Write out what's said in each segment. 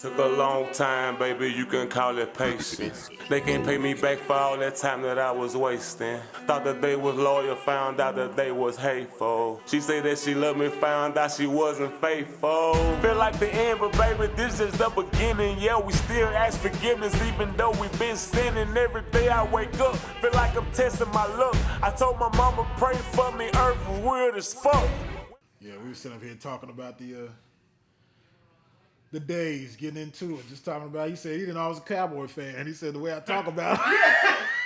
Took a long time, baby, you can call it patience. They can't pay me back for all that time that I was wasting. Thought that they was loyal, found out that they was hateful. She said that she loved me, found out she wasn't faithful. Feel like the end, but baby, this is the beginning. Yeah, we still ask forgiveness, even though we been sinning. Every day I wake up, feel like I'm testing my luck. I told my mama, pray for me, earth was weird as fuck. Yeah, we were sitting up here talking about the days, getting into it, just talking about. He said he didn't know I was a Cowboy fan. He said the way I talk about it.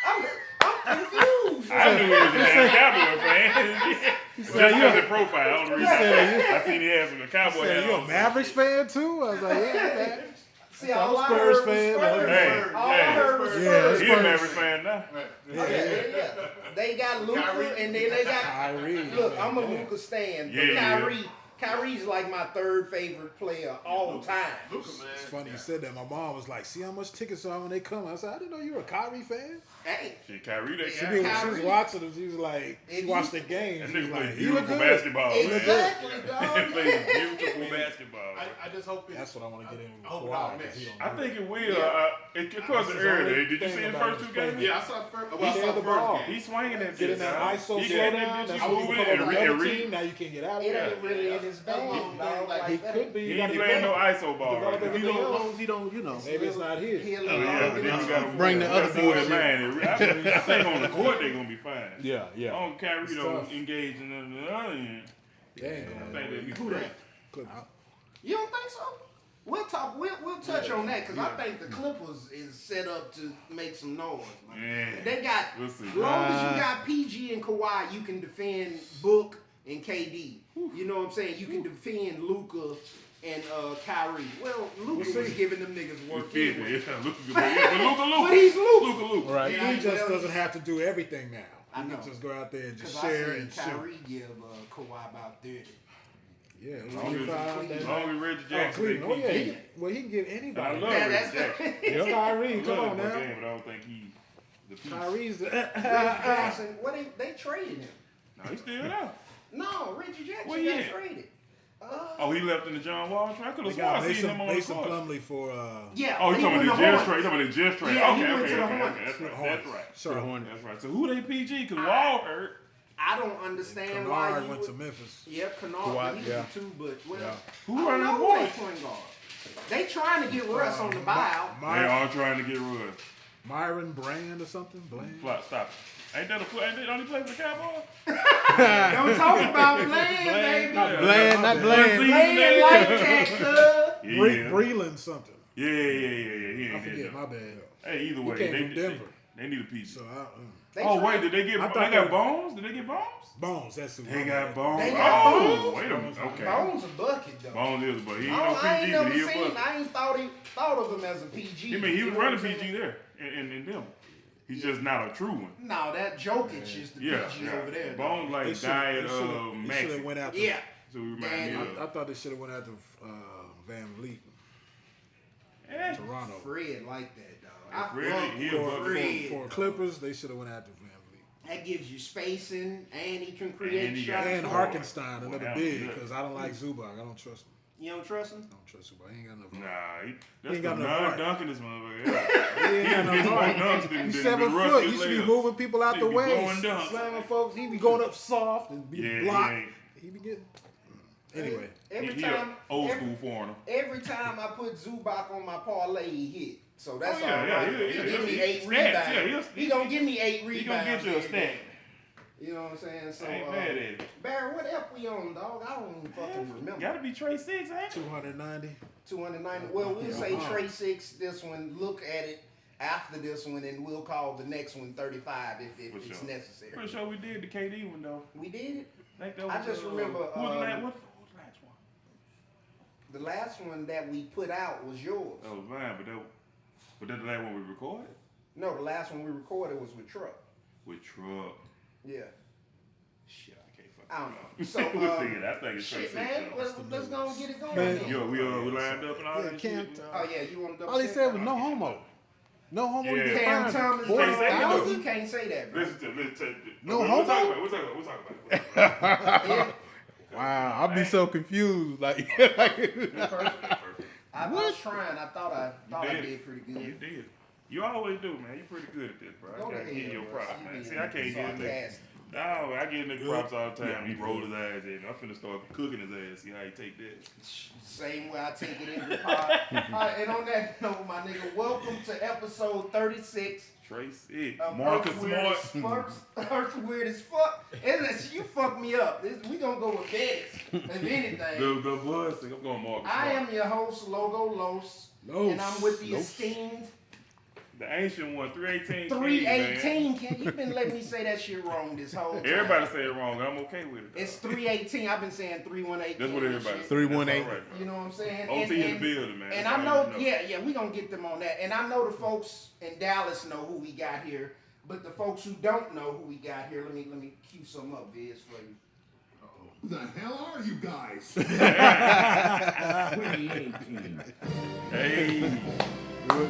I'm confused. I knew he was a Cowboy fan. Just because of profile. I seen he had some Cowboy Said, hat you on. a Mavericks fan too? I was like, yeah, man. See, all I heard was Spurs. All I heard was Spurs. He's a Mavericks fan now. Yeah. They got Luka, and then they got Kyrie. Look, I'm a Luka stan, but Kyrie's like my third favorite player all time. It's funny you said that. My mom was like, see how much tickets are when they come. I said, I didn't know you were a Kyrie fan. Hey, Shit, Kyrie, that She guy. did when she was watching them. She was like, she watched the game. That She was nigga like, plays he look beautiful good. basketball. exactly, Man. dog. He plays beautiful basketball. I just hope it. That's what I want to get into. I hope Kawhi, it don't 'cause he miss. don't I do think it. it will. It comes early. Did you see the first two games? Yeah, I saw the first. He had the ball. He's swinging that Get in bitch. that dog. ISO He slow getting down. that That's bitch. how He you moving come over the and other read. team. Now you can't get out of It there. ain't really in his bag, dog. Like, he could be. He You gotta ain't playing no develop. ISO ball. Develop Right? everything else. Long as he don't, you know. Maybe it's not his. Oh, yeah, but then you gotta Bring the other boys. bullshit. Man, I think on the court they're gonna be fine. Yeah, yeah. On Kyrie It's don't tough. engage in the other end. They ain't I gonna think they'd be Who great. that? You don't think so? We'll touch on that because I think the Clippers is set up to make some noise. Man. Yeah. They got We'll see. as long as you got PG and Kawhi, you can defend Book and KD. You know what I'm saying? You can defend Luka and Kyrie. Well, Luka was giving them niggas work He anyway. fit it. Luka. But he's Luka. Luka. Right. Yeah, He just well, doesn't have to do everything now. I He know. can just go out there and just Because I share seen and shoot. Kyrie give Kawhi about 30. Yeah, it was Long as- 25. As long as Reggie Jackson Cleveland. Oh, yeah. PG. He can give anybody. I love Yeah, Reggie that's Jackson. It's Kyrie. I Come love on him, now. but I don't think he's the piece. Kyrie's the. Reggie Jackson, what they traded him? No, he's still there. No, Reggie Jackson Where he got at? traded. Oh, he left in the John Wall trade? I could They have sworn got I seen him on the Mason court. Plumlee for. Yeah. Oh, you talking went about to the Jazz Hornets. trade? You talking about the Jazz trade? Yeah, he Okay, went to the okay. Hornets. That's right. Hornets. That's right. Sure, Hornets. That's right. So who they PG? Because Wall hurt. I don't understand why Kennard you went would, to Memphis. Yep, Kennard, Kawhi, he yeah. was too, but well, Yeah. Who I don't running the know who they point? point guard. They trying to get Russ on the buyout. They are trying to get Russ. Myron Brand or something? Bland? Stop it. Ain't they only play for the Cowboys? Don't talk about Bland, baby. Bland, not Bland. Bland like that, cuz. Yeah. Breland something. Yeah. He I ain't forget, hit my that. bad. Hey, either He way, came they from Denver. They need a PG. So Wait, did they get? I They thought got they- Bones? Did they get Bones? Bones, that's who. They got Bones. They got Oh, Bones? wait a minute. Okay. Bones a bucket though. Bones is, but he ain't I no ain't PG, never but he a seen. bucket. I ain't thought of him as a PG. I mean, he You was know what running I'm saying? PG there in them. He's just not a true one. No, that Jokic is the Yeah, PG over there. Bones They like should diet have Maxi. went after. Yeah. So we remind me I of. thought they should have went after Van Vliet, Eh, Toronto. Fred like that, dog. Fred, I he a fuck bucket. with Fred. For Clippers, they should have went after Van Vliet. That gives you spacing, and he can create And he shots. got- And Boy. Harkenstein, another Boy, big, good. because I don't like Zubac. I don't trust him. You don't trust him? I don't trust Zubac. He ain't got enough. Nah, that's ain't the got no heart. non-dunking this motherfucker. He ain't got He's no more heart. dunks than He's the 7 rest foot. of He should the be layups. moving people out He the be way, blowing dunks. slamming folks. He be going up soft and be Yeah, blocked. he ain't. He be getting. Anyway, Every He time, a old school foreigner. every time I put Zubac on my parlay, he hit. So that's Oh, yeah, all yeah, right. yeah, He yeah, give me yeah. 8 Stats, rebounds. yeah, he gonna give me 8 He rebounds. gonna get you a every stat. game. You know what I'm saying? So, I ain't mad at it. Barry, what app we on, dog? I don't even fucking remember. Gotta be Trey 6, ain't it? 290. 290. Well, we'll say Trey 6 this one. Look at it after this one, and we'll call the next one 35 if For it's sure. necessary. Pretty sure we did the KD one though. We did it. Think that was, I just remember, Who was the last one? The last one that we put out was yours. That was mine, but that the last one we recorded No, the last one we recorded was with Truck. with Truck. Yeah. Shit, I can't fucking. I don't know. So, We'll figure it out. I think it's Trey shit, 6. man. though. Let's go and get it going. Man. then. Yo, we lined up and all Yeah, that Cam. shit. Oh yeah, you want to double All he check? said was no homo. No homo. Yeah. You get Cam fined Thomas. Can't say that. 40,000. You can't say that, bro. Listen to No we'll homo? talk about it. Yeah. Wow, I'll be so confused. Like, Perfect. I was trying. I thought I did pretty good. You did. You always do, man. You're pretty good at this, bro. Go I gotta to give you hell, your bro. props, You man. being See, I can't get nigga. sarcastic. No, I give nigga props all the time. He rolled his ass in. I'm finna start cooking his ass. See how he take that. Same way I take it in the pod. And on that note, my nigga, welcome to episode 36. Tracy, of Marcus Earth Smart. Earth weird as fuck. You fucked me up. We gonna go with Bettis, if anything. The boys, I'm going Marcus I Smart. am your host, Logo Los, and I'm with the esteemed The ancient one, 318. 318. You've been letting me say that shit wrong this whole time. Everybody say it wrong. I'm okay with it. It's 318. I've been saying 318. That's what everybody says. 318. Right, You know what I'm saying? OT in the building, man. And That's I all know, you yeah, we gonna get them on that. And I know the folks in Dallas know who we got here, but the folks who don't know who we got here, let me cue some up, Viz, for you. Who the hell are you guys? 2018. Hey.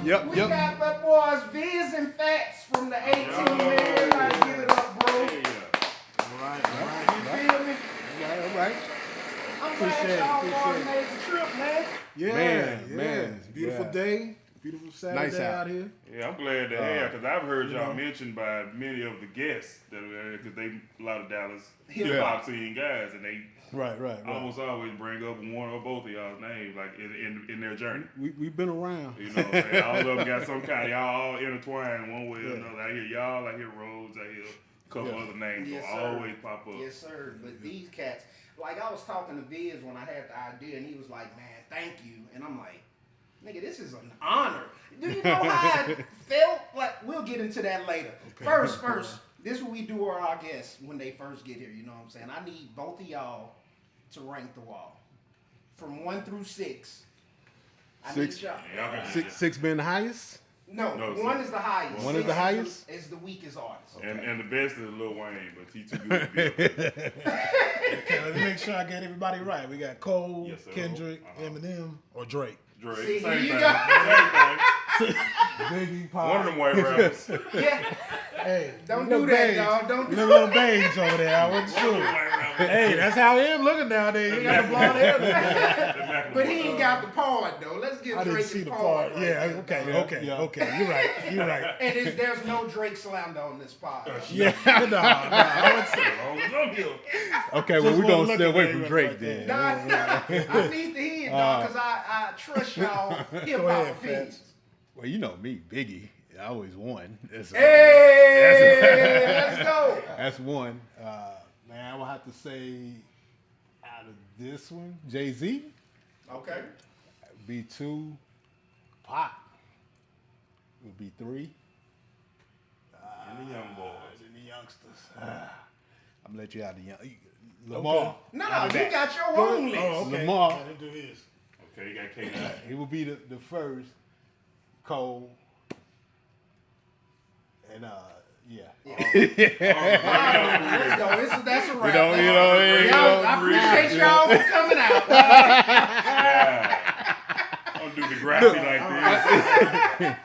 Yep, We yep. got my boys Viz and Fatz from the A Teem, man. Everybody give it up, bro. Hey, You feel me? All right. I'm glad y'all made the trip, man. Yeah, Man, It's a beautiful yeah. day. Beautiful Saturday Nice out. out here. Yeah, I'm glad to have, because I've heard you y'all know. mentioned by many of the guests that because they a lot of Dallas Yeah. hip hop scene guys, and they Right. almost always bring up one or both of y'all's names, like in their journey. We've been around. You know what I'm saying? All of them got some kind. Y'all all intertwined one way or another. I hear y'all, I hear Rhodes, I hear a couple other names Yes, will sir. always pop up. Yes, sir. But these cats, like I was talking to Viz when I had the idea, and he was like, "Man, thank you." And I'm like, "Nigga, this is an honor." Do you know how I felt? Like, we'll get into that later. First, this is what we do to our guests when they first get here. You know what I'm saying? I need both of y'all to rank the wall from 1 through 6. I need 6. y'all. Y'all can- Six being the highest. No, No, 1 is the highest. One is 6 the highest? Is the weakest artist. And the best is Lil Wayne, but he too good to be up there. Okay, let me make sure I get everybody right. We got Cole, Yes, sir. Kendrick, Eminem, or Drake. Drake, See, same here you thing. go. Same thing. Biggie, One of them white rappers. Yeah. Hey, Don't little do that, babes. dog. Don't do Little babes over there. I wasn't One of them sure. white rappers. Hey, that's how I am looking nowadays. You got the blonde hair. But he ain't got the part though. Let's get I Drake didn't see his the part. part. right Yeah, there, okay, dog. okay. You're right. You're right. And there's no Drake slander on this pod. Yeah, no, I wouldn't say. Long as I'm here. Okay, well, Just we're wanna going to look stay at away it from right Drake there. then. I need to hear it, dog, because I trust y'all hip Go hop ahead, opinions. Well, you know me, Biggie. I always won. Hey, let's go. That's one. Man, I will have to say out of this one, Jay-Z Okay. would be 2. Pop would be 3. And the young boys. And the youngsters. I'm going to let you out the young. Lamar. No, you got your own list. Oh, okay. Lamar. I didn't do this. Okay, you got K9. He will be the first. Cole. And yeah. Let's go. That's a wrap. don't I appreciate y'all for coming out. Don't do the graphic like this.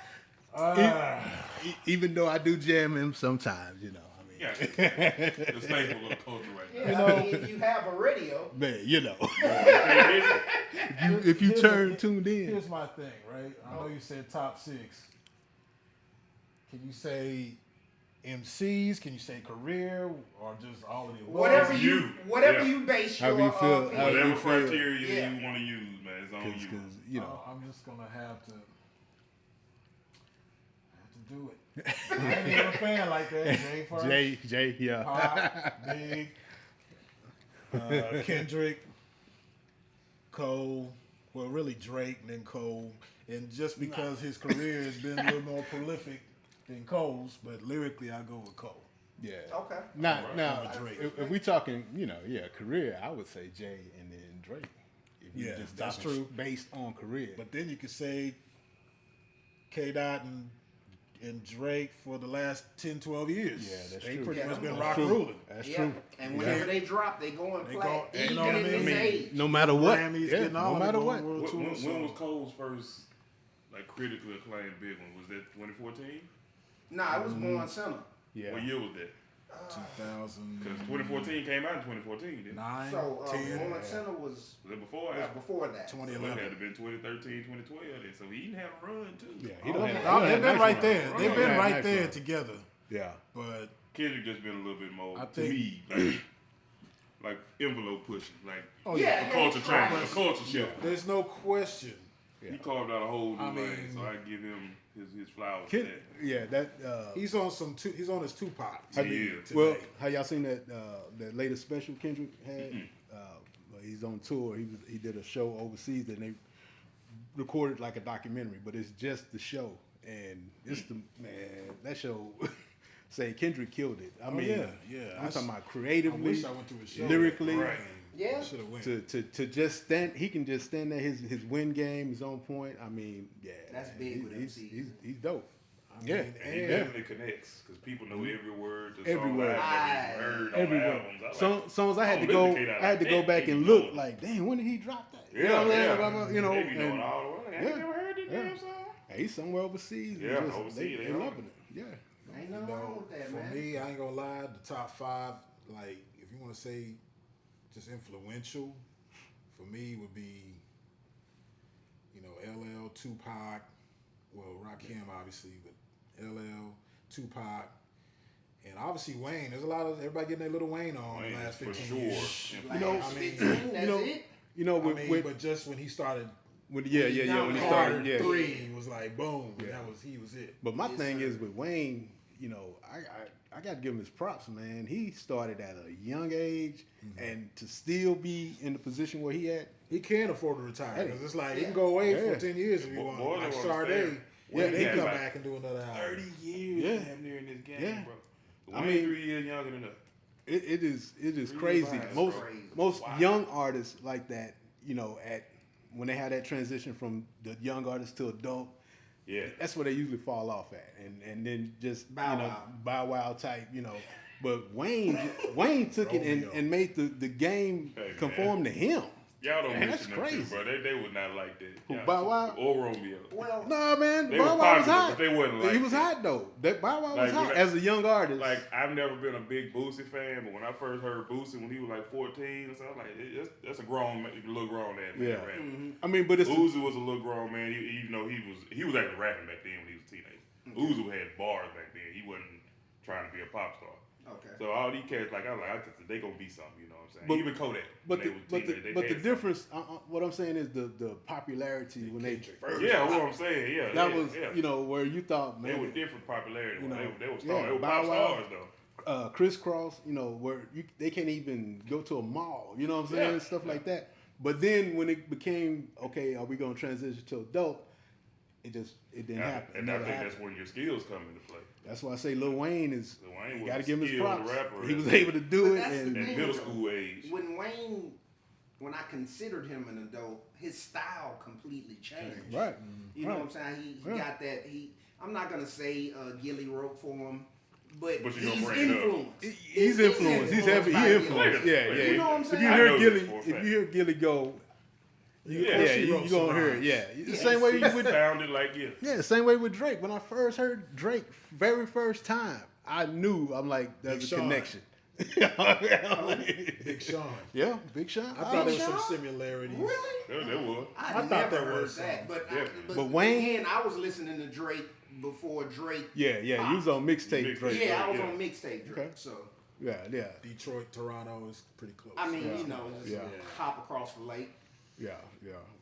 Even though I do jam him sometimes, you know. Yeah. The staple of the culture right now. I mean, if you have a radio, Man, you know. Okay, listen. if you turn tuned in. Here's my thing, right? I know you said top 6. Can you say MCs? Can you say career, or just all of the above? whatever It's you you. whatever Yeah. you base How your you feel- opinion. how you Whatever feel. criteria Yeah. you want to use, man, it's on you. Because, you know. I'm just gonna have to do it. I ain't even a fan like that. Jay first. Jay, yeah. Pop, Big, Kendrick, Cole. Well, really Drake and then Cole. And just because his career has been a little more prolific than Cole's, but lyrically I go with Cole. Yeah. Okay. Now, Drake. if we talking, career, I would say Jay and then Drake. If we Yeah, just that's talking true. Based on career. But then you could say K-Dot and Drake for the last 10, 12 years. Yeah, that's they true. pretty Yeah, much been that's rock true. ruling. That's Yeah. true. And whenever they drop, they go and They play. go- you Even know what I in mean? this age. No matter what. Grammys, Yeah, getting all no of it, matter going what. world When tour, was so- Cole's first, like, critically acclaimed big one? Was that 2014? Nah, it was Born Center. Yeah. What year was that? 2009, Because 2014 came out in 2014, didn't it? So 10, Moment Center was Before before that. So it 2011. had to been 2013, 2012 then. So he didn't have a run too. Yeah, Oh, he don't have. no, he they've don't have been nice right run. there. They've He been don't have right nice there run. together. Yeah. But Kendrick just been a little bit more I to think- me like envelope pushing, like Yeah, a culture yeah, change, a culture shift. there's no question. He carved out a whole new I lane, mean- so I give him his flowers. for Kid, that. yeah, that. He's on some. He's on his Tupac. He today. is. Well, have y'all seen that that latest special Kendrick had? Well, he's on tour. He did a show overseas and they recorded like a documentary, but it's just the show, and it's the man that show. Say Kendrick killed it. I mean, yeah. I'm talking about I creatively, wish I went to his show. lyrically. Right. Yeah. Should have went. To just stand, he can just stand there. His win game is on point. I mean, yeah, That's big with he's, MCs. he's dope. I Yeah. mean, And he and definitely connects because people know every word. To Every songs word. I've never heard on Everywhere. albums. I like, Songs I had Oh, to go. Lubricate, I had to like, go that, back they and be look. knowing. Like, dang, when did he drop that? yeah, You know what I'm saying? yeah. Blah, blah, you know, They be knowing and- all the way. I ain't yeah. never heard this Yeah. damn song. He's somewhere overseas. and Yeah, just- overseas, They they on loving it. Yeah. Ain't you nothing wrong know, with that, for man. me, I ain't gonna lie. The top 5, like, if you want to say just influential, for me would be, you know, LL, Tupac, well, Rakim obviously, but LL, Tupac, and obviously Wayne. There's a lot of everybody getting their little Wayne on Wayne, the last for 15 sure. years. Like, know, I mean, 15, that's it. You know, I with, mean, with, but just when he started, when when he Carter started, yeah. 3 was like boom. Yeah. He was it. But my Yes, thing sir. is with Wayne, you know, I got to give him his props, man. He started at a young age, and to still be in the position where he at. He can afford to retire Hey. because it's like he Yeah. can go away Yeah. for 10 years if he Boy, wants. boy, Like they Sade, understand. yeah, Wayne he had come like back and do another album. 30 years Yeah. damn near in this game, Yeah. bro. I Wayne mean- 3 years younger than us. It is 3 crazy. years behind. Most Crazy. most Wow. young artists like that, you know, when they have that transition from the young artist to adult, Yeah. that's where they usually fall off at, and then just Bow you know Wow. Bow Wow type, you know. But Wayne took it Romeo. and made the game Hey, man. conform to him. Y'all don't Man, mention that's them crazy. two, bro. They would not like that. Who, Y'all- Bow Wow? Or Romeo. Well, No, man, They Bow was Wow was popular, hot. but they wasn't like he was that. hot though. That Bow Wow was Like, hot when I- as a young artist. Like, I've never been a big Boosie fan, but when I first heard Boosie when he was like 14 and stuff, I was like, that's a grown man, little grown man yeah, rapping. I mean, but it's Uzi was a little grown man, even though he was actually rapping back then when he was a teenager. Uzi had bars back then. He wasn't trying to be a pop star. okay. So all these cats, like I was like, I just, they gonna be something, you know what I'm saying? But- Even Kodak. but when the, they was but the, teenagers, they but the had difference. What I'm saying is the popularity when they first. something. Yeah, what I'm saying, yeah. That yeah, was yeah. you know where you thought They man. were different popularity. You when know, they were stars. yeah, They were Bow pop Wow. stars though. Crisscross, you know, where they can't even go to a mall, you know what I'm saying, Yeah. stuff like that. But then when it became okay, are we gonna transition to adult? It didn't happen. It And I never think happened. that's when your skills come into play. That's why I say Lil Wayne is. Lil Wayne You was got to a give him his skilled props. rapper He was at- able to do But it, that's the and At thing. middle school age. When Wayne, when I considered him an adult, his style completely changed. right. You know right. what I'm saying? He Yeah. got that. I'm not gonna say Gilly wrote for him, but But you gonna he's bring it up. influenced. He's influenced. He's heavy. He by influenced. Gilly. Yeah, yeah. You know what I'm If saying? you I hear know Gilly, this for a if fact. you hear Gilly go, Yeah, she you wrote some gonna hear it. rhymes. Yeah, the Yeah. same way you would. sounded like yeah. Yeah, the same way with Drake. When I first heard Drake, very first time, I knew I'm like, there's Big a Sean. connection. Big Sean. Yeah, Big Sean. I thought there was Sean? some similarities. Really? There was. I thought never there heard was that, some. but Definitely. But Wayne- again, I was listening to Drake before Drake. Yeah, you was on mixtape Mixtape. Drake. Yeah, I was yeah. on mixtape Drake. Okay. So Yeah, yeah, Detroit, Toronto is pretty close. I mean, Yeah. you know, just Yeah. hop across the lake. yeah.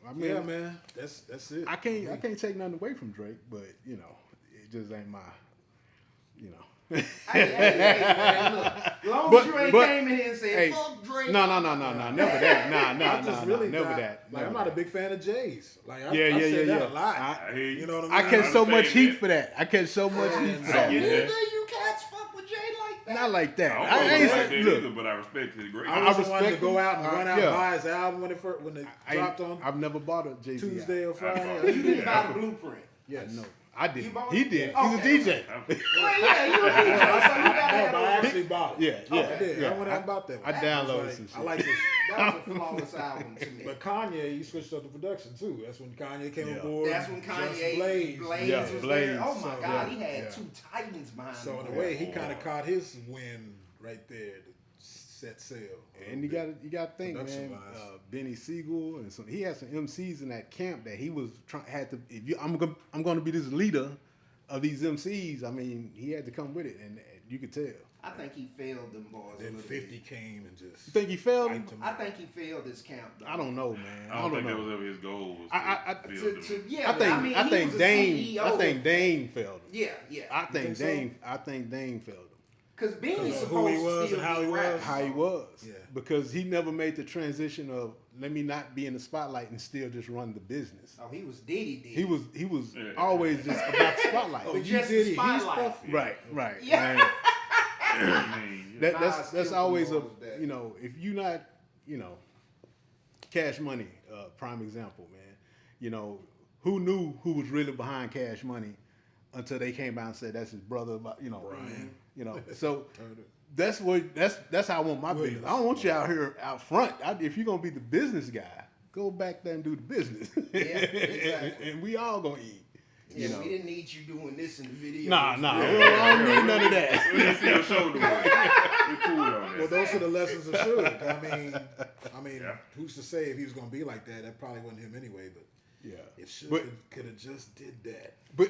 I mean, Yeah, man. That's it. I can't take nothing away from Drake, but you know, it just ain't my, you know. Hey, man, look. As long But- as you ain't but- came in here and said, Hey, fuck Drake. No, never that. I just really never not, that. Like, never I'm not a that. big fan of Jay's. Like, I Yeah, said that yeah. a lot. I hear you. You know what I I mean? catch so much understand heat that. for that. I catch so much heat for So that. get neither that. you cats fuck with Jay like that. Not like that. I don't I know ain't like say, that look. either, but I respect his great. I wasn't one to respect go him. out and run out Yeah. and buy his album when it dropped on I've never bought a Jay-Z Tuesday or bought Friday. it. You didn't buy the blueprint. Yes. No, I did. You bought He it? did. Okay. He's a DJ. Well, yeah, you a DJ, so you gotta No, but I have actually bought it. Yeah, I did. yeah. I went out and bought that one. I was downloaded like, some shit. I like this. that was a flawless album to me. But Kanye, he switched up the production too. That's when Kanye came Yeah. aboard. That's when Just Kanye Blaze. Yeah, was Blaze. there. Oh my So, God, yeah, he had yeah. 2 titans behind So him. in a way, he kind of caught his win right there to set sail. And you got to think, man. Production-wise. Benny Siegel and he had some MCs in that camp that he was had to. I'm going to be this leader of these MCs. I mean, he had to come with it, and you could tell. I think he failed them boys. Then a little 50 bit. came and just. You think he failed? wiped them I out. think he failed his camp. Though. I don't know, man. I don't think know. that was ever his goal. Was Yeah, I think he Dame. was a I think CEO. Dame failed him. Yeah. I think so? Dame. I think Dame failed him. Because Beanie's Of supposed who he to was still and how be he was. rapping. How he was. Yeah. Because he never made the transition of let me not be in the spotlight and still just run the business. Oh, he was Diddy. He was Yeah. always just about the spotlight. But you just did it. the He's spotlight. perfect. Right. Yeah. And I mean, that's still always a knows that. if you not Cash Money, prime example, man. Who knew who was really behind Cash Money until they came out and said that's his brother, Brian. So Turner. that's how I want my Williams. business. I don't want you out here out front. If you're gonna be the business guy, go back there and do the business. Yeah, exactly. and we all gonna eat. Yeah, we didn't need you doing this in the video. Nah. I don't need none of that. we didn't see your shoulder work. We cool on that. Well, those are the lessons of Suge. I mean, Yeah. who's to say if he was going to be like that? That probably wasn't him anyway. But Yeah. if Suge But could have just did that. But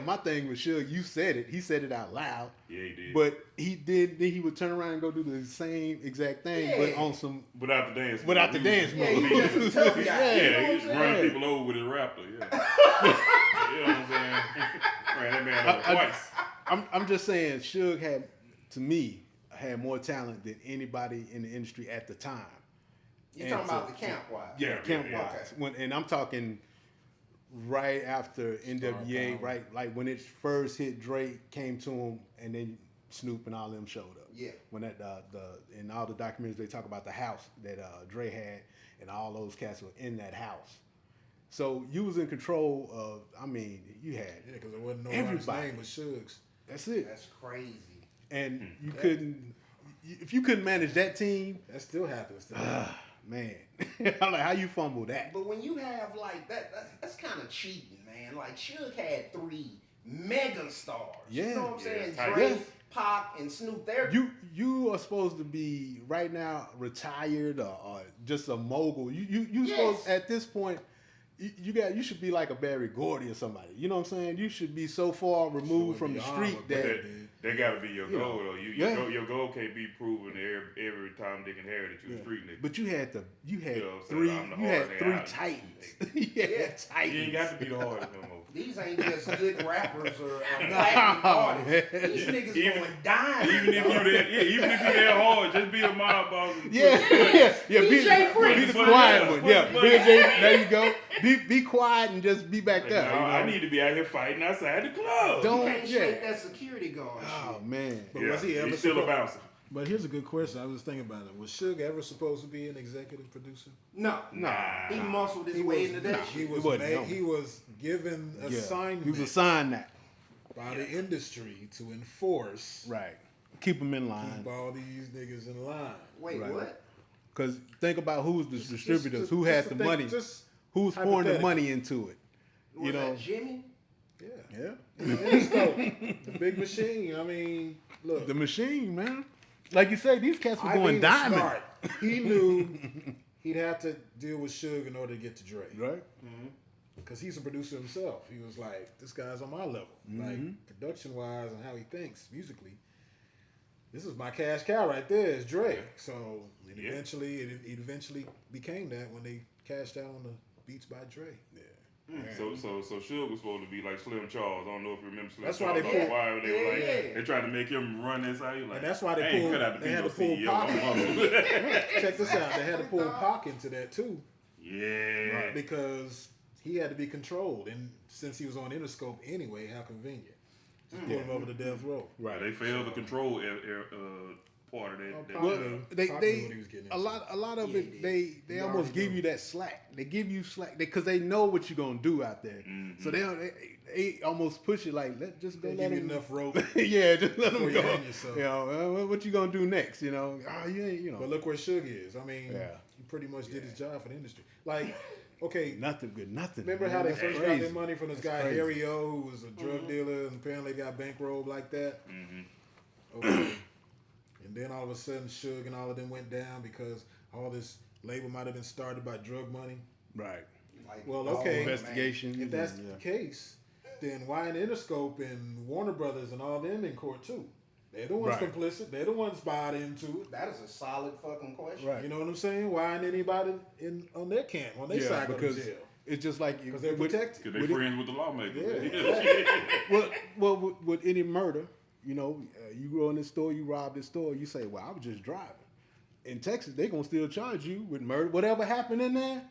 my thing with Suge, you said it. He said it out loud. Yeah, he did. But he did. Then he would turn around and go do the same exact thing, but Yeah. on some without the dance. without the move. dance Yeah, move. he just a tough guy. Yeah, You know he what just I'm running saying? people over with his rapper. Yeah. You know what I'm saying? Ran that man over twice. I'm just saying, Suge had more talent than anybody in the industry at the time. You're And talking about so- the camp wise. Yeah, Camp yeah. wise, and I'm talking right after NWA, Power. right, like when it first hit, Drake came to him, and then Snoop and all them showed up. Yeah. When that in all the documentaries they talk about the house that Dre had, and all those cats were in that house. So you was in control of. I mean, you had Yeah, because there wasn't no artist everybody. name but Suge's. That's it, That's crazy. and you couldn't. If you couldn't manage that team, That still happens today. man, I'm like, how you fumble that? But when you have like that's kind of cheating, man. Like Suge had 3 mega stars. Yeah. You know what I'm saying? tight. Drake, Yeah. Pac, and Snoop. They're You are supposed to be right now retired or just a mogul. You Yes. supposed at this point you should be like a Barry Gordy or somebody. You know what I'm saying? You should be so far removed from the street that That gotta be your You goal, know, though. yeah. Your goal can't be proven every time Dick and Harry that you a street nigga. but you had You know what I'm saying? three I'm the you had hard three nigga. titans. You had Yeah. titans. You ain't got to be the hardest no more. these ain't just good rappers or platinum artists. man. These niggas Even- going dying. Even if you that hard, just be a mob boss. Yeah. DJ Prince. Be the But quiet yeah, one. Yeah, but- BJ, there you go. Be quiet and just be back Like, there. no, you know? I need to be out here fighting outside the club. Don't- You can't yeah. shake that security guard Oh shit. man. But Yeah, was he ever he's still a supposed- bouncer. But here's a good question. I was thinking about it. Was Suge ever supposed to be an executive producer? No. Nah. He muscled his way into that He shit. was wasn't made, known. he was given Yeah. assignment He was assigned that. by the industry to enforce, Right. Keep them in line. keep all these niggas in line. Wait, Right. what? Because think about who's the distributors, just- who just has to the think- money, just who's pouring the hypothetically. money into it. Was You know, that Jimmy? Yeah. yeah, Interscope, the big machine. I mean, look. the machine, man. Like you say, these cats were Ivy going was diamond, smart. He knew he'd have to deal with Suge in order to get to Dre. right? Because he's a producer himself. He was like, this guy's on my level. Like, production-wise and how he thinks musically, this is my cash cow right there. It's Dre. So it Yeah. eventually became that when they cashed out on the Beats by Dre. So Suge was supposed to be like Slim Charles. I don't know if you remember Slim That's why Charles. they on the pulled- wire, they were like, Yeah. they tried to make him run this out. He like, And that's why they I ain't pulled- cut out to they be had no to pull CEO. Pac. I'm hustle. Check this out. They had to pull Pac into that too. Yeah. Because he had to be controlled. And since he was on Interscope anyway, how convenient. Just pull him over to death row. Right. They failed to control part of that. Oh, that- Pac Well, knew. they Pac knew what he was getting a into. lot of Yeah, it he they He almost already give knew. you that slack. They give you slack because they know what you're gonna do out there. So they almost push it like just go They let give you them. enough rope. Yeah, just let them Before you go. hang yourself. You know, what you gonna do next? You know, oh, you ain't, you know, But look where Suge is. I mean, Yeah. he pretty much did his job for the industry. Like, okay, nothing good, nothing. remember man. how they That's first crazy. got their money from this guy crazy. Harry O, who was a drug dealer and apparently got bankrolled like that? Mm-hmm. Okay. And And then all of a sudden, Suge and all of them went down because all this label might have been started by drug money. Right. Like, Well, oh, okay. Investigation. If that's yeah. the case, then why ain't Interscope and Warner Brothers and all them in court too? They're the ones Right. complicit. They're the ones bought into it. That is a solid fucking question. Right. You know what I'm saying? Why ain't anybody on their camp on their side go to because jail? it's just like Because they're with- protected. Because they friends with the lawmakers. Yeah. well, with any murder, you know, you go in this store, you rob this store, you say, well, I was just driving. In Texas, they gonna still charge you with murder. Whatever happened in there,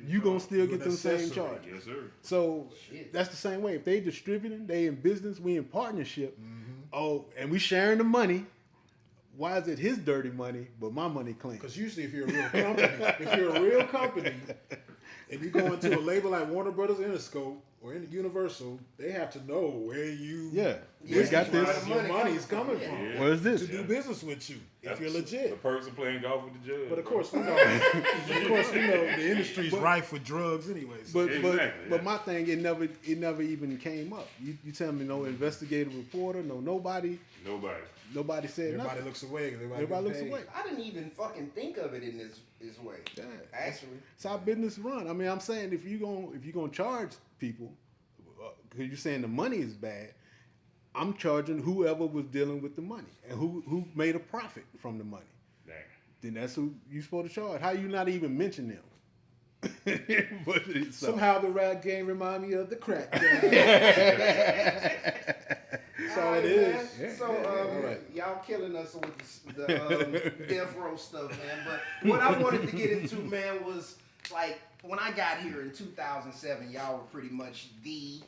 you gonna still get them same accessory. charges. Yes, sir. So Shit. that's the same way. If they distributing, they in business, we in partnership. Mm-hmm. Oh, and we sharing the money. Why is it his dirty money, but my money clean? Because usually, if you're a real company, and you go into a label like Warner Brothers, Interscope, or Universal, they have to know where you We got where this. the your money's coming Yeah. from Yeah. Where's this? to do business with you if you're The legit. person playing golf with the judge. But of course, we know. The industry's rife for drugs, anyways. But Exactly, but yeah. my thing, it never even came up. You tell me no investigative reporter, nobody said everybody nothing. looks away. 'Cause Everybody looks getting away. paid. I didn't even fucking think of it in this way. Yeah. Actually, It's how business run. I mean, I'm saying if you gonna charge people, because you're saying the money is bad, I'm charging whoever was dealing with the money and who made a profit from the money. Dang. Then that's who you supposed to charge. How you not even mention them? But so- Somehow the rap game remind me of the crack game. That's all it is. man. So, all right. y'all killing us with the death row stuff, man. But what I wanted to get into, man, was like when I got here in 2007, y'all were pretty much the.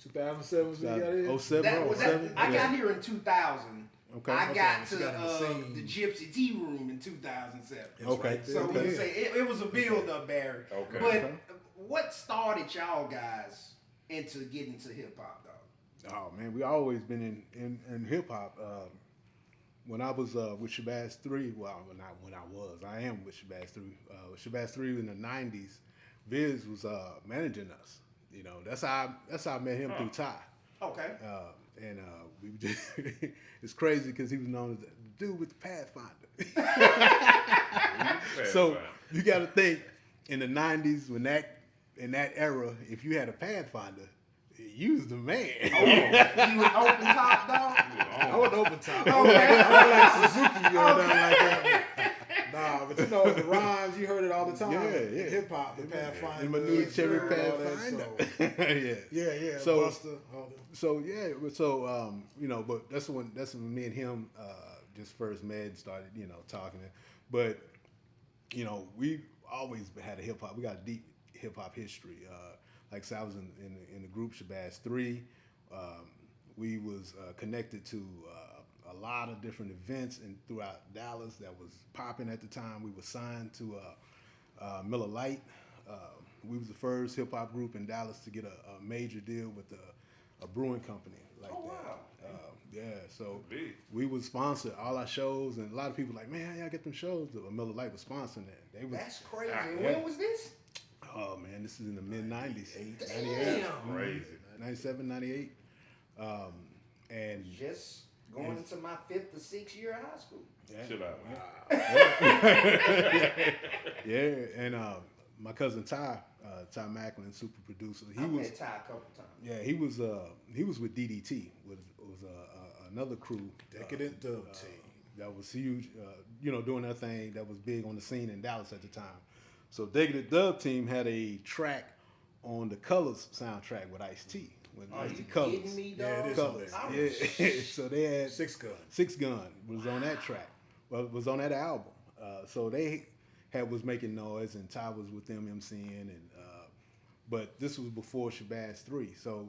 2007 was when you got here. 07, That was that, 07? I got here in 2000. Okay. I got so to you got in the scene. the Gypsy Tea Room in 2007. It's Okay. right there. So we Okay. can say it was a build up, Barry. Okay. But Okay. what started y'all guys into getting to hip hop, dog? Oh man, we always been in hip hop. When I was with Shabazz 3, well, not when I am with Shabazz 3. With Shabazz 3 in the '90s, Viz was managing us. You know, that's how I met him through Ty. Okay. And we just it's crazy because he was known as the dude with the Pathfinder. So you got to think in the '90s when in that era, if you had a Pathfinder, you was the man. You was open top, dog? I wasn't open top. Oh, man. I like Suzuki or nothing like that. Nah, but you know the rhymes, you heard it all the time. Yeah. In hip hop, the Pathfinder. In my new cherry all that, Pathfinder. so- Yeah. So- Buster, all that. So you know, but that's when me and him just first met and started, you know, talking. But you know, we always had a hip hop. We got a deep hip hop history. Like I said, I was in the group Shabazz 3. We was connected to a lot of different events and throughout Dallas that was popping at the time. We were signed to Miller Lite. We was the first hip hop group in Dallas to get a major deal with a brewing company like Oh, that. wow. So Big. we would sponsor all our shows, and a lot of people like, man, how y'all get them shows? Miller Lite was sponsoring that. They was, That's crazy. Yeah. When was this? oh man, this is in the mid 90s, 98. Crazy. 97, 98. And Just going into my 5th or 6th year of high school. yeah, Chill out. yeah, and my cousin Ty Macklin, super producer. I met Ty a couple times. Yeah, he was with DDT, was another crew, Decadent Dub Team. that was huge, you know, doing that thing that was big on the scene in Dallas at the time. So Decadent Dub Team had a track on the Colors soundtrack with Ice-T. With Are Ice-T you Colors. kidding me, dog? Yeah, it is. Colors. Oh, Yeah. So they had Six Gun. Six Gun was on that track. Well, it was on that album. So they was making noise, and Ty was with them MCing, and but this was before Shabazz 3. So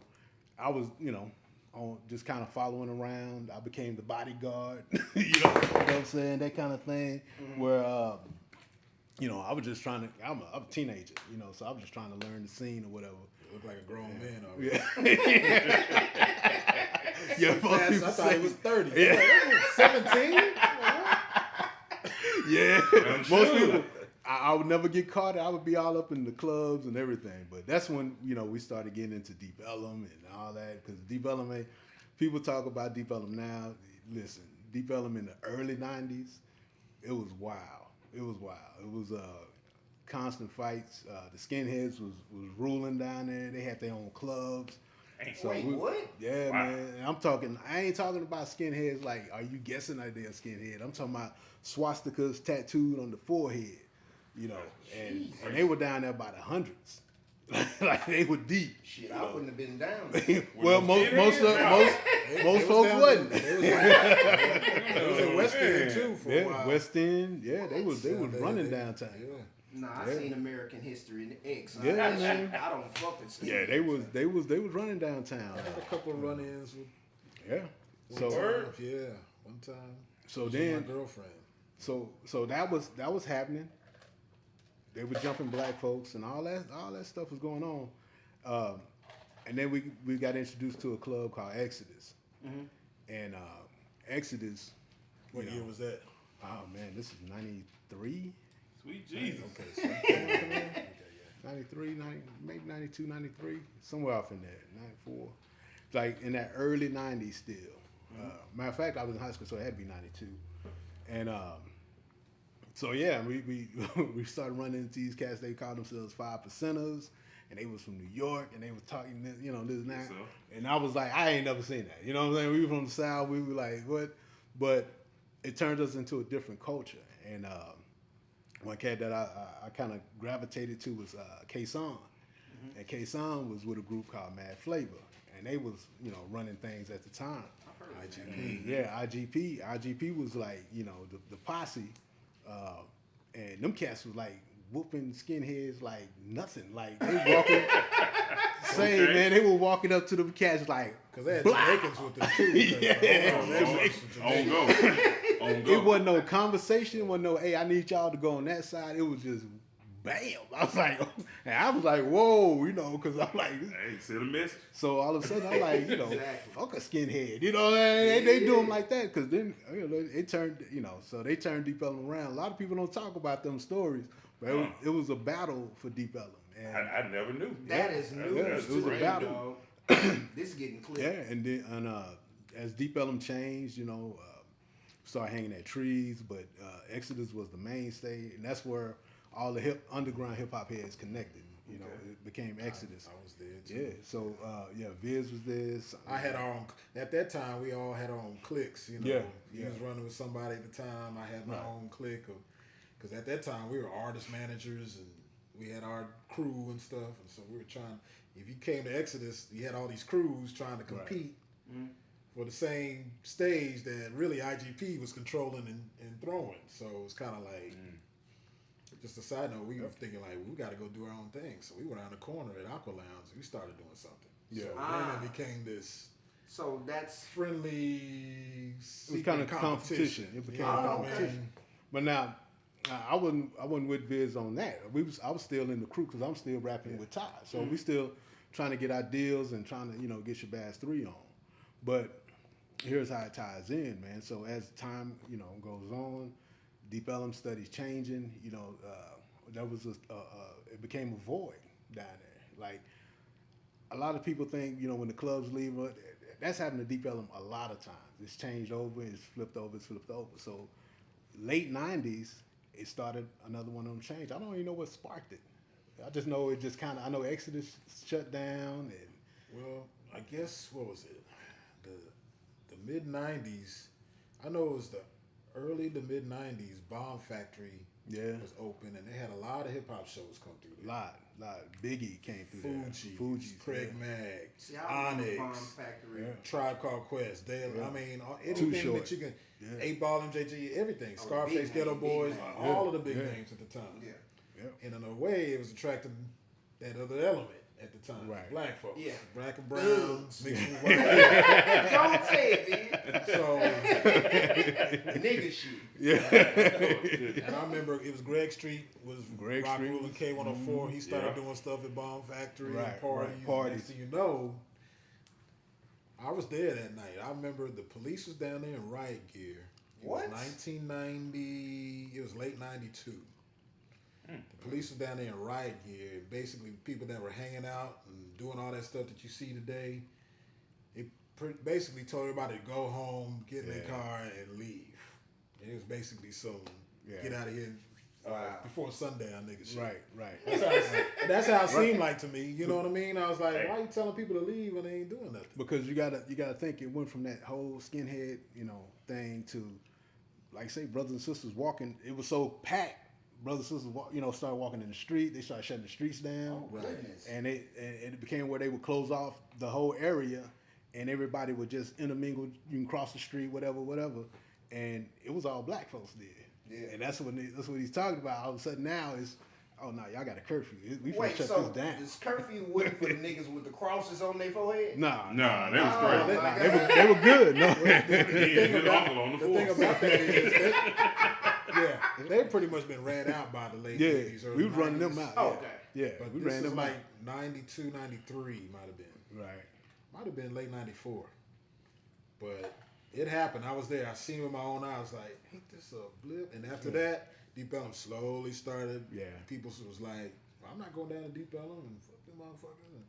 I was, you know, just kind of following around. I became the bodyguard, you know what I'm saying, that kind of thing. Where you know, I was just trying to. I'm a teenager, you know, so I was just trying to learn the scene or whatever. You look like a grown man already. Yeah, most Fast, people I thought say- he was 30. Yeah. 17? Yeah, I'm most sure. people. I would never get caught. I would be all up in the clubs and everything. But that's when, you know, we started getting into Deep Ellum and all that. Because Deep Ellum, people talk about Deep Ellum now. Listen, Deep Ellum in the early '90s, it was wild. It was constant fights. The skinheads was ruling down there. They had their own clubs. Wait, what? Yeah, Wow. man. And I ain't talking about skinheads like, are you guessing that they're a skinhead? I'm talking about swastikas tattooed on the forehead, you know. And they were down there by the hundreds. Like they were deep. Shit, I wouldn't have been down. Well, most folks wasn't. It was in West End too for a while. West End, they was running downtown. Yeah. Nah, I seen American History and X. Yeah, I man. I don't fuck with skinheads. Yeah, they was running downtown. I had a couple of run-ins with Yeah. So one time. So with then my girlfriend. So that was happening. They were jumping black folks and all that stuff was going on. And then we got introduced to a club called Exodus. And Exodus. What year was that? Oh man, this is '93. Sweet Jesus. Okay, so 93, maybe 92, 93, somewhere off in there, 94. Like in that early 90s still. Matter of fact, I was in high school, so it had to be 92. And so yeah, we started running into these cats. They called themselves 5%ers, and they was from New York, and they was talking, this and that. So? And I was like, I ain't never seen that. You know what I'm saying? We were from the South. We were like, what? But it turned us into a different culture. And one cat that I kind of gravitated to was K-Son. And K-Son was with a group called Mad Flavor. And they was, running things at the time. IGP. Yeah, IGP. IGP was like, the posse. And them cats was like whooping skinheads like nothing. Like they walking, man, they were walking up to them cats like, Because they had blah. Jamaicans with them too. On go. It wasn't no conversation, wasn't no, hey, I need y'all to go on that side. It was just bam. I was like, whoa, because I'm like, Hey, send a message. so all of a sudden I'm like, Exactly. fuck a skinhead. They do them like that because then it turned, so they turned Deep Ellum around. A lot of people don't talk about them stories, but it was a battle for Deep Ellum. And I never knew. That is news it was to a me, battle. dog. This is getting clear. yeah, and then as Deep Ellum changed, started hanging at trees, but Exodus was the mainstay, and that's where all the underground hip hop heads connected. It became Exodus. I was there too. Yeah, so Viz was there. I had our own. At that time, we all had our own cliques. You was running with somebody at the time. I had my own clique, because at that time we were artist managers and we had our crew and stuff. And so we were trying. If you came to Exodus, you had all these crews trying to compete for the same stage that really IGP was controlling and throwing. So it was kind of like. Just a side note, we were thinking like we got to go do our own thing. So we went around the corner at Aqua Lounge and we started doing something. Yeah. So then it became this So that's friendly. It was kind of competition. It became competition. But now, I wasn't with Viz on that. I was still in the crew because I'm still rapping with Ty. So we still trying to get our deals and trying to get Shabazz 3 on. But here's how it ties in, man. So as time goes on, Deep Ellum studies changing. There was it became a void down there. Like a lot of people think when the clubs leave, that's happened to Deep Ellum a lot of times. It's changed over, it's flipped over. So late '90s, it started another one of them change. I don't even know what sparked it. I just know it just kind of. I know Exodus shut down and. Well, I guess what was it? The mid '90s. I know it was the early to mid '90s. Bomb Factory was open, and they had a lot of hip hop shows come through there. Lot. Biggie came through Fugees, Craig Mag, see, I remember Bomb Onyx, Factory. Tribe Called Quest. I mean, Too anything Short. that you can. 8-Ball, MJG, everything. Scarface, big Ghetto name, big Boys, name. all of the big names at the time. Yeah. And in a way, it was attracting that other element at the time. Right. Black folks. Yeah. Black and brown, mixed with white. Don't say it, man. So, Nigga shit. and I remember it was Greg Street was Greg Rock Street. Ruling K104. He started doing stuff at Bomb Factory and parties. Next thing you know, I was there that night. I remember the police was down there in riot gear. It What? was 1990. It was late '92. The police was down there in riot gear. Basically, people that were hanging out and doing all that stuff that you see today. basically told everybody to go home, get in their car, and leave. And it was basically some get out of here before sundown, nigga shit. Right. That's how it seemed like to me. You know what I mean? I was like, why you telling people to leave when they ain't doing nothing? Because you gotta think it went from that whole skinhead, thing to, like say, brothers and sisters walking. It was so packed. Brothers and sisters, started walking in the street. They started shutting the streets down. Oh, goodness. And it became where they would close off the whole area, and everybody would just intermingle. You can cross the street, whatever. And it was all black folks there. Yeah. And that's what he's talking about. All of a sudden now is, oh no, y'all got a curfew. We finna shut this down. This curfew wasn't for the niggas with the crosses on their forehead? Nah, they was crazy. They were good. No. The thing about that is they've pretty much been ran out by the late 80s, early we was running 90s. them out. Oh, okay. Yeah, But we this ran is them like out. 92, 93 might have been. Right. Might have been late 94. But it happened. I was there. I seen it with my own eyes. I was like, ain't this a blip? And after that, Deep Ellum slowly started. Yeah. People was like, well, I'm not going down to Deep Ellum and fuck them motherfuckers.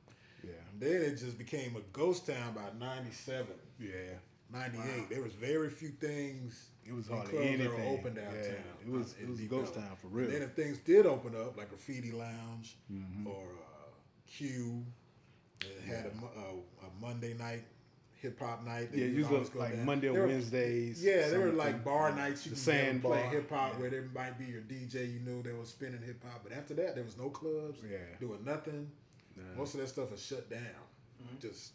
Yeah. And then it just became a ghost town by 97. Yeah. 98. Wow. There was very few things. It was hardly anything that were open downtown. Yeah. It was a ghost town for real. And then if things did open up, like Graffiti Lounge or Q, it had a Monday night hip hop night. Yeah, usually like Monday or Wednesdays. Yeah, they were like bar nights. You can play hip hop where there might be your DJ you knew that was spinning hip hop. But after that, there was no clubs doing nothing. Most of that stuff was shut down. Just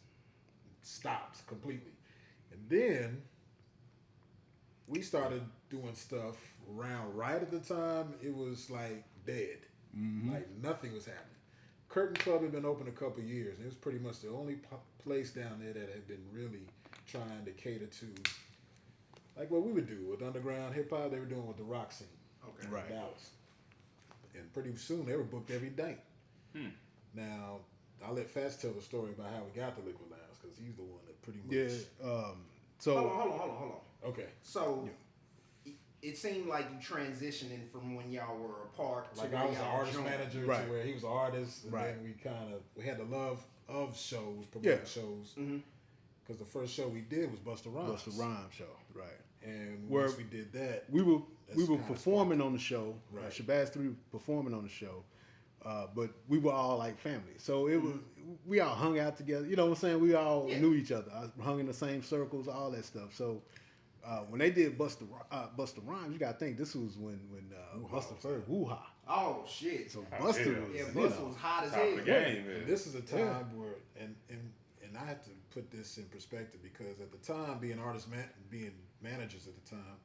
stopped completely. And then we started doing stuff around right at the time it was like dead. Like nothing was happening. Curtain Club had been open a couple years, and it was pretty much the only place down there that had been really trying to cater to, like what we would do with underground hip hop. They were doing with the rock scene, in Dallas, and pretty soon they were booked every day. Now I'll let Fatz tell the story about how we got the Liquid Lounge because he's the one that pretty much. So hold on. Okay. So. It seemed like you transitioning from when y'all were apart to like where I was an y'all artist joined. manager to where he was an artist, and then we had the love of shows, promoting shows. Because the first show we did was Busta Rhymes. Busta Rhymes show, right? And once we did that, we were performing on the show. Right. Shabazz 3 performing on the show, but we were all like family. So it was we all hung out together. You know what I'm saying? We all knew each other. I hung in the same circles, all that stuff. So. When they did Busta Rhymes, you gotta think this was when Busta first Woo-Ha. Oh shit! So Busta was hot as hell. And this is a time where and I have to put this in perspective because at the time being being managers at the time,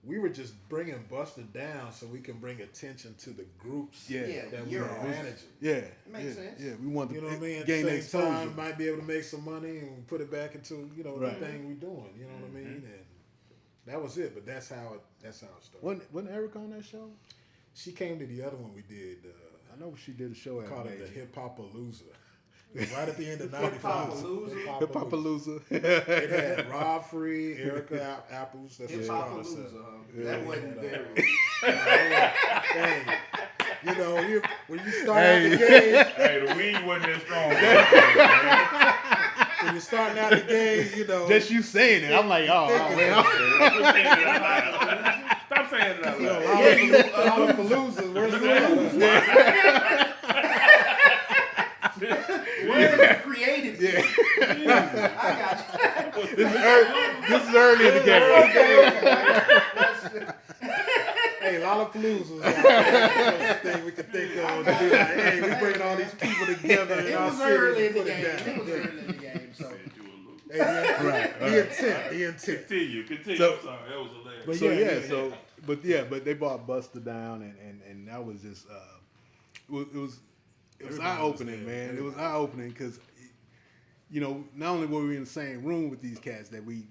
we were just bringing Busta down so we can bring attention to the groups that we were managing. Yeah, it makes sense. Yeah, we wanted to gain the the exposure. time, might be able to make some money and put it back into the thing we're doing. You know what I mean? And that was it. But that's how it started. Wasn't Erica on that show? She came to the other one we did. I know she did a show at called it the Hip Hopalooza. Right at the end of 95. Hip Hopalooza. It had Rob Free, Erica Apples. That's Hip Hopalooza. That wasn't very. You know, when you start out the game, the weed wasn't as strong. When you're starting out the game, you know. Just you saying it, I'm like, oh man. Stop saying it out loud. Lollapalooza, where's the Where's the creative? I got you. This is early in the game. Hey, Lollapalooza was the thing we could think of. To be like, hey, we bringing all these people together. It was early in the game. So. The intent. Continue. So, I'm sorry, that was hilarious. But they brought Busta down, and that was just it was eye opening, man. It was eye opening because not only were we in the same room with these cats that we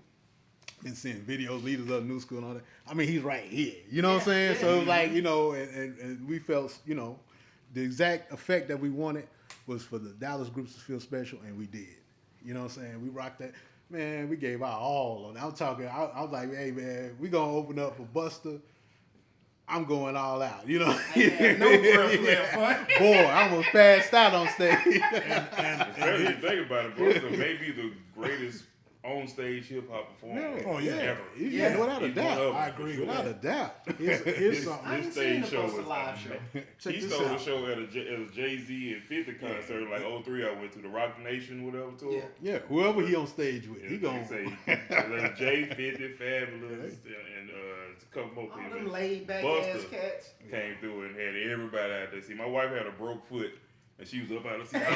been seeing videos, leaders of New School and all that. I mean, he's right here. You know what I'm saying? So it was like, and we felt, the exact effect that we wanted was for the Dallas groups to feel special, and we did. You know what I'm saying? We rocked that. Man, we gave our all on it. I was like, hey, man, we going to open up for Busta. I'm going all out. You know, I had no breath left, huh? boy, I almost passed out on stage. Especially if you think about it, Busta may be the greatest on-stage hip-hop performer Oh, yeah. ever. Yeah, without a He's one doubt. of them, I agree for with Without that. a doubt. Here's something. I This ain't seen stage the show Busta was live show. Check He this stole out. the show at a Jay-Z and 50 concert, like 03 I went to, the Rock Nation, whatever tour. Yeah. Yeah, whoever he on stage with, he He going. say there's Jay 50, Fabulous, and a couple more All people. them laid back Busta ass cats. came through and had everybody out there. See, my wife had a broke foot, and she was up out of the seat.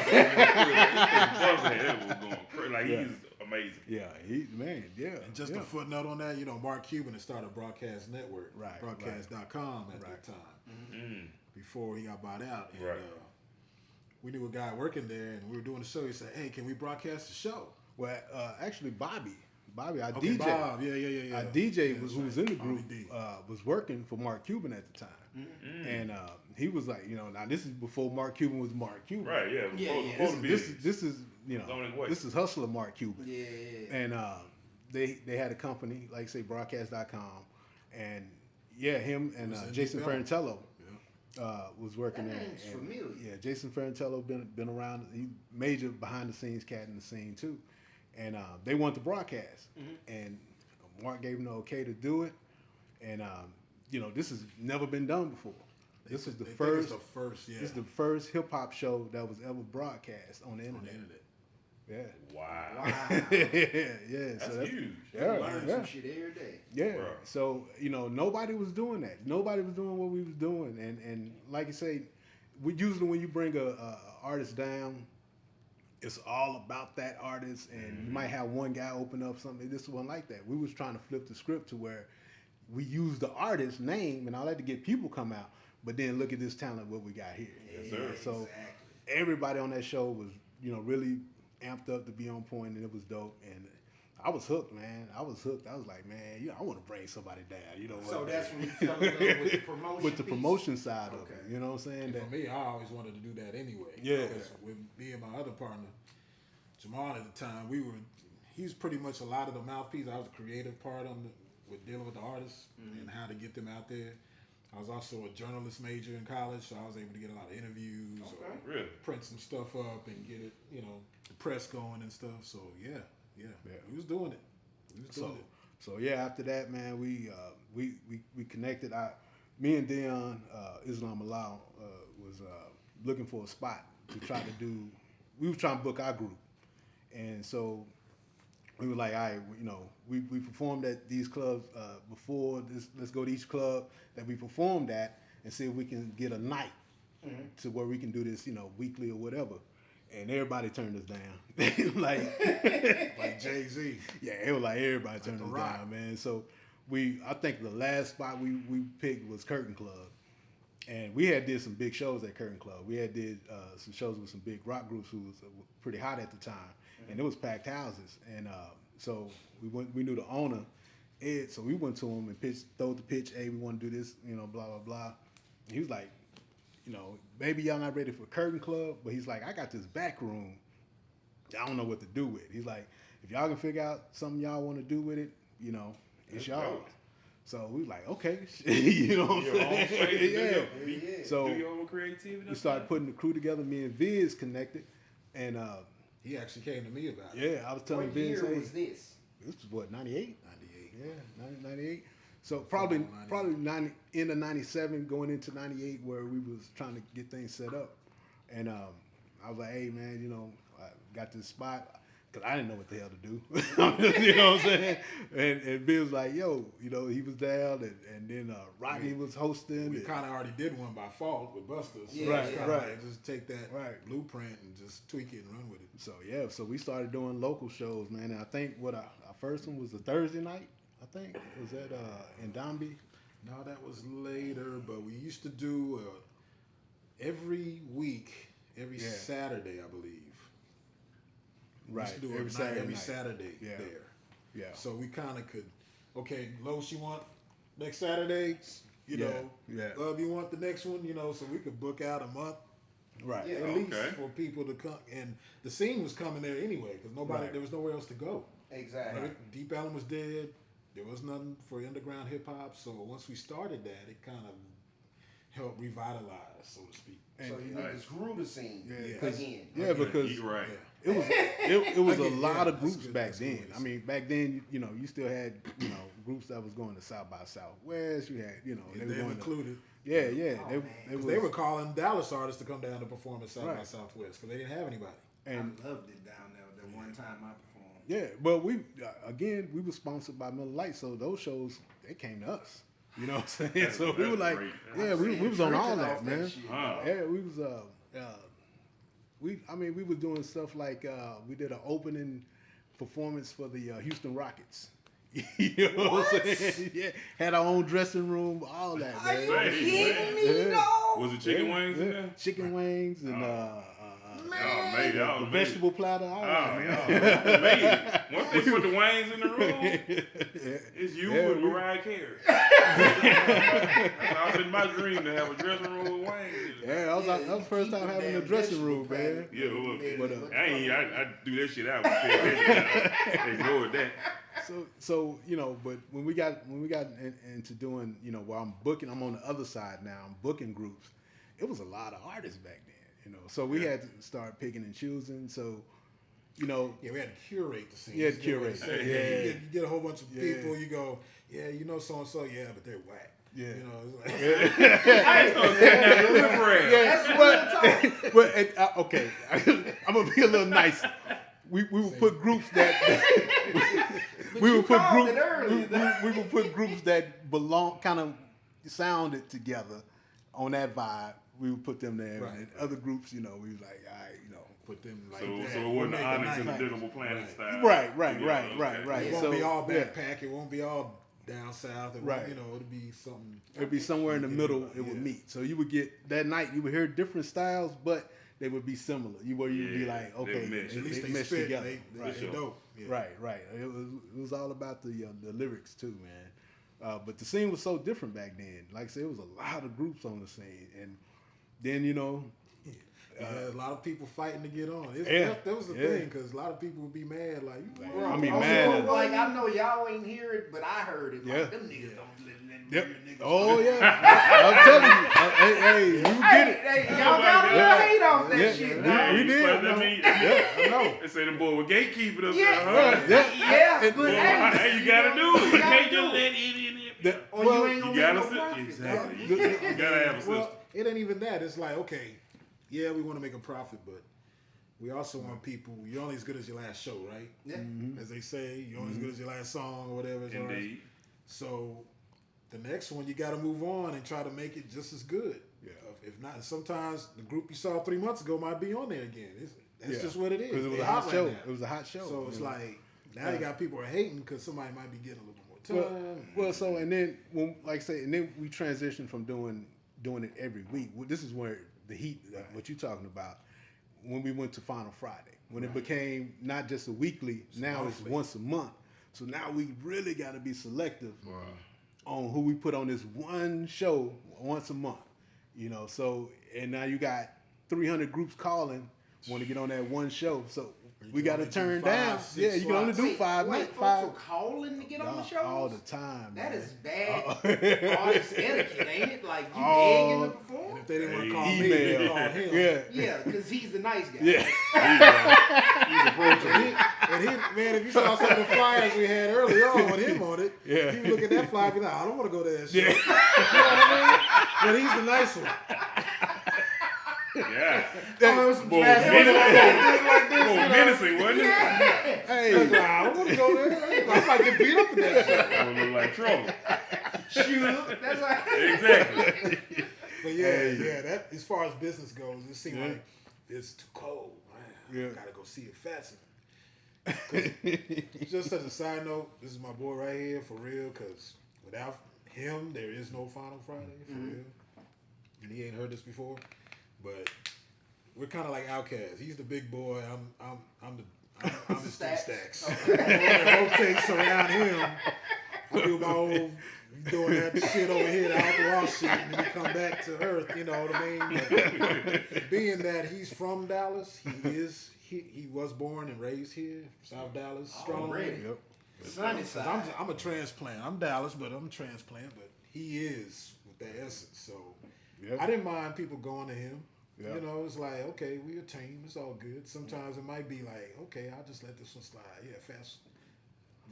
Busta was going crazy. Like, Yeah. he's amazing. Yeah, yeah. And just yeah. a footnote on that, you know, Mark Cuban had started Broadcast Network, Right, broadcast.com at right. the time, Mm. before he got bought out. And, Right. we knew a guy working there, and we were doing the show. He said, "Hey, can we broadcast the show?" Well, actually, Bobby, our Okay, DJ, Bob. Yeah. our DJ Yeah, was that's who was right. in the group Bobby D. was working for Mark Cuban at the time, and he was like, you know, now this is before Mark Cuban was Mark Cuban, Right, yeah. Yeah, Before the This business. this is you It's on his know way. this is hustler Mark Cuban, Yeah. and they had a company like say broadcast.com, and yeah, him and Was in Jason Deep Ellum. Ferrantello was working That there. name's And, familiar. yeah, Jason Ferrantello been around. He major behind the scenes cat in the scene too, and they wanted to broadcast, and Mark gave them the okay to do it, and you know this has never been done before. This is the They think first. it's the first, yeah, This is the first hip hop show that was ever broadcast on the on internet. the internet. Yeah, Wow. Wow. yeah. That's so huge. Yeah, Learn yeah. some shit every day. Yeah. Bruh. So, you know, nobody was doing that. Nobody was doing what we was doing. And like you say, we usually when you bring a artist down, it's all about that artist, and you might have one guy open up something. This wasn't like that. We was trying to flip the script to where we use the artist's name and all that to get people come out, but then look at this talent what we got here. Yes, sir. So Exactly. everybody on that show was, you know, really amped up to be on point, and it was dope. And I was hooked, man. I was hooked. I was like, man, you know, I want to bring somebody down. You know what? So that's when you fell in love with the promotion. with the piece? promotion side of Okay. it. You know what I'm saying? And That, for me, I always wanted to do that anyway. Yeah. Because with me and my other partner, Jamal at the time, he was pretty much a lot of the mouthpiece. I was the creative part with dealing with the artists and how to get them out there. I was also a journalist major in college, so I was able to get a lot of interviews or Really? print some stuff up and get it, you know, the press going and stuff. So yeah. We was doing it. so yeah. After that, man, we connected. Me and Dion Islam Allah was looking for a spot to try to do. We were trying to book our group, and so we were like, all right, you know, we performed at these clubs before. Let's go to each club that we performed at and see if we can get a night to where we can do this, you know, weekly or whatever. And everybody turned us down. like Jay-Z. yeah, it was like everybody turned The us Rock. down, man. So I think the last spot we picked was Curtain Club, and we had did some big shows at Curtain Club. We had did some shows with some big rock groups who was pretty hot at the time, and it was packed houses. And so we knew the owner, Ed, so we went to him and throw the pitch. Hey, we want to do this, you know, blah blah blah. He was like, you know, maybe y'all not ready for Curtain Club, but he's like, I got this back room. I don't know what to do with. He's like, if y'all can figure out something y'all want to do with it, you know, it's That's y'all. dope. So we like, okay, you know what I'm Your own saying? space, Yeah. So do your own creativity. we started putting the crew together. Me and Viz connected, and He actually came to me about it. yeah, I was telling What Viz, year hey, was this? this was what 98. 98. Yeah, 98. So probably 98. end of 97 going into 98 where we was trying to get things set up. And I was like, hey man, you know, I got this spot because I didn't know what the hell to do. You know what I'm saying? And Bill was like, yo, you know, he was down and then Rodney was hosting. We and- kind of already did one by fault with Buster. So Yeah, it's yeah. kinda Right. like just take that Right. blueprint and just tweak it and run with it. So yeah, so we started doing local shows, man. And I think what our first one was a Thursday night. I think it was at in Dombey. No, that was later, but we used to do every week, every Yeah. Saturday, I believe. We Right, used to do every it Saturday every night. Saturday Yeah. there. Yeah. So we kind of could, okay, Los, you want next Saturday? You Yeah, know, yeah. Love, you want the next one? You know, so we could book out a month. Right. Yeah. At least Okay. for people to come, and the scene was coming there anyway because Right. there was nowhere else to go. Exactly. Right? Deep Ellum was dead. there was nothing for underground hip hop. So once we started that, it kind of helped revitalize, so to speak. So you just grew the scene again. Yeah, because You're right. it was a Again, lot of that's groups good, back that's then. good. I mean, back then, you know, you still had, you know, groups that was going to South by Southwest. You had, you know, they were Them going included. Yeah. Oh, man. Because they were calling Dallas artists to come down to perform at South by Southwest because they didn't have anybody. And I loved it down there the one time I performed. yeah, well, we were sponsored by Miller Lite, so those shows they came to us. You know what I'm saying? So we were like, great. yeah, we was on all Drinking that, off man. shit. Yeah, we was we was doing stuff like we did an opening performance for the Houston Rockets. You know what I'm saying? Yeah, had our own dressing room, all that. Are Man. you kidding me, Yeah. dog? Was it chicken wings in there? Chicken wings and Y'all made it. Y'all the made it. vegetable platter. All Oh, that, man. y'all made it. Once they put the wings in the room, it's you and Mariah Carey. That's always been my dream to have a dressing room with wings in it. Yeah, that was the first time having a dressing room, man. Yeah, look, But, I do that shit out. They ignored that. So you know, but when we got into doing, you know, while I'm on the other side now, I'm booking groups. It was a lot of artists back then, you know. So we had to start picking and choosing. So, you know, Yeah, we had to curate the scene. You had to curate. You get a whole bunch of people. You go, yeah, you know so and so. Yeah, but they're whack. Yeah. You know, it's like, I ain't gonna say that proliferate. yeah, but okay, I'm gonna be a little nice. We would put groups that we would put called groups it early. we would put groups that belong kind of sounded together on that vibe. We would put them there, Right. and other groups, you know, we was like, all right, you know, put them like So that. it We'll wasn't make the a Onyx night. and the Diggable Planet style. right. It won't So, be all yeah. backpack. It won't be all down south. It won't, Right. you know, it'll be something. It'd be somewhere in the middle. It would Yeah. meet. So you would get that night. You would hear different styles, but they would be similar. You'd be Yeah, like, they okay, mesh. At least they mesh spit. together. They Right. dope. Yeah. Right. It was all about the lyrics too, man. But the scene was so different back then. Like I said, it was a lot of groups on the scene, and then you know, Yeah, a lot of people fighting to get on. That was the Yeah. thing, because a lot of people would be mad. Like, you Bro, I mean, also, man. like I know y'all ain't hear it, but I heard it. Yeah. Like, them niggas don't let Yep. weird niggas. Oh yeah, I'm telling you. Hey, you get it. Hey, y'all got a little hate off that Yeah. shit, Yeah. dog. We did. I know. They say them boy with gatekeeping up Yeah, there, huh? yeah, but Boy, hey, you gotta do it. You gotta can't do just it. let it in. Or Well, you ain't You gonna gotta make no sit. profit. Exactly. dog. You gotta have a system. Well, it ain't even that. It's like, okay, yeah, we want to make a profit, but we also want people. You're only as good as your last show, right? Yeah. As they say, you're only as good as your last song or whatever. it's all right. Indeed. So the next one, you got to move on and try to make it just as good. Yeah. If not, sometimes the group you saw 3 months ago might be on there again. That's Yeah. just what it is. Because it was They a hot hot show. right now. It was a hot show. So it's you know. like now you got people are hating because somebody might be getting a little more time. Well, so and then when, like I say, and then we transitioned from doing it every week. Well, this is where the heat, what you're talking about, when we went to Final Friday, when it became not just a weekly, now it's monthly. once a month. So now we really got to be selective on who we put on this one show once a month. You know, so and now you got 300 groups calling, want to get on that one show. So we can got to only do turn 5, down. 6 Yeah, you can only slots. do five. Wait, five. folks are calling to get on the show All the time. That man. is bad artist etiquette, ain't it? Like you Oh. begging to perform. If they didn't want to call me, Email. they call him. Yeah. Yeah, because he's the nice guy. Yeah. He's approachable. And he, man, if you saw some of the flyers we had early on with him on it, Yeah. you look at that flyer and be like, I don't want to go to that show. You know what I mean? But he's the nice one. Yeah. Oh, it was some Boy, fast menacing, wasn't it? Hey. Like, I don't want to go there. I might get beat up in that show. That would look like trouble. shoot. That's like Exactly. But yeah, that as far as business goes, it seemed like it's too cold. Man, Yeah. I gotta go see if Fatz. 'Cause just as a side note, this is my boy right here for real. Cause without him, there is no Final Friday for real. And he ain't heard this before, but we're kind of like outcasts. He's the big boy. I'm the his two stacks. It rotates around him. I do my own. Doing that shit over here, the outlaw shit, and then you come back to earth, you know what I mean? But being that he's from Dallas, he was born and raised here, South Dallas, strong. Already. Yep. Sunny side. I'm a transplant. I'm Dallas, but I'm a transplant. But he is with that essence. So I didn't mind people going to him. Yeah. You know, it's like, okay, we're a team. It's all good. Sometimes it might be like, okay, I'll just let this one slide. Yeah, fast.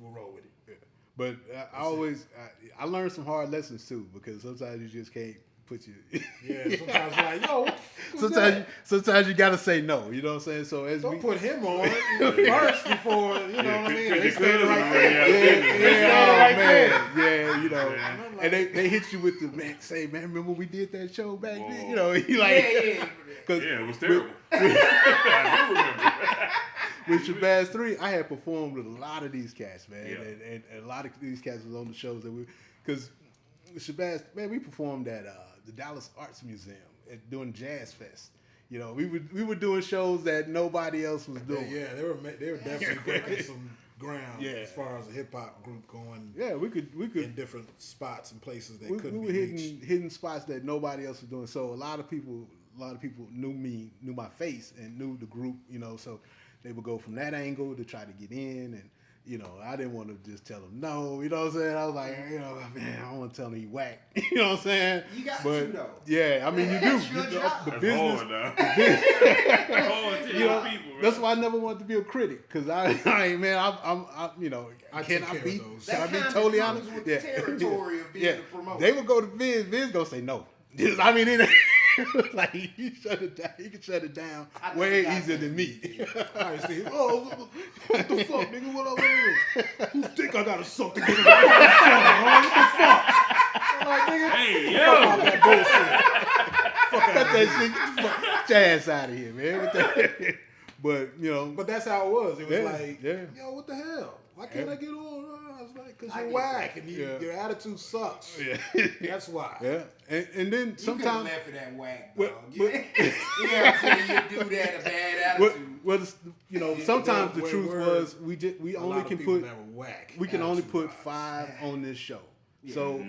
We'll roll with it. Yeah. But I learned some hard lessons too, because sometimes you just can't put you. Yeah, sometimes you're like, yo, sometimes you gotta say no. You know what I'm saying? So don't put him on first before you know what I mean. They stand right there. Yeah, you know. And they hit you with the man. Say, man, remember we did that show back then? You know, he like, it was terrible. I do remember. With Shabazz 3, I had performed with a lot of these cats, man, and a lot of these cats was on the shows that because Shabazz, man, we performed at the Dallas Arts Museum doing Jazz Fest. You know, we were doing shows that nobody else was doing. Yeah, they were definitely breaking some ground as far as a hip hop group going. Yeah, we could in different spots and places that couldn't we were hitting spots that nobody else was doing. So a lot of people knew my face and knew the group. You know, so they would go from that angle to try to get in, and you know, I didn't want to just tell them no. You know what I'm saying? I was like, you know, man, I don't want to tell him he whack. You know what I'm saying? You got to though. Yeah, I mean, you do. The business. Hard, you know, that's why I never wanted to be a critic, because I'm you know, can I be totally honest? With the territory of being the promoter. They would go to Viz. Viz gonna say no. I mean, like he shut it down. He can shut it down way easier than me. I see. What the fuck, nigga? What up? Who think I got something? What the fuck? I'm like, nigga, hey, fuck all that bullshit. Fuck that shit. Get your ass out of here, man. But you know, but that's how it was. It was like, yo, what the hell? Why can't I get on? I was like, because you're whack and your attitude sucks. Yeah. That's why. Yeah. And then sometimes. You could have left for that whack, dog. You do that, a bad attitude. Well, you know, sometimes the truth was we only can put. We can only put 5 on this show. Yeah. So,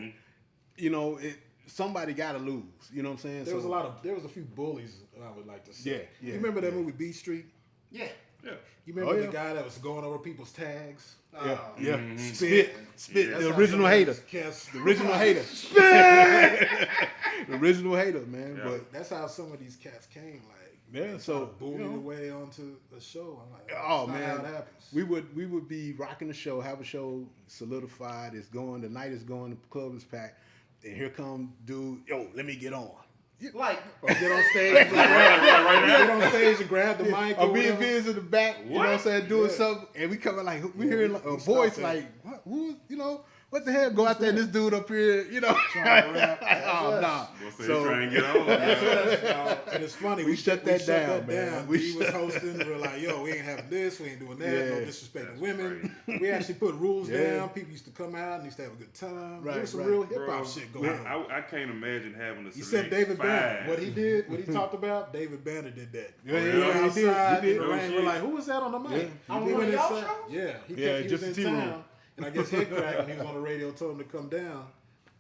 you know, somebody got to lose. You know what I'm saying? There was a few bullies, I would like to say. Yeah. You remember that movie B Street? Yeah. Yeah. You remember the guy that was going over people's tags? Yeah. Spit. The original hater. The original hater. Spit. The original hater, man. Yeah. But that's how some of these cats came. Like, so bullying away onto the show. I'm like, oh man, how it happens. We would be rocking the show, have a show solidified. It's going. The night is going. The club is packed, and here come dude. Yo, let me get on. Like, or get on stage, right now. Get on stage and grab the mic. Or me and Viz in the back, you know what I'm saying, doing something, and we coming like we hearing like, a voice like, what? Who? You know, what the hell? Go out there, and this dude up here, you know, trying to rap. Oh nah. So trying to get on. And it's funny, we shut that down, man. He was hosting. We were like, yo, we ain't having this, we ain't doing that. No disrespect to women. Right. We actually put rules down. People used to come out and used to have a good time. There was some real hip hop shit going on. I can't imagine having a. You said David Banner. What he talked about, David Banner did that. Yeah, he did. We're like, who was that on the mic? On one of y'all shows? Yeah, he was in town. And I guess Headcrack, when he was on the radio, told him to come down.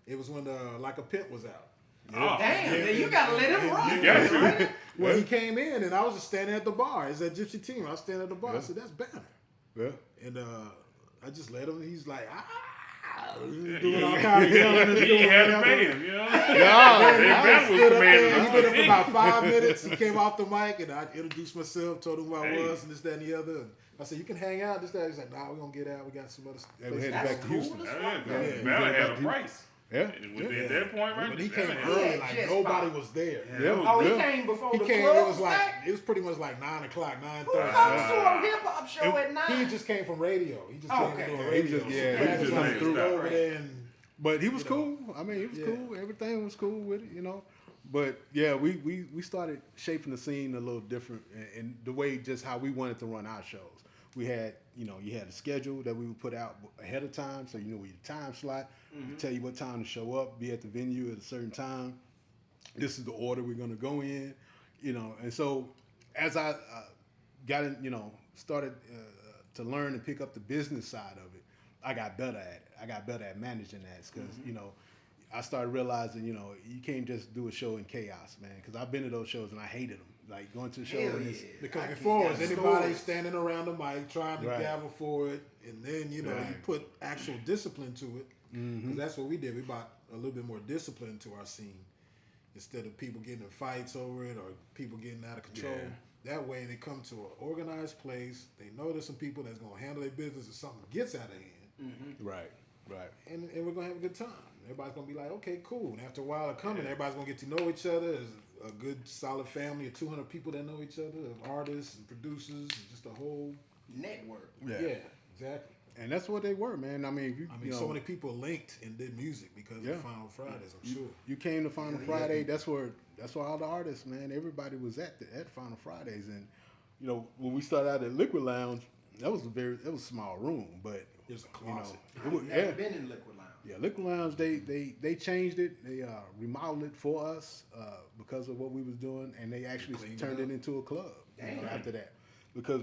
It was when Like a Pimp was out. Oh, damn, you gotta let him run. You got to. Well, he came in, and I was just standing at the bar. It's that Gypsy Team. I was standing at the bar. I said, that's Banner. Yeah. And I just let him. He's like, doing all kinds of yelling. He had to pay him, you know? I stood up there. He did it for about 5 minutes. He came off the mic, and I introduced myself, told him who I was, and this, that, and the other. And I said, you can hang out, this, that. He's like, nah, we're going to get out. We got some other stuff. We headed back to Houston. Banner had a price. Yeah. At that point, right? But he came early, like nobody was there. He came before the club. It was pretty much like 9 o'clock, 9:30. Who comes to a hip hop show at 9? He just came from radio. He just came from doing radio. He just threw over there. But he was cool. I mean, he was cool. Everything was cool with it, you know. But yeah, we started shaping the scene a little different in the way just how we wanted to run our shows. We had, you had a schedule that we would put out ahead of time, so you know your time slot. We tell you what time to show up, be at the venue at a certain time. This is the order we're going to go in, And so as I got in, started to learn and pick up the business side of it, I got better at it. I got better at managing that because, I started realizing, you can't just do a show in chaos, man, because I've been to those shows and I hated them. like going to the show. Hell And yeah. it's, Because I before, keep it's that anybody stories. standing around the mic trying to Right. gavel for it, and then you Right. put actual discipline to it. Mm-hmm. Because that's what we did. We brought a little bit more discipline to our scene instead of people getting in fights over it or people getting out of control. Yeah. That way, they come to an organized place. They know there's some people that's gonna handle their business if something gets out of hand, Right. and we're gonna have a good time. Everybody's gonna be like, okay, cool. And after a while of coming, everybody's gonna get to know each other. There's a good, solid family of 200 people that know each other, of artists and producers, and just a whole. Network. Yeah, exactly. And that's what they were, man. I mean, you know, so many people linked and did music because of Final Fridays. I'm sure. You came to Final Friday. That's where all the artists, man. Everybody was at Final Fridays, and you know when we started out at Liquid Lounge, that was a small room, but There's a closet. it was, I've never been in Liquid Lounge. yeah, Liquid Lounge. They changed it. They remodeled it for us because of what we was doing, and they actually Cleaned turned it it up. into a club Damn. after that because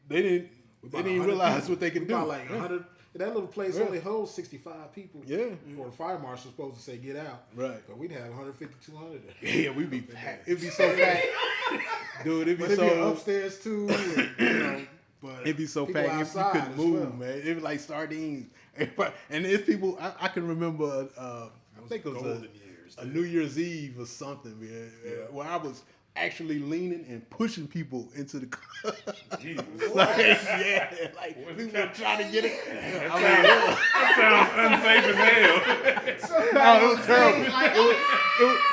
they didn't About they didn't 100 realize people. what they could We do. bought like 100. That little place Yeah. only holds 65 people. Yeah. For the fire marshal supposed to say get out. Right. But we'd have 150, 200. Yeah, we'd be packed. It'd be so packed, dude. It'd But be it'd be so. upstairs too. And, you know, but It'd be so people packed, you outside couldn't as move, well. man. It was like sardines. And it's people, I can remember, I think it was golden years. a New Year's Eve or something, man, where I was actually leaning and pushing people into the club. Jesus. Like, yeah, like we were trying to get it. I mean, That sounds unsafe as hell. no, it was terrible.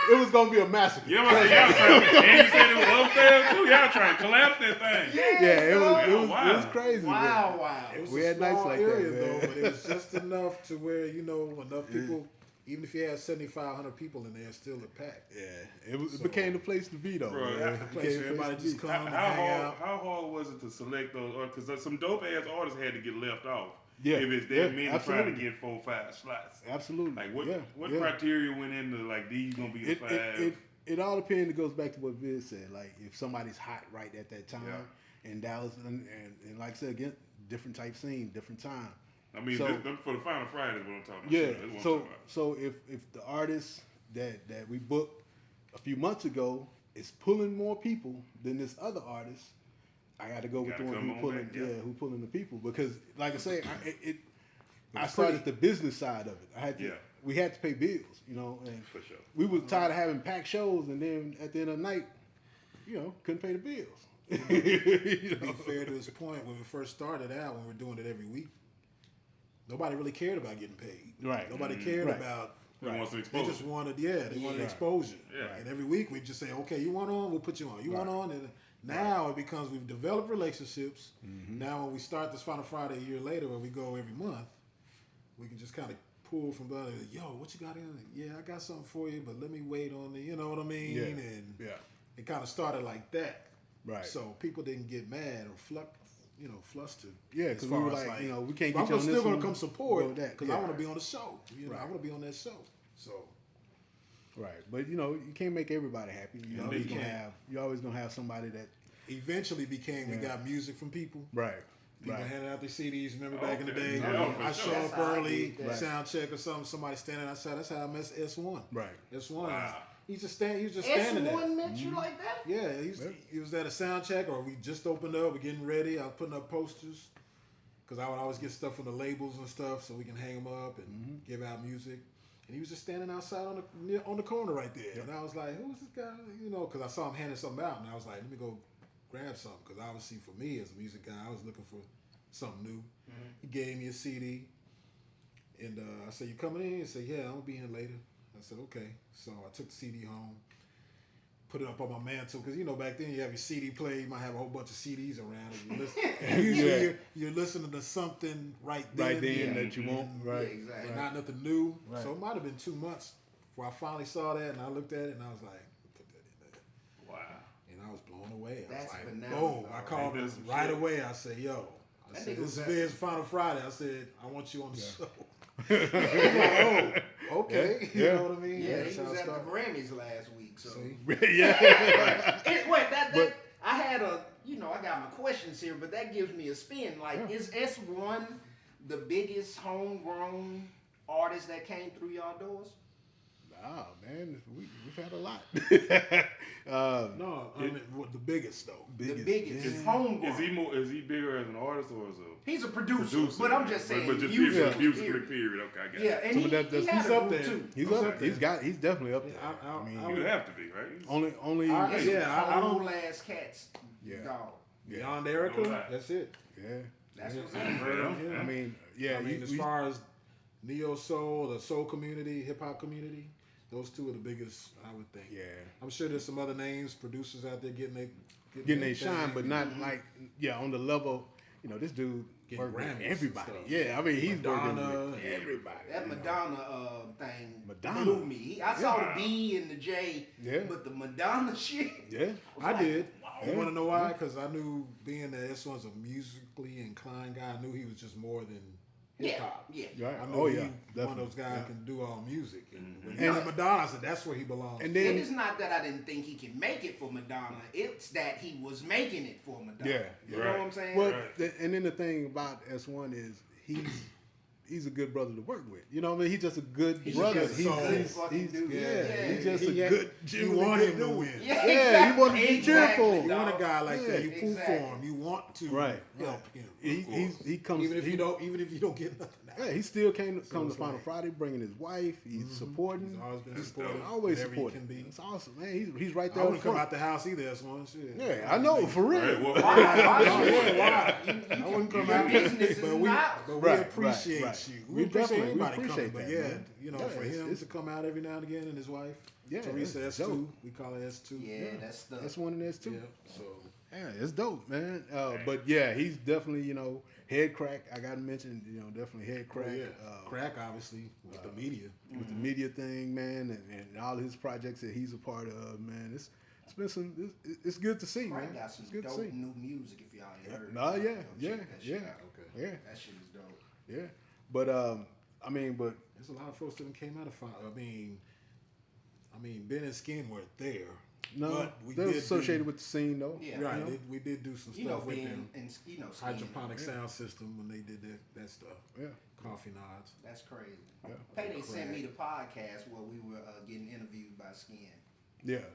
It was gonna be a massacre. You know what y'all trying to, and you said it was upstairs too? Y'all trying to collapse that thing. Yeah, wow. it was crazy. man. Wow. It was We a had nights small like that, area man. though, but it was just enough to where enough people. Even if you had 7,500 people in there, still a pack. Yeah, it became the place to be though. Bro, man. that's It the became Place the where everybody to just be. come and hang out. How hard was it to select those? Because some dope ass artists had to get left off. Yeah, If it's yeah, that many trying absolutely. to get 4 or 5 slots. Absolutely. Like what? Yeah, what yeah. criteria went into like these gonna be the It, 5? it all depends. It goes back to what Viz said. Like if somebody's hot right at that time in Dallas, and like I said again, different type scene, different time. I mean, so- for the Final Friday is what I'm talking about. Yeah. That's what I'm So talking about. if the artist that we booked a few months ago is pulling more people than this other artist, I got to go with Gotta the one come who on pulling back, yeah. who pulling the people because like I say, I It's started pretty- the business side of it. I had to. Yeah. We had to pay bills, you know, and For sure. we was tired of having packed shows, and then at the end of the night, couldn't pay the bills. To be fair to this point, when we first started out, when we were doing it every week, nobody really cared about getting paid. Right. Nobody cared Right. about. They want some They exposure. just wanted, they wanted exposure. Yeah. And every week we just say, okay, you want on, we'll put you on. You want on, and now it becomes we've developed relationships. Now when we start this Final Friday a year later, where we go every month, we can just kind of pull from the other. Yo, what you got in? Yeah, I got something for you, but let me wait on it. You know what I mean? Yeah. And Yeah. it kind of started like that. Right. So people didn't get mad or flustered. Yeah, as 'cause we far were as, like, we can't get I'm you on still this gonna one, come go support with that. because Yeah. I want to be on the show. Right. I want to be on that show. So Right, but you can't make everybody happy. You No, always you gonna can't. have somebody that eventually became we got music from people. right. People Right. handing out their CDs. Remember back in the Okay. day, Yeah, for I sure. show up That's how I early, did that. sound check or something. Somebody standing outside. That's how I met S1. Right. S1. Wow. He was just standing there. S1 met you like that? Yeah, he was at a sound check, or we just opened up, we're getting ready. I was putting up posters because I would always get stuff from the labels and stuff, so we can hang them up and give out music. And he was just standing outside on the corner right there, and I was like, "Who's this guy?" Because I saw him handing something out, and I was like, "Let me go grab something," because obviously for me as a music guy, I was looking for something new. He gave me a CD, and I said, "You coming in?" He said, "Yeah, I'll be in later." I said, "Okay." So I took the CD home, put it up on my mantle because back then you have your CD player, you might have a whole bunch of CDs around. And usually you're listening to something right then, that you want. Right. Yeah, exactly. and not nothing new. Right. So it might have been 2 months before I finally saw that, and I looked at it and I was like, "Put that in there," Wow. and I was blown away. I That's was like, phenomenal. "Boom!" I called Ain't him that some right shit? away. I said, "Yo." I That said, nigga "This is was Viz Final Friday." I said, "I want you on the show." Yeah. Okay, Yeah. you know what I mean? Yeah, That's he how was it at the started. Grammys last week. So See? yeah. wait, I had I got my questions here, but that gives me a spin. Like, is S1 the biggest homegrown artist that came through y'all doors? Nah, man, we've had a lot. No, I mean, the biggest though. The biggest. Is homegrown. Is he bigger as an artist or as a He's a producer, but I'm just saying. But just music, period. Okay, I got yeah, it. and he's up there too. He's definitely up there. He would have to be, right? Only. I don't ass cats. Yeah. Dog. Beyond Erica, that's it. Yeah. That's what's I mean, as far as neo soul, the soul community, hip hop community, those two are the biggest, I would think. Yeah. I'm sure there's some other names, producers out there getting their shine, but not like on the level. You know, this dude worked with everybody. Yeah, I mean, he's working with everybody. That Madonna thing blew me. I saw the B and the J, but the Madonna shit. Yeah, I did. Wow. You want to know why? Because I knew, being that this one's a musically inclined guy, I knew he was just more than hip hop. Yeah. Right. I know one of those guys can do all music. And Madonna, I said that's where he belongs. And then it's not that I didn't think he can make it for Madonna. It's that he was making it for Madonna. Yeah. You know what I'm saying? Well, and then the thing about S1 is he's a good brother to work with. You know what I mean? He's just a good brother. He's just a good. You want him to win. Yeah, you want to be cheerful. You want a guy like that. You pull for him. You want to help him. He comes. Even if you don't get nothing. Yeah, he still comes to Final Friday, bringing his wife. He's supporting. He's always been supporting. Always supporting. It's awesome, man. He's right there. I wouldn't come out the house either. That's one shit. Yeah, I know, for real. Why? I wouldn't come out. But we appreciate you. We appreciate everybody coming. But for him to come out every now and again, and his wife, Teresa S2, we call her S2. Yeah, that's one of the S2. Yeah, so. Yeah, it's dope, man. But yeah, he's definitely, head crack. I got to mention, definitely head crack. Crack, obviously, with the media. With the media thing, man, and all his projects that he's a part of, man. It's been it's good to see, Crack man. got some it's good dope to see. new music if y'all ain't heard. Yeah. That shit is dope. Yeah, but there's a lot of folks that came out of fire. I mean, Ben and Skin weren't there. No, but they was associated with the scene though. Yeah, right. We did do some stuff with them. And hydroponic sound system when they did that stuff. Yeah, coffee nods. That's crazy. Yeah. Payday sent me the podcast where we were getting interviewed by Skin. Yeah.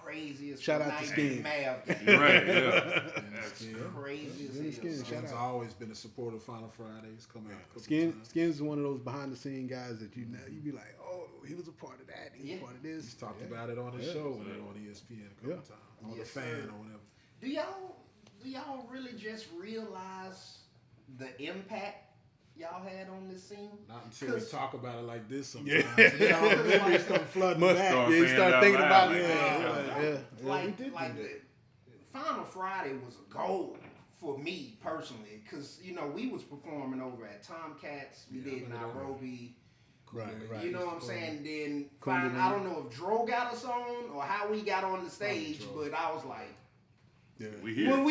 Craziest. Shout out to Skin. Right. Yeah. That's crazy as hell. Skin's always been a supporter of Final Fridays. Skin's one of those behind the scene guys that you be like, oh, he was a part of that. He was a part of this. He's talked about it on his show when they were on ESPN a couple times. On the Fan or whatever. Do y'all really just realize the impact y'all had on this scene? Not until we talk about it like this sometimes. Yeah. All the memories come flooding back. You start thinking about it. Like Final Friday was a goal for me personally, because we was performing over at Tomcats. We did Nairobi. Right. You know what I'm saying? Then I don't know if Dro got us on or how we got on the stage, but I was like, we here. When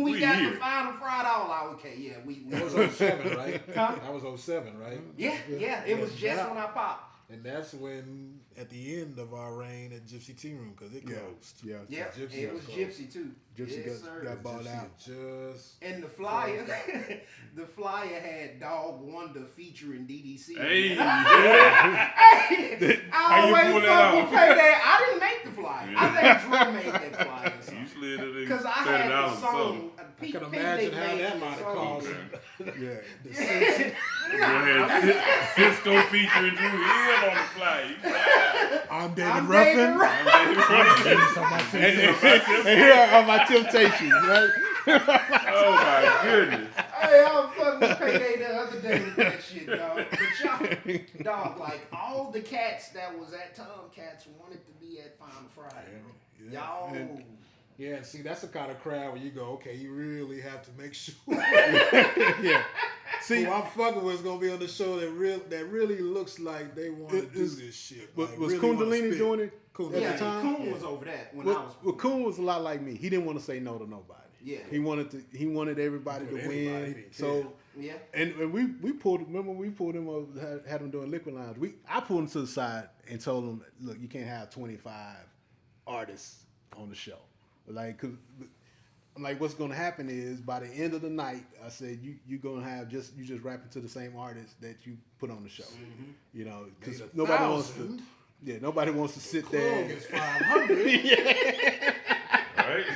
we got the Final Friday, I was like, okay, yeah, we That was 07, right? Huh? That was 07, right? Yeah. It was just when I popped. And that's when, at the end of our reign at Gypsy Tea Room, because it closed. Yeah, it was Gypsy too. Gypsy got bought out. And the flyer, the flyer had Dog Wonder featuring DDC. Hey, I always fuck with Payday. I didn't make the flyer. Yeah. I think Drew made that flyer. You slid it in because I had the song. I can imagine how that might have cost. Cisco featuring Drew Hill on the fly. I'm David Ruffin. And here are my temptations, right? Oh my goodness. Hey, I was fucking with Payday the other day with that shit, dog. But dog, like all the cats that was at Tomcats wanted to be at Final Friday. Y'all. Yeah, see, that's the kind of crowd where you go, okay, you really have to make sure. See, who I'm fucking with is gonna be on the show that really looks like they want to do this shit. Was Kundalini doing it at the time? Coon was over that when I was. Well, Coon was a lot like me. He didn't want to say no to nobody. Yeah. He wanted everybody to win. So yeah. And we pulled. Remember we pulled him over, had him doing Liquid Lounge. I pulled him to the side and told him, look, you can't have 25 artists on the show. Like, cause I'm like, what's gonna happen is by the end of the night, I said you're gonna have you just rapping to the same artist that you put on the show. Mm-hmm. Because nobody wants to. Yeah, nobody wants to sit there. Is 500.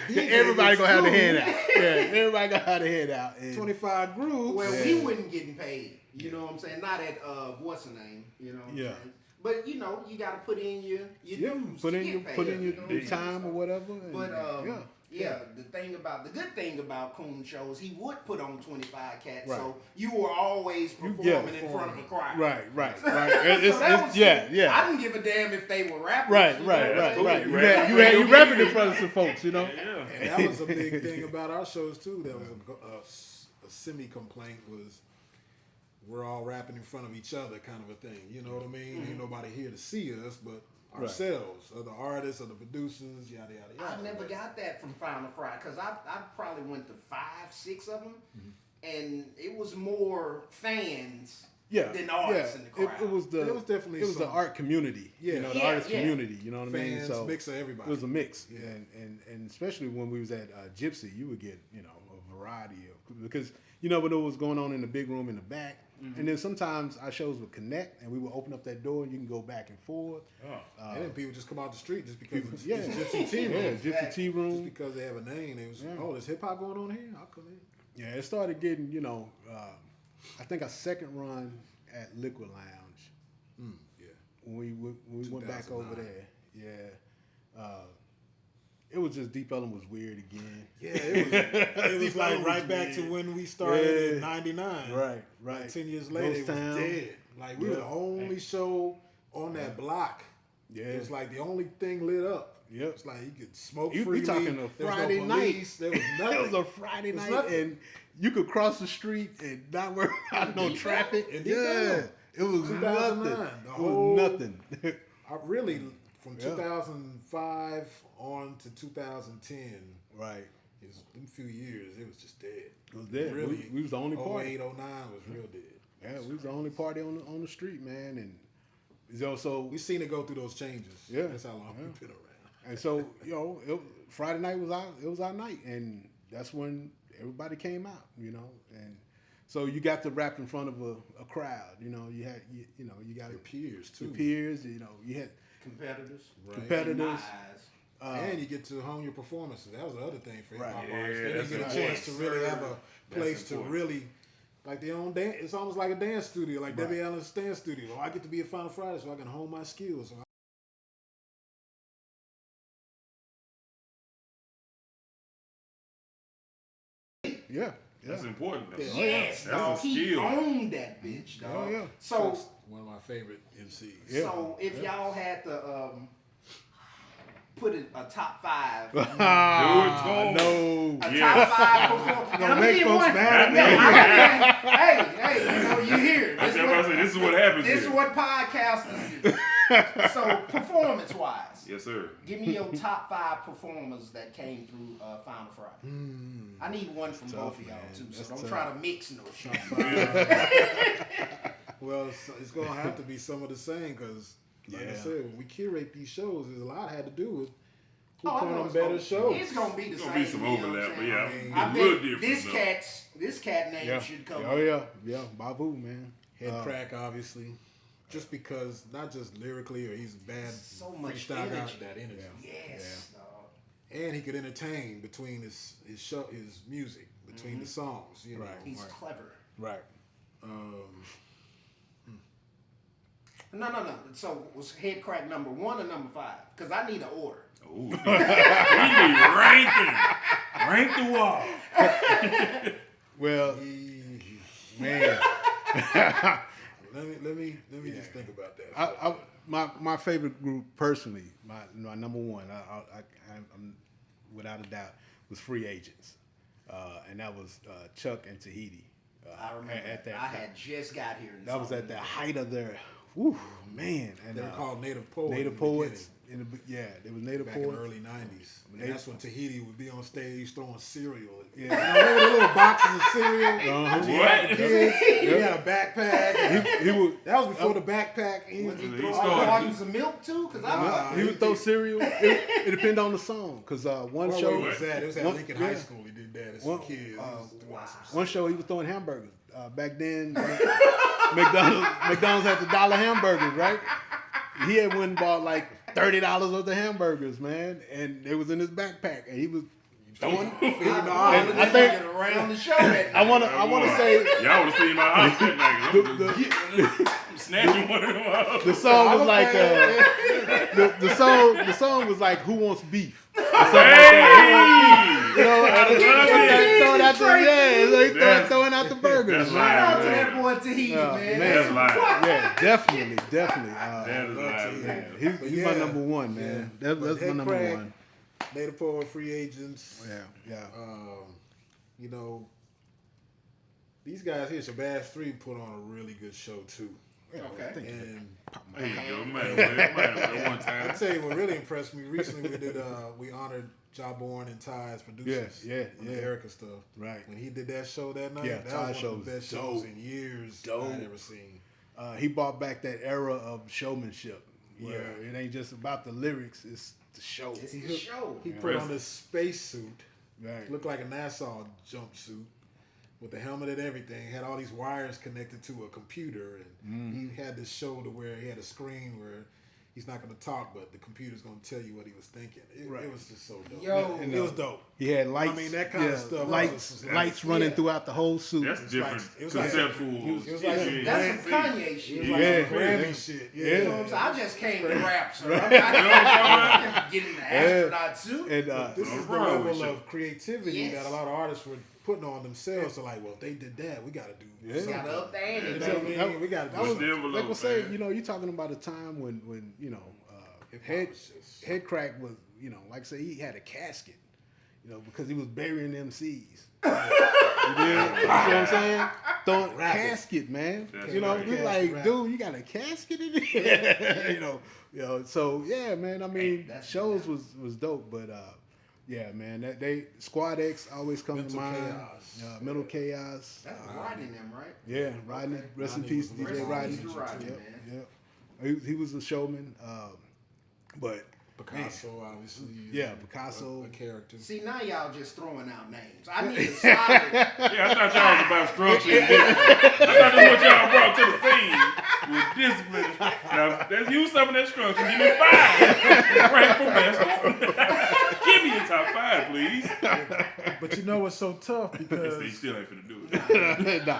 everybody gonna have the handout. Yeah, everybody gonna have the handout. And 25 groups. Well, we wasn't getting paid. You know what I'm saying? Not at what's the name? You know what I'm saying? But you know, you got to put in your dues. put to in get your paid, time or whatever. And, But the good thing about Coon shows, he would put on 25 cats, Right. so you were always performing in front of a crowd. Right. So that was cool. Yeah. I didn't give a damn if they were rappers. Right. cool. You rapping in front of some folks, you know. Yeah. And that was a big thing about our shows too. That was a semi-complaint was we're all rapping in front of each other, kind of a thing. You know what I mean? Ain't nobody here to see us, but ourselves, or the artists, or the producers, yada yada yada. I never got that from Final Fry because I probably went to 5, 6 of them, and it was more fans than artists in the crowd. It was definitely the art community. You know, the artist community. You know what I mean? Fans, So mix of everybody. it was a mix, Yeah. and especially when we was at Gypsy, you would get a variety of because when what was going on in the big room in the back. And then sometimes our shows would connect, and we would open up that door, and you can go back and forth. And then people just come out the street just because it's Gypsy Gypsy Tea Room. Gypsy Tea Room. Just because they have a name, it was there's hip hop going on here. I'll come in. Yeah, it started getting I think a second run at Liquid Lounge Yeah. when we went back over 2009. there. Yeah. It was just Deep Ellum was weird again. Yeah, it was like right back to when we started in '99. Right. Like 10 years later, it was dead. Like we were the only show on that block. Yeah. It was like the only thing lit up. Yep. It's like you could smoke We freely. talking a There was no Friday police, night. There was nothing. It was a Friday There's night, nothing. and you could cross the street and not worry about no Deep traffic. Ellum? Deep Yeah, Ellum. it was 2009. nothing. The It whole- was nothing. I really, from 2005 on to 2010, Right. them few years, it was just dead. It was dead. Really, We was the only party. 08, 09 was real dead. Yeah, we was the only party on the street, man, and also We seen it go through those changes. Yeah. That's how long we've been around. and so Friday night was our night, and that's when everybody came out, and so you got to rap in front of a crowd, you had you got Your peers, too. your peers, you had Competitors. Right. In competitors. my eyes. And you get to hone your performances. That was the other thing for hip hop Right. artists. Yeah, They didn't get a that's chance to important. really have a place to important. really, like their own dance. It's almost like a dance studio, like Debbie Allen's dance studio. I get to be a Final Friday so I can hone my skills. yeah. That's important. Though. Yes, That's dog. a He skill. owned that bitch, dog. Oh, yeah. So, That's one of my favorite MCs. Yeah. so if y'all had to put a top 5, Do it, Ah, Tom. no. a Yes. top 5 performance. Gonna make folks mad at me. Hey, you hear? I said, this is what happens This here. is what podcasters do. So, performance-wise, Yes, sir. give me your top 5 performers that came through Final Friday. I need one from both of y'all, man. too, so That's don't tough. try to mix no shit. Well, it's going to have to be some of the same because, like I Yeah. said, when we curate these shows, there's a lot had to do with who Oh, I put know on it's better gonna- shows. It's gonna be the It's same. gonna be some you know what I'm overlap, but saying? yeah, I mean, I a little bet different. this cat name Yeah. should come. Oh yeah, Babu, man. Head crack, obviously. Just because, not just lyrically or he's a bad So much freestyle guy, energy. that energy. Yes. dog. And he could entertain between his music, between the songs. You know. Right. He's clever. Right. No. So was head crack number 1 or number 5? Because I need an order. Ooh. We need ranking. Rank the wall. Well, man, Let me just think about that. my favorite group personally, my number one, I'm without a doubt, was Free Agents, and that was Chuck and Tahiti. I remember at that. I had just got here. And That was saw at the them. height of their, whew, man. And They're called Native Poets. Native in the Poets. There was Native beginning, back in the Poets. early 90s. And that's when Tahiti would be on stage throwing cereal. Yeah. You know, remember the little boxes of cereal? What? He had a backpack. He would. That was before the backpack. He Was he He throwing started- cartons of milk too? Because I He would throw cereal. It depended on the song, cause one Where show was that? It was at one- Lincoln yeah. High School. He did that as some One- kids. He was doing some One show he was throwing hamburgers. Back then, McDonald's had the dollar hamburgers, right? He had went and bought like $30 worth of hamburgers, man, and they was in his backpack, and he was throwing. I think around the show. I want to say y'all would have seen my outfit like I'm snatching one of them up. the song was like the song was like Who Wants Beef? Or something like that. You know, throwing out the burgers. Shout out to that boy Teem, man. That's live. Yeah, definitely. That is live. He's my number one, man. That's my number one. Native Poet Free Agents. Yeah. You know, these guys here, Shabazz 3 put on a really good show too. Okay. And There you go, man. One time. I tell you what really impressed me recently. We honored Jawborn and Ty's producers. On the Erica stuff. Right. When he did that show that night, Yeah, that Ty was show one of the was best dope. shows in years I've ever seen. He brought back that era of showmanship. Where it ain't just about the lyrics, it's the show. It's the show. He put on this spacesuit, Right. looked like a Nassau jumpsuit, with the helmet and everything. Had all these wires connected to a computer, and he had this show to where he had a screen where he's not going to talk, but the computer's going to tell you what he was thinking. It was just so dope. Yo. It was dope. He had lights. I mean, that kind of stuff. Lights running throughout the whole suit. That's different. It was like- Conceptual. it was like some That's some Kanye shit. It was like Yeah. some Grammy shit. You know what I'm saying? I just came to rap, so I'm not getting the astronaut suit. And This is the wrong with level you. of creativity Yes. that a lot of artists were putting on themselves. So like, well, if they did that, we got to do something. Gotta up the ante, You know what I baby. mean? We got to that do was, something. envelope, like I say, man. you know, you're talking about a time when you know, head crack was, you know, like I say, he had a casket, you know, because he was burying MCs. You know what I'm saying? Throwing casket, man. That's you know, right. we like, dude, you got a casket in here. you know. So yeah, man. I mean, That's shows was dope, but yeah, man. That Squad X always comes to Mental mind. Chaos. Mental Chaos. That's Rodney them, right? Yeah, Rodney. Rest in Rodney peace, was the DJ Rest in Rodney. peace to Rodney, Yep, man. yep. He was a showman, but Picasso, obviously. yeah, Picasso. A character. See, now y'all just throwing out names. I need a solid. Yeah, I thought y'all was about structure and discipline. I thought that's what y'all brought to the scene with discipline. Now, let's use some of that structure. Give me 5. Rank for best. Give me your top 5, please. But you know what's so tough He because still ain't finna do it. Nah.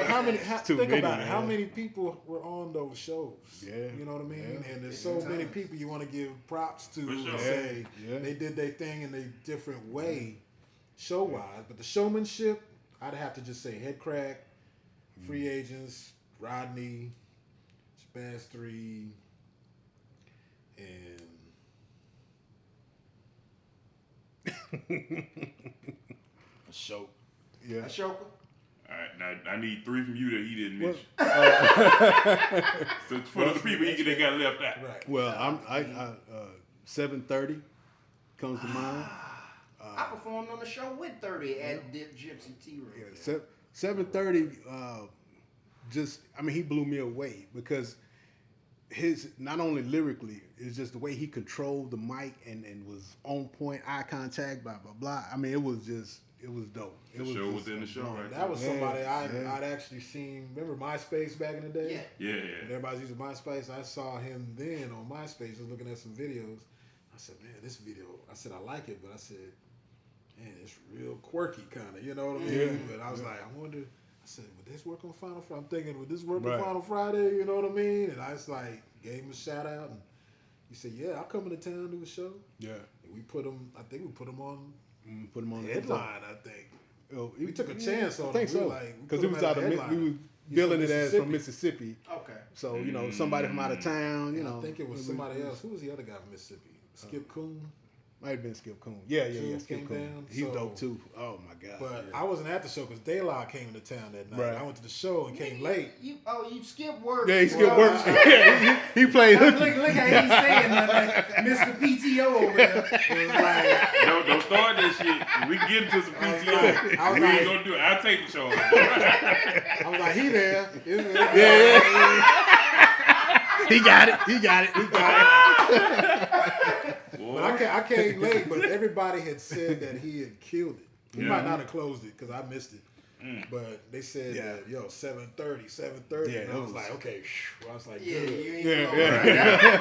how many? too Think many, about it. How man. many people were on those shows? Yeah. You know what I mean? Yeah. And there's so many people you want to give props to For sure. and say Yeah. they did their thing in a different way, show wise. But the showmanship, I'd have to just say Head Crack, Free Agents, Rodney, Shabazz 3, and a show. Yeah. Ashoka. All right, now I need 3 from you that he didn't mention. So for the people that got left out. Right. Well, I 7:30 comes to mind. I performed on the show with 30 at Dip Gypsy T Room. Yeah, 7:30. Just, I mean, he blew me away because his not only lyrically, it's just the way he controlled the mic and was on point, eye contact, blah blah blah. I mean, it was dope. It The show just within the show, right? That was Yeah, somebody yeah. I'd actually seen. Remember MySpace back in the day? Yeah. Yeah. When everybody's using MySpace, I saw him then on MySpace, just looking at some videos. I said, man, this video, I said, I like it, but I said, man, it's real quirky kind of, you know what I mean? Yeah. But I was like, I wonder, I said, would this work on Final Friday? I'm thinking, would this work Right. on Final Friday? You know what I mean? And I was like, gave him a shout out. And he said, yeah, I'll come into town, do a show. Yeah. And we put him, I think we put him on Put him on the headline, I think. Oh, We took a chance on I think him. We so. like- we Because put it him was as out a of we headliner. was He's billing from it as from Mississippi. Okay. So, you know, somebody from out of town, you And know. I think it was somebody else. Who was the other guy from Mississippi? Skip Coon. Might have been Skip Coon. Yeah, Coon Skip came Coon. down, He's so- dope too. Oh my god. But yeah. I wasn't at the show because De La came to town that night. Right. I went to the show and came late. You skipped work. Yeah, he skipped Well, work. Yeah, he played Look, hooky. look how he's saying that, Mr. PTO over there. It was like, Don't start that shit. We can get into some PTO. I was We ain't like- gonna do it. I'll take the show. I was like, he there. He got it. He got it. He got it. But I came late, but everybody had said that he had killed it. He might not have closed it because I missed it. But they said, Yeah. that, yo, 7:30, 7:30. Yeah, and it I was was- like, okay. I was like, Yeah, good. you ain't Yeah, going yeah. right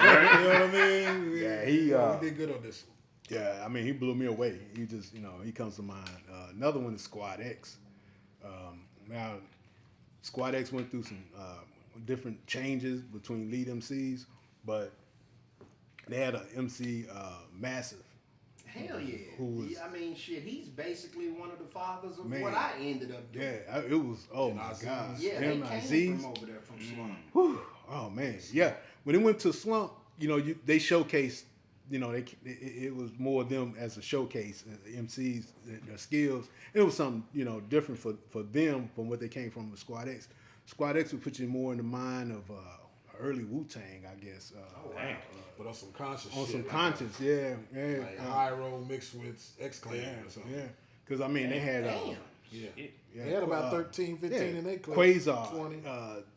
now. You know what I mean? Yeah, we did good on this one. Yeah, I mean, he blew me away. He just, he comes to mind. Another one is Squad X. Now, Squad X went through some different changes between lead MCs, but they had an MC Massive. Hell yeah. Who was, I mean, shit, he's basically one of the fathers of Man. what I ended up doing. Yeah, it was, oh my Aziz. gosh. Yeah, Him, they came Aziz. from over there from Slump. Whew. Oh man, yeah. When it went to Slump, they showcased. It was more them as a showcase, MCs, their skills. It was something different for them from what they came from with Squad X. Squad X would put you more in the mind of early Wu-Tang, I guess. But on some conscious On shit. some like conscious, yeah. Like high roll mixed with X-Clan or something. Yeah. Because I mean, they had. Damn. Yeah. They had about 13, 15 in their clip. Quasar. 20.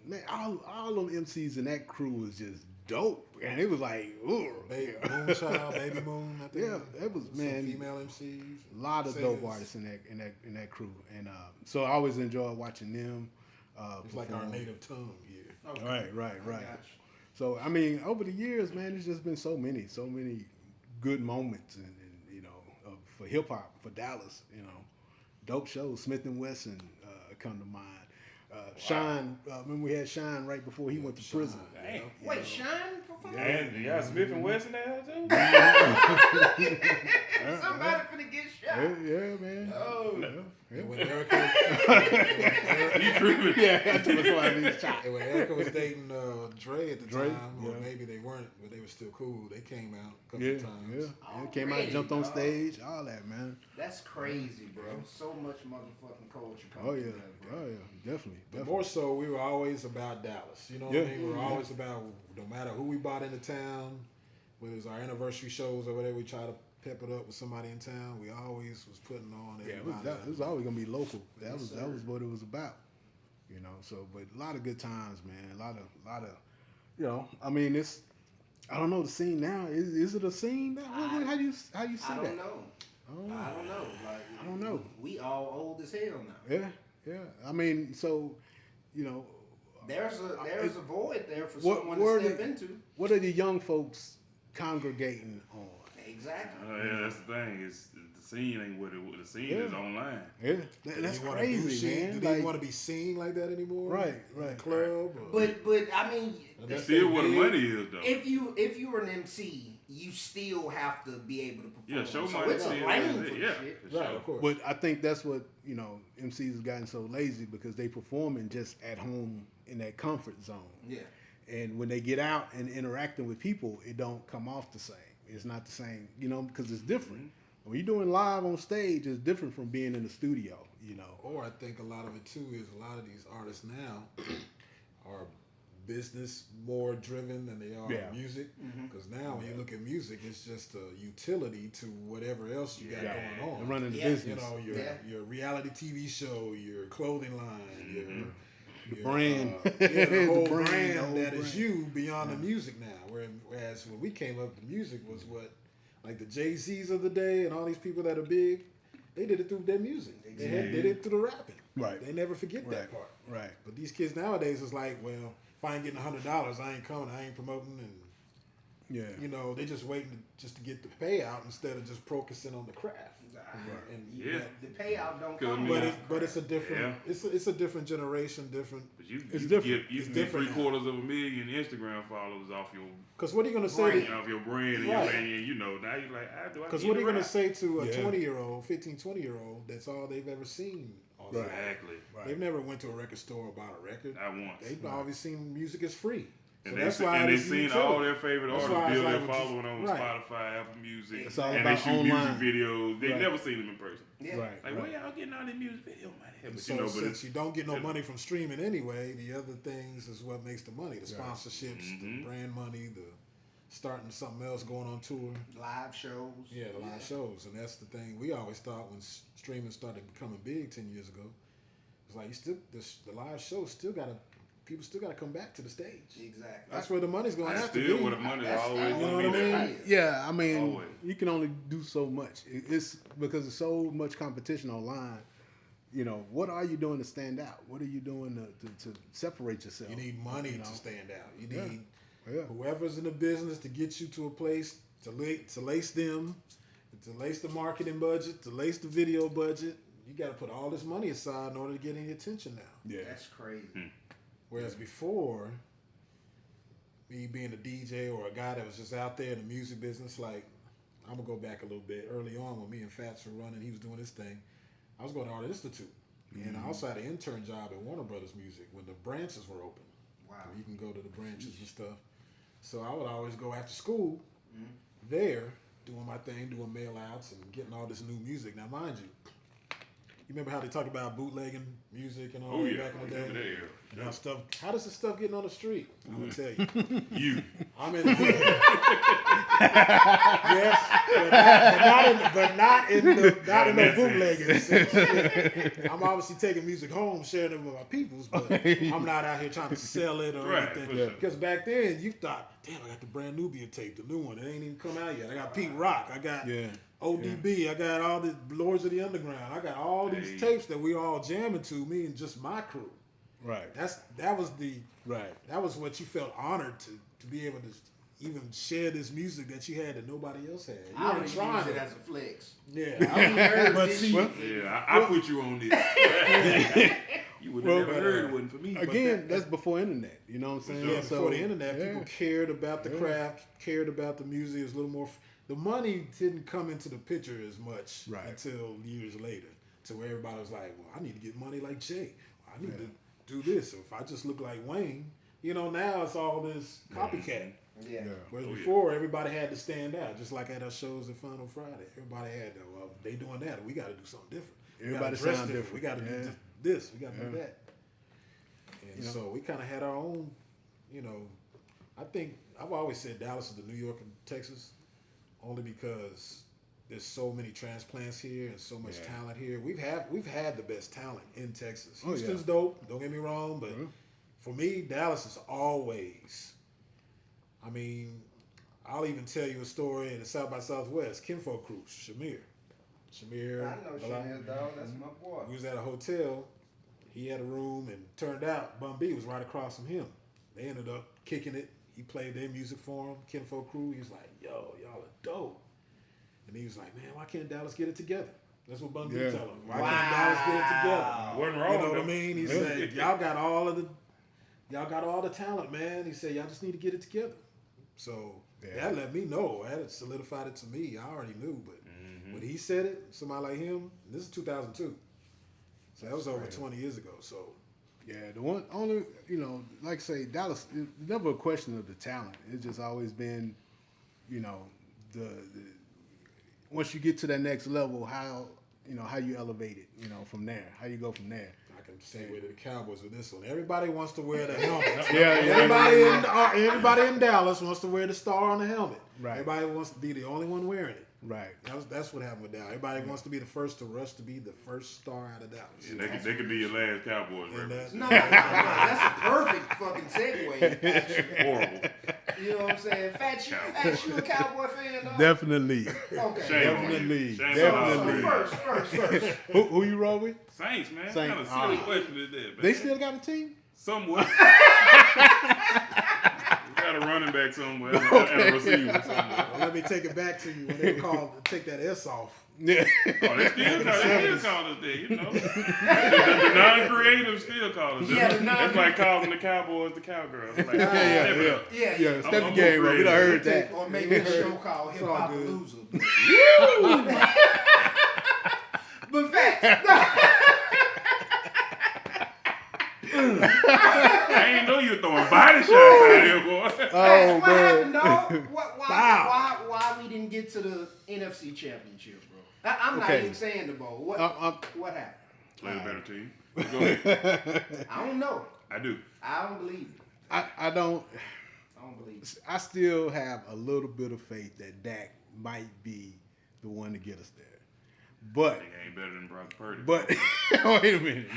Man, all them MCs in that crew was just dope. And it was like, ooh. Moonchild, Baby Moon, I think. Yeah, it was, Some man. female MCs. A lot of dope singers. artists in that crew. And so I always enjoyed watching them. It's like our perform. native tongue here. Okay. Right. I got you. So I mean, over the years, man, there's just been so many good moments, and for hip hop, for Dallas, dope shows. Smith and Wesson come to mind. Shine, remember we had Shine right before he went to prison. Damn. Wait, Shine performed? And you got Smith and Wesson there too? Somebody finna get shot. Yeah, man. Oh. And when Erica, You tripping? Yeah, that's what somebody needs shot. and when Erica was dating Dre at the Dre, time, or yeah. maybe they weren't, but they were still cool. They came out a couple Yeah, of times. yeah. Came out, Already, jumped on dog. stage, all that, man. That's crazy, bro. So much motherfucking culture coming Oh yeah, together, bro. definitely. But more so, we were always about Dallas. You know what Yeah. I mean? We were always about, no matter who we brought into town, whether it was our anniversary shows or whatever, we try to pep it up with somebody in town. We always was putting on Yeah, everybody. it was always gonna be local. That Yes, was sir. what it was about. So but a lot of good times, man. A lot of I mean I don't know the scene now. Is it a scene now? How do you see I that? don't know. Oh. I don't know. Like, I don't know. We all old as hell now. Yeah. I mean, so There's a void there for What- someone where to step did- into. what are the young folks congregating on? Exactly. Yeah, that's the thing. It's the scene ain't what the scene is online. Yeah, Do that's they wanna do crazy, shit? man. Do they Like, want to be seen like that anymore? Right. In the club? Or, But I mean, It's still where the money is though. if you were an MC, you still have to be able to perform. Yeah, show so money it's a still lane is for it. the Yeah, shit. for right, sure. of course. But I think that's what MCs have gotten so lazy because they performing just at home in that comfort zone. Yeah. And when they get out and interacting with people, it don't come off the same. It's not the same, because it's different. When you're doing live on stage, it's different from being in the studio. Or I think a lot of it too is a lot of these artists now are business more driven than they are Yeah. music. Because now when you look at music, it's just a utility to whatever else you got going They're on. running the Yeah. business. Your reality TV show, your clothing line, your brand. the whole The brand, brand the whole that is brand. you beyond the music now. Whereas when we came up, the music was what, like the Jay-Z's of the day and all these people that are big, they did it through their music. They did it through the rapping. Right. They never forget that Right. part. Right. But these kids nowadays is like, well, if I ain't getting $100, I ain't coming, I ain't promoting, and Yeah. they just waiting just to get the payout instead of just focusing on the craft. And Yeah. The payout don't Good come. man. with but it's a different it's a different generation, different. But you It's can different. get you It's can get different now. 750,000 Instagram followers off your Because what are you gonna say? Brand. off your brand and Right. your and now you're like, Because what are you gonna rap? say to a Yeah. 20-year-old, 15, 20-year-old? That's all they've ever seen. All Right. their life. Exactly. They've never went to a record store or bought a record. Not once. They've always seen music is free. And So they that's see, why and they it's seen utility. all their favorite That's artists why it's build like their with following on right. Spotify, Apple Music, It's all and about they shoot online. music videos. They Right. never seen them in person. Yeah. Right. Like, where y'all getting all these music video money? And But so but since it's, you don't get no money from streaming anyway, the other things is what makes the money. The sponsorships, the brand money, the starting something else, going on tour. Live shows. Yeah, the live shows. And that's the thing we always thought when streaming started becoming big 10 years ago. It's like the live show people still gotta come back to the stage. Exactly. That's where the money's gonna that's have to still be. where the money's That's- always you know gonna what be I there. mean? Yeah, I mean, Always. you can only do so much. It's because there's so much competition online. What are you doing to stand out? What are you doing to separate yourself? You need money to stand out. You need Yeah. whoever's in the business to get you to a place to lace them to lace the marketing budget, to lace the video budget. You got to put all this money aside in order to get any attention now. Yeah. That's crazy. Whereas before, me being a DJ or a guy that was just out there in the music business, like, I'm going to go back a little bit. Early on when me and Fatz were running, he was doing his thing. I was going to Art Institute. And I also had an intern job at Warner Brothers Music when the branches were open. Wow. You can go to the branches and stuff. So I would always go after school there, doing my thing, doing mail outs and getting all this new music. Now, mind you, you remember how they talk about bootlegging music and all that back in the day? And how does this stuff getting on the street? I'm gonna tell you. I'm in. Yes, but not in the bootlegging sense. I'm obviously taking music home, sharing it with my peoples, but I'm not out here trying to sell it or anything. Because back then you thought, damn, I got the brand new tape, the new one. It ain't even come out yet. I got Pete Rock. I got ODB. I got all the Lords of the Underground. I got all these tapes that we all jamming to, me and just my crew. Right. That was what you felt honored to be able to even share this music that you had that nobody else had. You I weren't would trying use it to. as a flex. Yeah, I heard But this see, shit. I put you on this. You would have never heard it wasn't for me. Again, that's before internet. You know what I'm saying? Yeah, before the internet, yeah. people cared about the craft, cared about the music. It was a little more. The money didn't come into the picture as much until years later, to where everybody was like, "Well, I need to get money like Jay. I need to do this. Or if I just look like Wayne, you know, now it's all this copycat." Yeah. Whereas before, everybody had to stand out, just like at our shows at Final Friday. Everybody had to, well, they doing that, we got to do something different. Everybody dress sound different. We got to do this. We got to do that. And so we kind of had our own, you know. I think I've always said Dallas is the New York and Texas, only because there's so many transplants here and so much talent here. We've had the best talent in Texas. Houston's dope. Don't get me wrong, but for me, Dallas is always. I mean, I'll even tell you a story in the South by Southwest, Kinfolk Cruise, Shamir. I know Shamir, dog. That's my boy. We was at a hotel. He had a room, and turned out Bun B was right across from him. They ended up kicking it. He played their music for him, Kinfolk Crew. He was like, yo, y'all are dope. And he was like, man, why can't Dallas get it together? That's what Bun B told him. Why can't Dallas get it together? Wasn't wrong. You know what I mean? He said, y'all got all the talent, man. He said, y'all just need to get it together. So that let me know. That solidified it to me. I already knew, but when he said it, somebody like him, this is 2002. So that was over 20 years ago. So the one only, you know, like I say, Dallas, it's never a question of the talent. It's just always been, you know, the once you get to that next level, how you elevate it, you know, from there, how you go from there. I can segue to the Cowboys with this one. Everybody wants to wear the helmet. Everybody in Dallas wants to wear the star on the helmet. Right. Everybody wants to be the only one wearing it. Right. That's what happened with Dallas. Everybody wants to be the first to rush to be the first star out of Dallas. Yeah, they could be your last Cowboys reference. No, that's a perfect fucking segue. Actually. Horrible. You know what I'm saying? Fatz, you a Cowboy fan, dog? Definitely. Okay. Shame on Definitely. you. Shame Definitely. on First. Who you roll with? Saints, man. Saints. Kind of silly question is that, man. They still got a team? Somewhere. We got a running back somewhere and a receiver somewhere. Well, let me take it back to you when they take that S off. Yeah. Oh, they still call us that, you know. The non-creative still call us that. That's like calling the Cowboys the Cowgirls. Like, Yeah. Step the game up. We done heard that. Or maybe a show called Hip Hop Loser. But Fatz. I ain't know you were throwing body shots out here, boy. Oh, what happened, dog? Why we didn't get to the NFC Championship, bro? I'm not even saying the bowl. What happened? Play the better team. Go ahead. I don't know. I do. I don't believe it. I don't believe it. I still have a little bit of faith that Dak might be the one to get us there. But He ain't better than Brock Purdy. But wait a minute.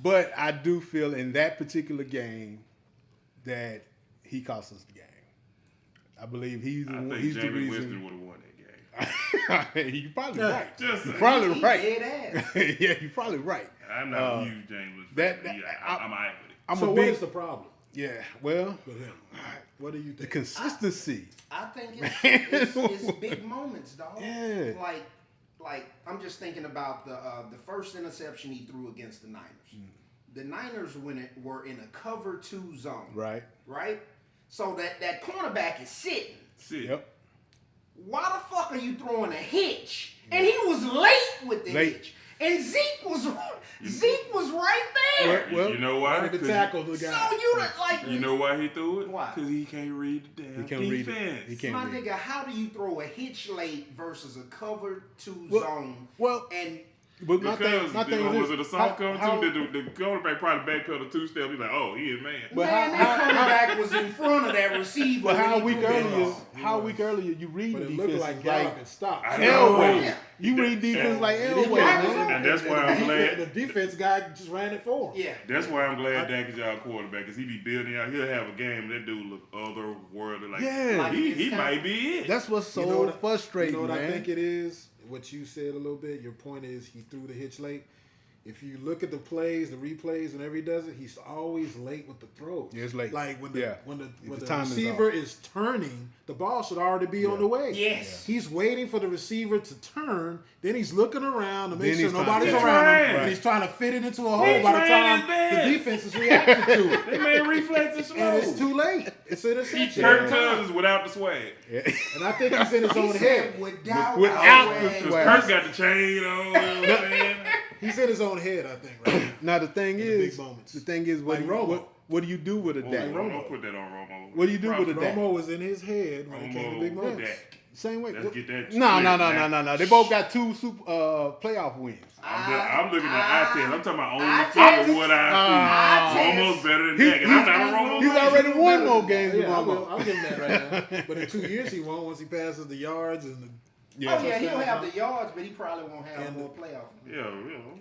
But I do feel in that particular game that he cost us the game. I believe he's the one. He's the Jamie reason. Winston would have won that game. You're probably right. You're Just probably right. Dead ass. Yeah, you're probably right. I'm not a huge James that- fan. I'm all right with it. So what is the problem Yeah. Well, with him? What do you the think? consistency. I I think it's big moments, dog. Yeah. Like I'm just thinking about the first interception he threw against the Niners. The Niners were in a cover 2 zone. Right. Right? So that cornerback is sitting. Yep. Why the fuck are you throwing a hitch? And he was late with the hitch. And Zeke was right there. Well, you know why? Ready to tackle the guy. So you like You know why he threw it? Why? Because he can't read the damn He can't read defense. it. He can't my read nigga, how do you throw a hitch late versus a cover 2 Well- zone? well, and But my Because thing was is, it a song cover too? The quarterback probably backpedal 2 steps. He's like, oh, he is man. But man, that cornerback was in front of that receiver. but how a when he week threw that earlier, ball. you read But the it looked defense like Gallup and stopped. I know. Elway. Yeah. You read defense like Elway, Yeah. man. And that's why I'm glad. The defense guy just ran it for him. Yeah. That's why I'm glad Dak is y'all quarterback, because he be building out. He'll have a game. That dude look otherworldly. Like, Yeah. he might be it. That's what's so You know what- frustrating, You know what man. I think it is? What you said a little bit. Your point is he threw the hitch late. If you look at the plays, the replays, whenever he does it, he's always late with the throws. Yeah, it's late. Like when the Yeah. when the The time is receiver off. is turning, the ball should already be on the way. Yes. He's waiting for the receiver to turn. Then he's looking around to make Then sure he's trying nobody's to- around him. Right. And he's trying to fit it into a hole He's by the trying time his best. the defense is reacting to it. They made reflexes slow. And it's too late. It's interception. Kirk Cousins without the swag. And I think he's in his He own said head. without Without the the swag. Because Kirk got the chain on. You know what I'm saying? He's in his own head, I think, right now. Now the thing the is, big moments. what, Like do you, Romo. what do you do with a Oh, Dak? don't put that on Romo. What do you do with a Dak? Romo was in his head when it came to big Romo, moments. Dak. Same way. Let's get that No. straight. They both got 2 playoff wins. I'm looking at eye test. I'm talking about on eye the field test. what I Eye see. test. Almost better than Dak. And I'm not a Romo. He's fan. already won more games than Yeah, Romo. I'll give him that right now. But in 2 years he won't once he passes the yards and Oh yeah, he'll touchdowns. have the yards, but he probably won't have And more playoff. Yeah.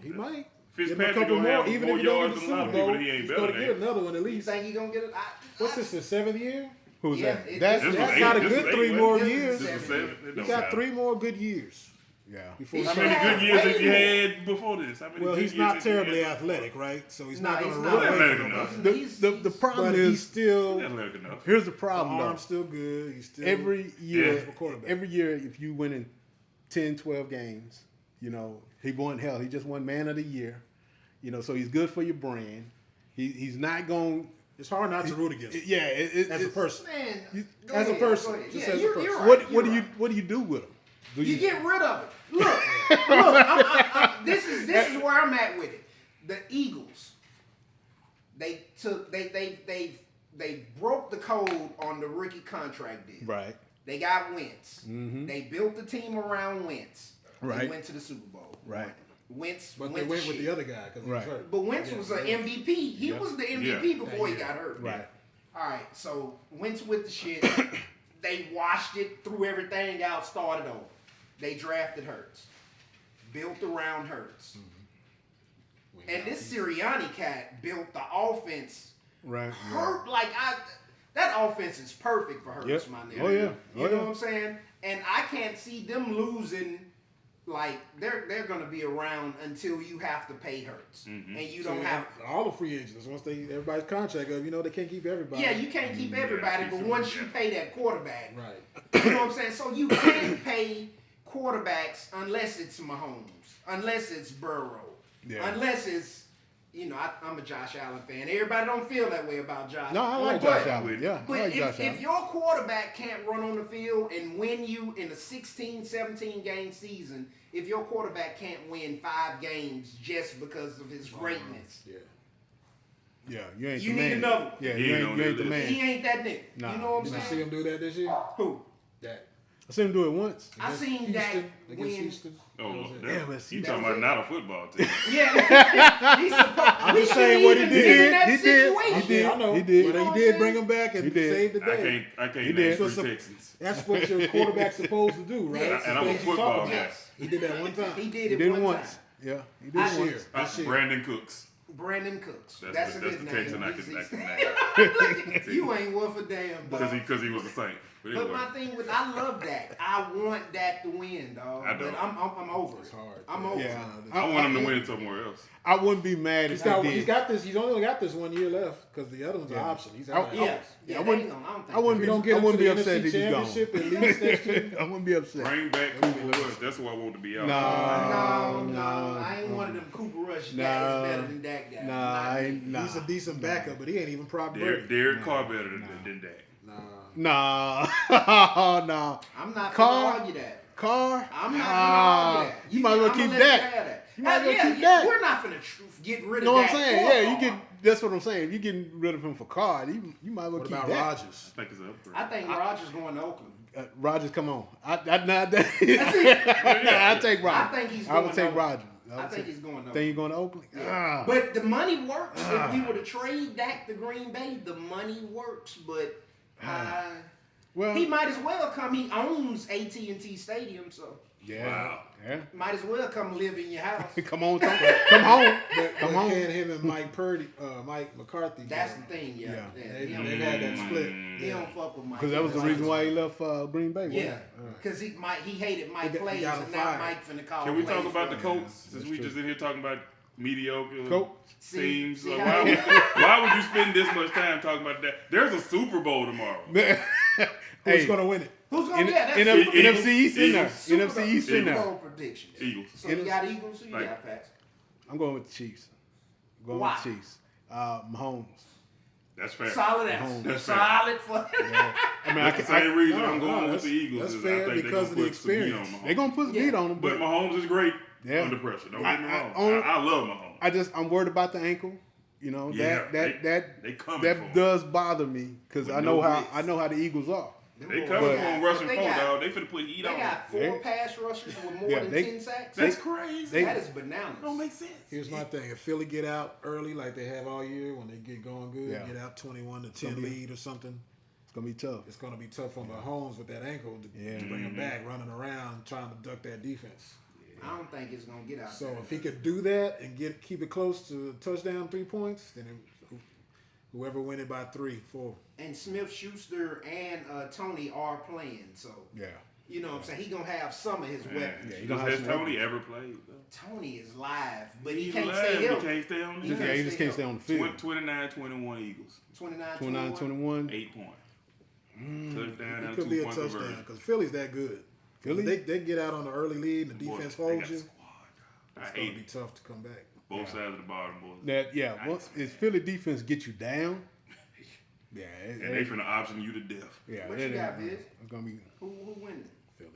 he might. Fitzpatrick Give him a couple gonna have even more if he don't yards get the than a lot Super of people. Bowl, He ain't he's better gonna than get another one at You least. think he gonna get it? What's this, his 7th year? Who's Yeah, that? it- That's This was That's eight. not a This good was 3 eight, more wasn't it? years. This was 7. It He don't got count. 3 more good years. Yeah. Before He How he should many have good years way has he more. had before this? How many Well, good he's years not has he terribly had? athletic, right? So he's No, not he's going to not. run away Athletic from enough. nobody. The problem But he's is, still, He's athletic enough. here's the the problem though. arm's still good. He's still Every year, Yeah. quarterback. every year, if you win in 10, 12 games, he won. Hell, he just won Man of the Year. So he's good for your brand. He's not going. It's hard not to root against him Yeah, as a person. Man, go as a ahead, person, go ahead. just Yeah, as a you're person. right, What you're do you right. what do you do with him? Do You get rid of it. Look, this is where I'm at with it. The Eagles, they broke the code on the rookie contract deal. right? They got Wentz. They built the team around Wentz. They Right. went to the Super Bowl. Right. Wentz But they went went to with shit. the other guy because he was Right. hurt. But Wentz was an MVP. He Yeah. was the MVP before he Yeah. got hurt. Right. All right, so Wentz with the shit. They washed it, threw everything out, started over. They drafted Hurts, built around Hurts, and this Sirianni cat built the offense. Right. Hurt that offense is perfect for Hurts, Yep. my nigga. Oh, yeah. You Oh, know yeah. what I'm saying? And I can't see them losing. Like they're gonna be around until you have to pay Hurts, and you don't have. all the free agents once everybody's contract up. They can't keep everybody. Yeah, you can't keep everybody, but once you pay that quarterback, Right. you know what I'm saying? So you can't pay quarterbacks unless it's Mahomes, unless it's Burrow, Yeah. unless it's, I'm a Josh Allen fan. Everybody don't feel that way about Josh. No, I like Josh Allen. Yeah, I But like Josh if Allen. your quarterback can't run on the field and win you in a 16, 17 game season, if your quarterback can't win 5 games just because of his greatness, Yeah. Yeah, you ain't you the need man. another one. Yeah, He you ain't ain't on the that man. he ain't that nigga. Nah. You know what I'm Did you saying? see him do that this year? Who? That. I seen him do it once. I Against seen that Houston, against win. Houston. Oh, Yeah, but you talking about not a football team. Yeah, he's supposed. I'm just saying what he did. In that He did. situation. He did. I know. He did. But You know he what did I'm bring saying? him back and He did. save the day. I can't He name did. 3 So- Texans. That's what your quarterback's supposed to do, right? Yes. And I'm a Things you football talk about. guy. He did that one time. He did He it did it one once. time. Yeah, he did This it year. once. This year. Brandon Cooks. Brandon Cooks. That's a the good name. Texan I can He's- name. You ain't worth a damn. Because he was a Saint. But my thing with I love Dak. I want Dak to win, dog. I don't. But I'm over it. It's hard. I'm over Yeah. it. I want him to win somewhere else. I wouldn't be mad if he He's did. got this. He's only got this 1 year left because the other one's an option. He's out. Yeah, I they wouldn't- ain't gonna- I don't think I wouldn't If be, you don't I get him wouldn't to be the upset if NFC he's gone. Championship at least next year. I wouldn't be upset. Bring back Cooper Rush. That's who I want to be out. No, I ain't one of them Cooper Rush guys Nah. better than Dak guys. Nah, nah. He's a decent backup, but he ain't even Brock Purdy. Derek Carr better than Dak. Nah. Nah. I'm not Carr? gonna argue that. Carr? I'm not gonna argue that. You might as well I'ma keep let you that. have that. You might as well Yeah, keep that. We're not gonna get rid You know of what I'm Dak saying? for Yeah, you Carr. get. That's what I'm saying. If you're getting rid of him for Carr, you might as well What keep about that. Rodgers? I think it's an upgrade. I think Rodgers going to Oakland. Rodgers, come on. I take Rodgers. I think he's I would going take to Rodgers. I think he's going to Think you're Oakland. going to Oakland? Ah. But the money works. If we were to trade Dak to Green Bay, the money works. But Well, he might as well come. He owns AT&T Stadium, so yeah. Wow. Yeah. might as well come live in your house. Come on, Tom. Come home. But Come on. can him and Mike McCarthy? That's get the thing, yeah. Yeah. He don't They've fuck had that with split. Mike. He don't fuck with Mike. Because that was the reason why he left Green Bay. wasn't Yeah, it? because he hated Mike He got plays, him and now fired. Mike finna call. Can we plays talk about for the him. Colts since we just in here talking about mediocre Colts? teams? See Like, how- why would you spend this much time talking about that? There's a Super Bowl tomorrow. Who's gonna win it? Who's gonna N- that's N- Super- NFC East in there. Super NFC East in Super there. Bowl predictions. Eagles. So you got Eagles, or you Like- got Pats? I'm going with the Chiefs. I'm going Why? with the Chiefs. Mahomes. That's fair. Solid answer. That's fair. Solid for. I mean, That's the same reason I'm no, going with that's- the Eagles. that's is fair I think because they're of the gonna put some heat experience. on Mahomes. they're going to put some heat on them, But Mahomes is great Yeah. under pressure. Don't get me wrong. I- I love Mahomes. I'm worried about the ankle. You know, Yeah, they coming for him. that does bother me because With I no know how blitz. I know how the Eagles are. They coming for him rushing They four, got- dog. They finna put heat They on him. got 4 Yeah. pass rushers with more Yeah, than they- 10 sacks. That's crazy. That is bananas. Don't make sense. Here's my thing: if Philly get out early like they have all year, when they get going good, Yeah. get out 21-10 Gonna be- lead or something, It's gonna be tough. it's gonna be tough on Mahomes with that ankle to Yeah. bring him back, running around trying to duck that defense. I don't think it's gonna get out. So there. if he could do that and keep it close to a touchdown, 3 points, then whoever win it by 3, 4. And Smith Schuster and Tony are playing, so Yeah. you know what I'm saying. He gonna have some of his weapons. he gonna have Has some Tony ever played? Tony is live, but he He's can't alive, stay he healthy. can't stay on the He field. Yeah, he just can't stay on the field. 29-21 Eagles. 29-21. 29-21. 8 points. Mm. Touchdown It and could be a 2-point touchdown conversion. because Philly's that good. Philly? They get out on the early lead and the Boy, defense they holds got you. a squad. I It's gonna hate be it. tough to come back. Both sides of the bottom, boys. That Nice. once is Philly defense get you down. Yeah, And they finna option you to death. yeah. What you got, Viz? It's gonna be Who winning? Philly.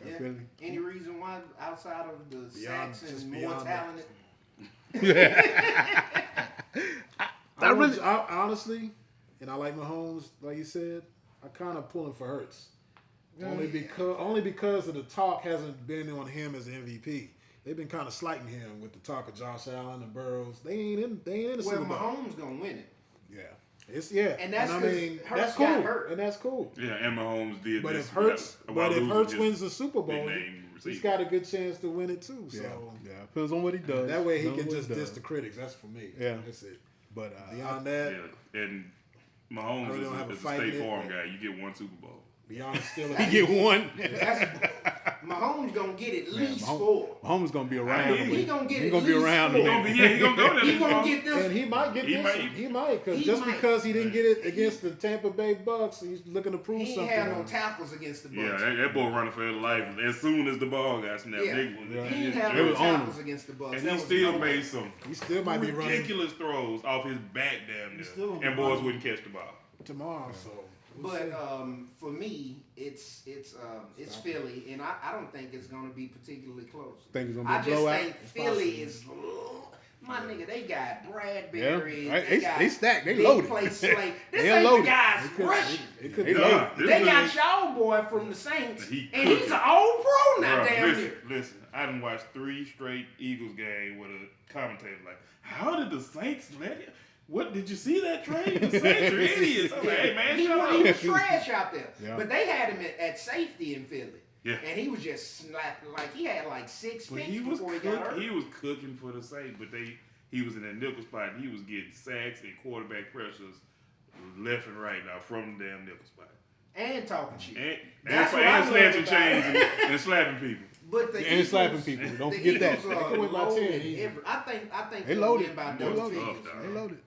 got Yeah. Philly. Any reason why outside of the Beyond- sacks just and more beyond that. talented? I honestly, and I like Mahomes, like you said, I kind of pulling for Hurts. Only because of the talk hasn't been on him as MVP. They've been kind of slighting him with the talk of Josh Allen and Burrows. They ain't in the Well, Super Bowl. Mahomes gonna win it. Yeah. And that's I 'cause mean Hurts that's got cool, hurt. and that's cool. Yeah, and Mahomes did But this. if Hurts, while losing his wins the Super big Bowl, name he's receiver. got a good chance to win it too. Yeah. So Yeah. Depends on what he does. that way he Depends can on what just he diss does. the critics. That's for me. Yeah. That's it. But Beyond that, Yeah, and Mahomes really don't have a is a fight in State it, Farm but- guy. You get one Super Bowl. beyond still he get one. Mahomes gonna get at least Mahomes- 4. Mahomes gonna be around. He gonna get He at gonna be least around. 4. He gonna be, yeah, he gonna go there. He gonna get this. and he might get He this. might. He might because He just might. because he didn't get it against the Tampa Bay Bucks, he's looking to prove He ain't something. had no tackles against the Bucks. Yeah, that boy running for his life. As soon as the ball got snapped, Yeah. nigga was He in ain't his had It no was jersey. on tackles against the Bucks. And That he was still no way. made some He still might be running ridiculous throws off his back damn still near. And boys wouldn't catch the ball. tomorrow. So we'll But see. for me, it's Philly, and I don't think it's gonna be particularly close. Think it's gonna be a I just blowout? think Philly is. My nigga, they got Bradbury. Yeah. They got They stacked. They big loaded. play Slate. This They ain't loaded. the guys It could- rushing. it could They be. loaded. This They nigga- got y'all boy from the Saints, He and he's cooking. an old pro now, Bruh, damn near. listen. I done watched 3 straight Eagles games with a commentator like, how did the Saints let it? What, did you see that trade? The Saints are idiots. I'm like, hey man, He shut was up. trash out there. Yeah. But they had him at safety in Philly. Yeah. And he was just like he had like 6 But picks he was before he got hurt. he was cooking for the Saints, but he was in that nickel spot and he was getting sacks and quarterback pressures left and right now from the damn nickel spot. and talking shit. And That's what I love snatching about it. chains and slapping people. But the And Eagles, slapping people. Don't the forget that. Eagles They are can win by 10 loaded easy. I think They they'll loaded. win by They double loaded. figures. They loaded.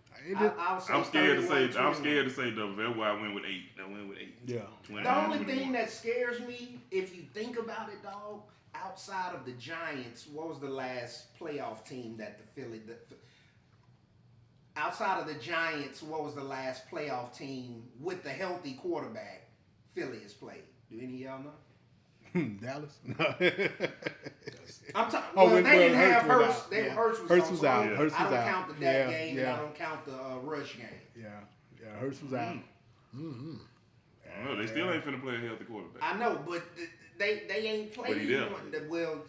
I'll say I'm scared to say. 31-21. I'm scared to say double. That's why I went with 8. I went with 8. Yeah. 29, The only 21. thing that scares me, if you think about it, dog, outside of the Giants, what was the last playoff team that the Philly? Outside of the Giants, what was the last playoff team with the healthy quarterback Philly has played? Do any of y'all know? Dallas? I'm talking. Oh, Well, when- they didn't when have Hurts was Hurts. out. They Yeah. Hurts was Hurts on, was so out. I Hurts was don't out. count the that Yeah, game, yeah. and I don't count the rush game. Yeah. Hurts was out. Well, they still ain't finna play a healthy quarterback. I know, but they ain't But he played there. one. Well,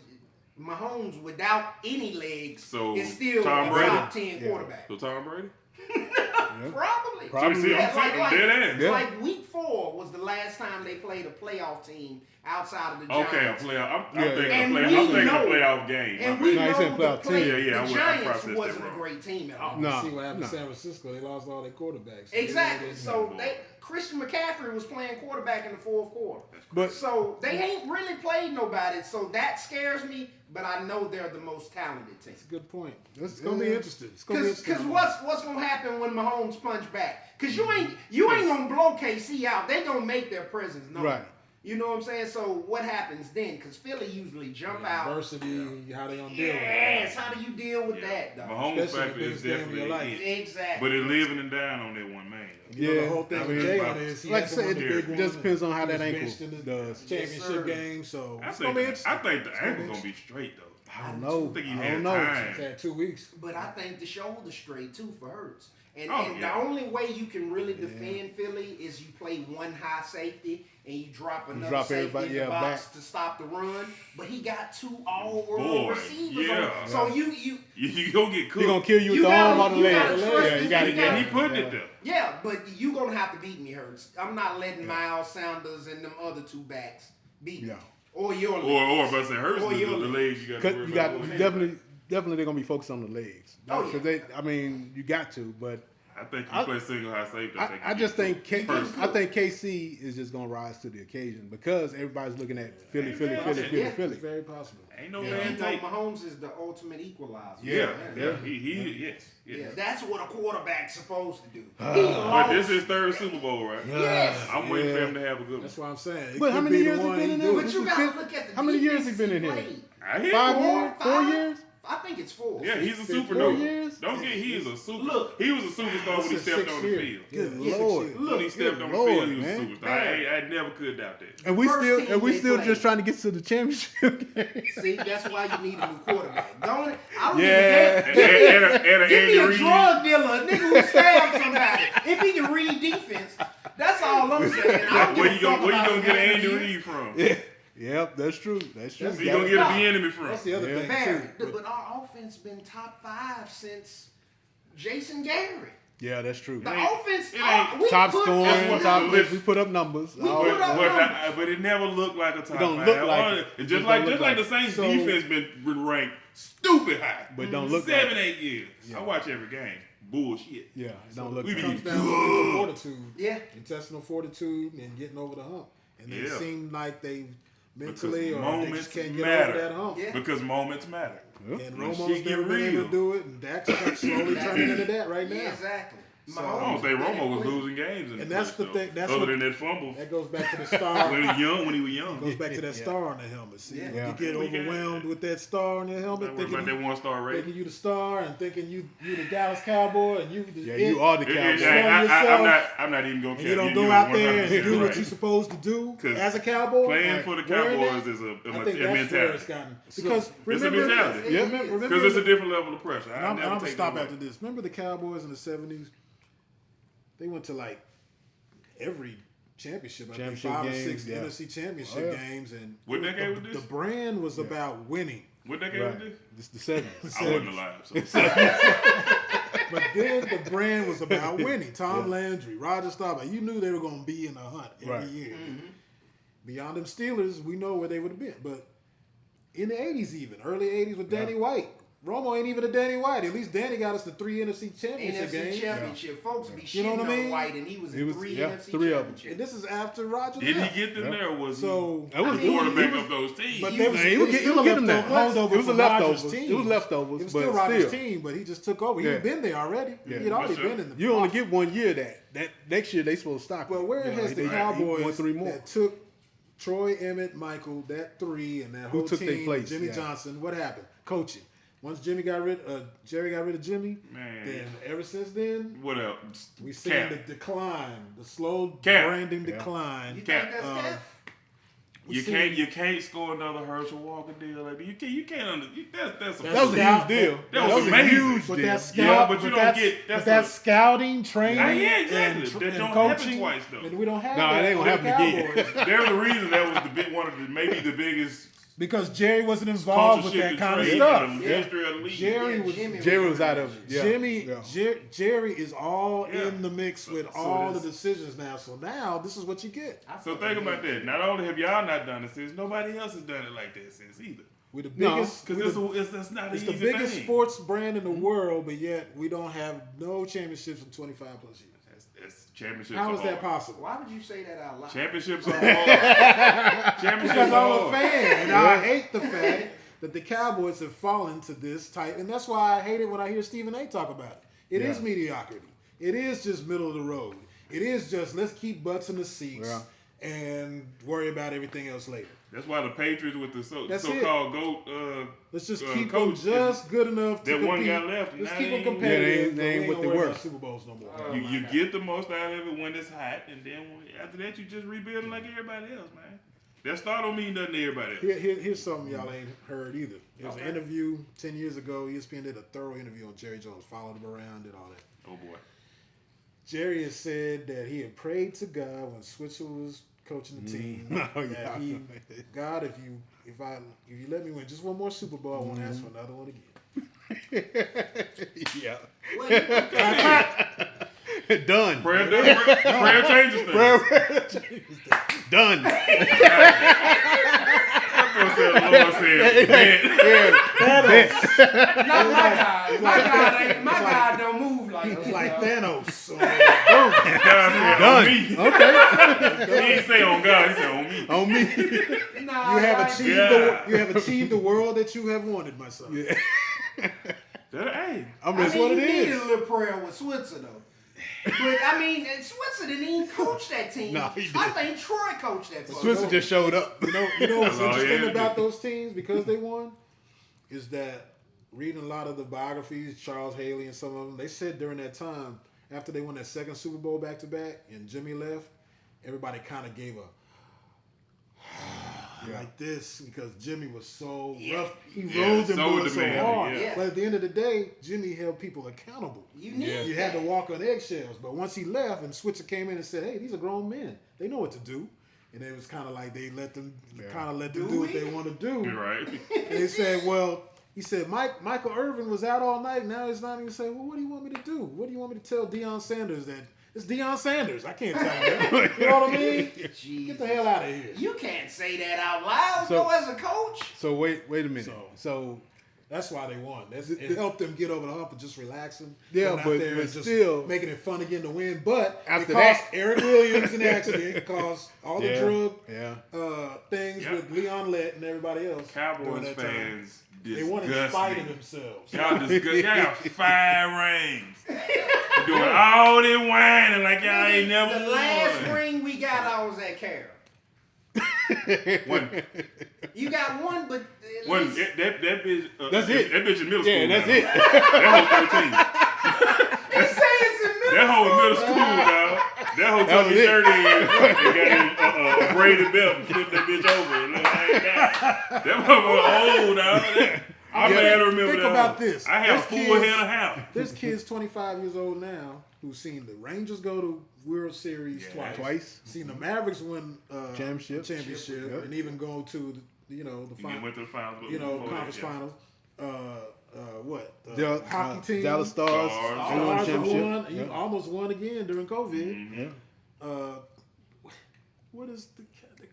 Mahomes without any legs So, is still Tom a Brady? top 10 quarterback. So Tom Brady? Probably. Probably. See, Yeah, I'm dead ass. Yeah. Like week 4 was the last time they played a playoff team outside of the Giants. Okay, a playoff. I'm Yeah. thinking And a we playoff. I'm thinking a know- playoff game. And My we No, bad. he know said the, playoff play, team. Yeah, yeah, I the processed Giants that wasn't a wrong. great team at all. No. See what happened no. to San Francisco? They lost all their quarterbacks. Exactly. They- So Christian McCaffrey was playing quarterback in the 4th quarter. But So they ain't really played nobody. So that scares me. But I know they're the most talented team. That's a good point. That's- It's gonna be interesting. It's gonna be Cause interesting. what's gonna happen when Mahomes punch back? Cause you ain't gonna blow KC out. They gonna make their presence known. Right. You know what I'm saying? So what happens then? Cause Philly usually jump out. Adversity, how they gonna deal with it. Yes. How do you deal with that, though? Mahomes Especially factor the is biggest game of definitely your life. it. Exactly. But it's living and dying on that one man. You know, Yeah, the whole thing I with mean, Jalen is he like I hasn't said, won the it big just one. depends on how He that was ankle benched in the does. championship Yes, sir. game. So I it's gonna be think interesting. the ankle's gonna be straight though. I don't know. I think he I had don't know. time. It's had 2 weeks. But I think the shoulder straight too for Hurts. And, Oh, and yeah. the only way you can really defend Philly is you play one high safety and you drop another drop safety everybody, in the yeah, box back. to stop the run. But he got 2 all-world Boy, receivers yeah. on. So you You gonna get cooked. He gonna kill you with You the gotta- arm on the you leg. gotta trust Yeah, him. you gotta You get gotta- He it. putting Yeah. it there. yeah, but you gonna have to beat me, Hurts. I'm not letting Miles Sanders and them other 2 backs beat me. Yeah. Or your Or if I say Hurts, Or the your legs you got to Cause worry you about. got definitely they're gonna be focused on the legs. Oh, yeah. Cause they, I mean, you got to, but I think you play single high safety. I just think Personally. I think KC is just gonna rise to the occasion because everybody's looking at Philly. It's very possible. Ain't no And man you know, take. Mahomes is the ultimate equalizer. Yeah, Yeah. yes. Yeah, that's what a quarterback's supposed to do. But this is his 3rd Super Bowl, right? Yes. I'm waiting for him to have a good That's one. what I'm saying. It But how could many be years the he one been he in do. there? But This you is gotta fifth- look at the how many years he defenses been in here? played. I hear 5 you. years, 4 years. I think it's 4. Yeah, he's a super 4 dude. years? Don't get he is a super. Look. He was a superstar when he This is stepped sixth on the year. field. Good Yeah, lord. six When he stepped on the Lord, field, he was man. a superstar. I never could doubt that. And we First still team they just played. trying to get to the championship game. See, that's why you need a new quarterback. Don't it? I don't Yeah. give a damn. And a Give me Andy a Reid. drug dealer, a nigga who stabbed somebody. If he can read defense, that's all I'm saying. I don't Where give you a fuck gonna about get an Andy Andy Reid. Reid from? Yep, that's true. That's true. That's- Where you gonna get a B enemy from? That's the other Yeah. thing Barry, too. but our offense been top 5 since Jason Garrett. Yeah, that's true. The ain't- offense, it ain't we Top put scoring, numbers. top we put up numbers. We All- put up numbers. But it never looked like a top don't 5. look like it. And It just don't like look like the it. Saints So- defense been ranked stupid high. But don't look 7, like it. 8 years. I watch every game. Bullshit. Yeah, it don't look we like be- it. Comes down to mental fortitude. Yeah. Intestinal fortitude and getting over the hump. And they Yeah. seem like they mentally or they moments just can't get matter. over that hump. Yeah. Because moments matter. And When Romo's shit never get been able real. to do it, and Dak's slowly turning into that right now. Yeah, exactly. So- I don't say Romo was losing games in And the that's first, the though. thing- that's Other what- than that fumble That goes back to the star. when he was young. Goes back to that star on the helmet. See, Yeah. you get We got overwhelmed that. with that star on the helmet, Don't worry about that thinking, 1-star rating. thinking you the star and thinking you the Dallas Cowboy and you the Yeah, it, you are the Cowboys. I'm not even gonna and care. you don't go out there and do what right. you're supposed to do 'Cause as a Cowboy. Playing for the wearing Cowboys that, is a I think that's mentality. where it's gotten. Because It's a remember, mentality. Yeah. remember Because it's a different level of pressure. And I'm never gonna take stop that after away. this. Remember the Cowboys in the '70s? They went to like every championship. I think Championship 5 or games, 6 yeah. NFC championship Oh, yeah. games, and What decade was the this? brand was about winning. What decade Right. was this? It's the 70s. I wasn't alive. So. But then the brand was about winning. Tom Landry, Roger Staubach. You knew they were going to be in the hunt every Right. year. Beyond them Steelers, we know where they would have been. But in the '80s, even early '80s with Danny White, Romo ain't even a Danny White. At least Danny got us the 3 NFC championship games. NFC championship. Folks be You know shitting what I mean? on White, and he was in 3 NFC three of them. championships. And this is after Roger Did left. he get them there? Or was So, he the quarterback of those teams? But He they was was still get him that. holdover It was a from leftovers. Rodgers' team. It was leftovers, It was but still Rodgers' still. team, but he just took over. Yeah. He'd been there already. Yeah. He'd already For sure. been in the You only get 1 year that next year they supposed to stop. Well, where has the he won Cowboys 3 more. that took Troy, Emmett, Michael, that 3, and that Who whole took their team, place? Jimmy Yeah. Johnson, what happened? Coaching. Once Jerry got rid of Jimmy, Man. then ever since then, What else? we've seen Cap. the decline, the slow Cap. branding Yeah. decline. You Cap. think that's Cap? You can't score another Herschel Walker deal like that. You can't that's a That was a huge deal. That was a amazing. huge But deal. that scout, Yeah, but you don't that's, get- that's but that a- scouting, training, Yeah, exactly. and, That and don't happen coaching, twice, though. and we don't have No, that it ain't gonna with the happen again. Cowboys. There's a reason that was one of the maybe the biggest Because Jerry wasn't involved with sponsorship that kind of trade stuff. in the history of the league. Jerry Yeah, was Jerry was out of it. Yeah. Jerry is all Yeah. in the mix with So all the this- decisions now. So now this is what you get. So think about that. Not only have y'all not done it since, nobody else has done it like that since either. We're the No, biggest. Because we're it's not an it's easy the biggest thing. sports brand in the world, but yet we don't have no championships in 25 plus years. That's championships. How are is that hard. possible? Why would you say that out loud? Championships are hard. Championships Because are I'm a hard. fan, and I hate the fact that the Cowboys have fallen to this type, and that's why I hate it when I hear Stephen A. talk about it. It is mediocrity. It is just middle of the road. It is just let's keep butts in the seats and worry about everything else later. That's why the Patriots with the That's so-called GOAT Let's just keep them coach just good enough to that compete. one guy left, and Let's now keep they them ain't- competitive. they ain't but we what they worry were. about Super Bowls no more. You get the most out of it when it's hot, and then after that you just rebuilding like everybody else, man. That star don't mean nothing to everybody else. Here's something y'all ain't heard either. There was an interview 10 years ago. ESPN did a thorough interview on Jerry Jones, followed him around, did all that. Oh boy. Jerry has said that he had prayed to God when Switzer was coaching the team. That he, God, if you let me win just one more Super Bowl, I won't ask for another one again. Yeah. Well, Done. Prayer changes things. Done. Lord said, my God don't move like It's that. like dog. Thanos. God said, Done. on me. Okay. He didn't say on God, he said on me. On me. Nah, You have like- achieved you have achieved the world that you have wanted, my son. Hey, That's I mean, what it you needed is. a little prayer with Switzer though. But I mean, and Switzer didn't even coach that team. No, he I didn't. think Troy coached that. fucker. Switzer just showed up. You know what's That's all he interesting had to about do. those teams because they won is that reading a lot of the biographies, Charles Haley and some of them, they said during that time after they won that second Super Bowl back to back and Jimmy left, everybody kind of gave a like this because Jimmy was so rough. He rode them so boys so demanding, hard. yeah. But at the end of the day, Jimmy held people accountable. You need You had to walk on eggshells. But once he left and Switzer came in and said, hey, these are grown men. They know what to do. And it was kind of like they let them do what they want to do. you're right. And they said, well, he said, Michael Irvin was out all night. Now he's not even saying, well, what do you want me to do? What do you want me to tell Deion Sanders that it's Deion Sanders? I can't tell him that. You know what I mean? Get the hell out of here. You can't say that out loud, So- though, as a coach. So wait a minute. So That's why they won. It helped them get over the hump and just relaxing. Yeah, going out but- there but and just still- making it fun again to win. But After it cost that- Eric Williams an accident. It cost all the drug things Yep. with Leon Lett and everybody else. during Cowboys that time. fans, They won in disgust spite me. of themselves. Y'all disgust. Y'all got 5 rings. You're doing all this whining like y'all ain't never The last won. ring we got, I was at Carroll. One, You got one, but at one, least that bitch. That's it. That bitch in middle school. yeah, that's now. it. That whole 13. they say it's in middle That whole school, middle school, dog. dog. That whole tuck was his it. shirt in and got a braided belt and flipped that bitch over. And look like that. That motherfucker old, dog. I'm Yeah, glad to remember think that. about one. this. I have a full There's head of hair. There's kids 25 years old now who've seen the Rangers go to World Series twice. Seen the Mavericks win Championship. Yep. and even go to the You went to the finals. conference finals. The hockey team. Dallas Stars. Stars. They won Stars have championship. won. You Yeah. almost won again during COVID. Mm-hmm. What is the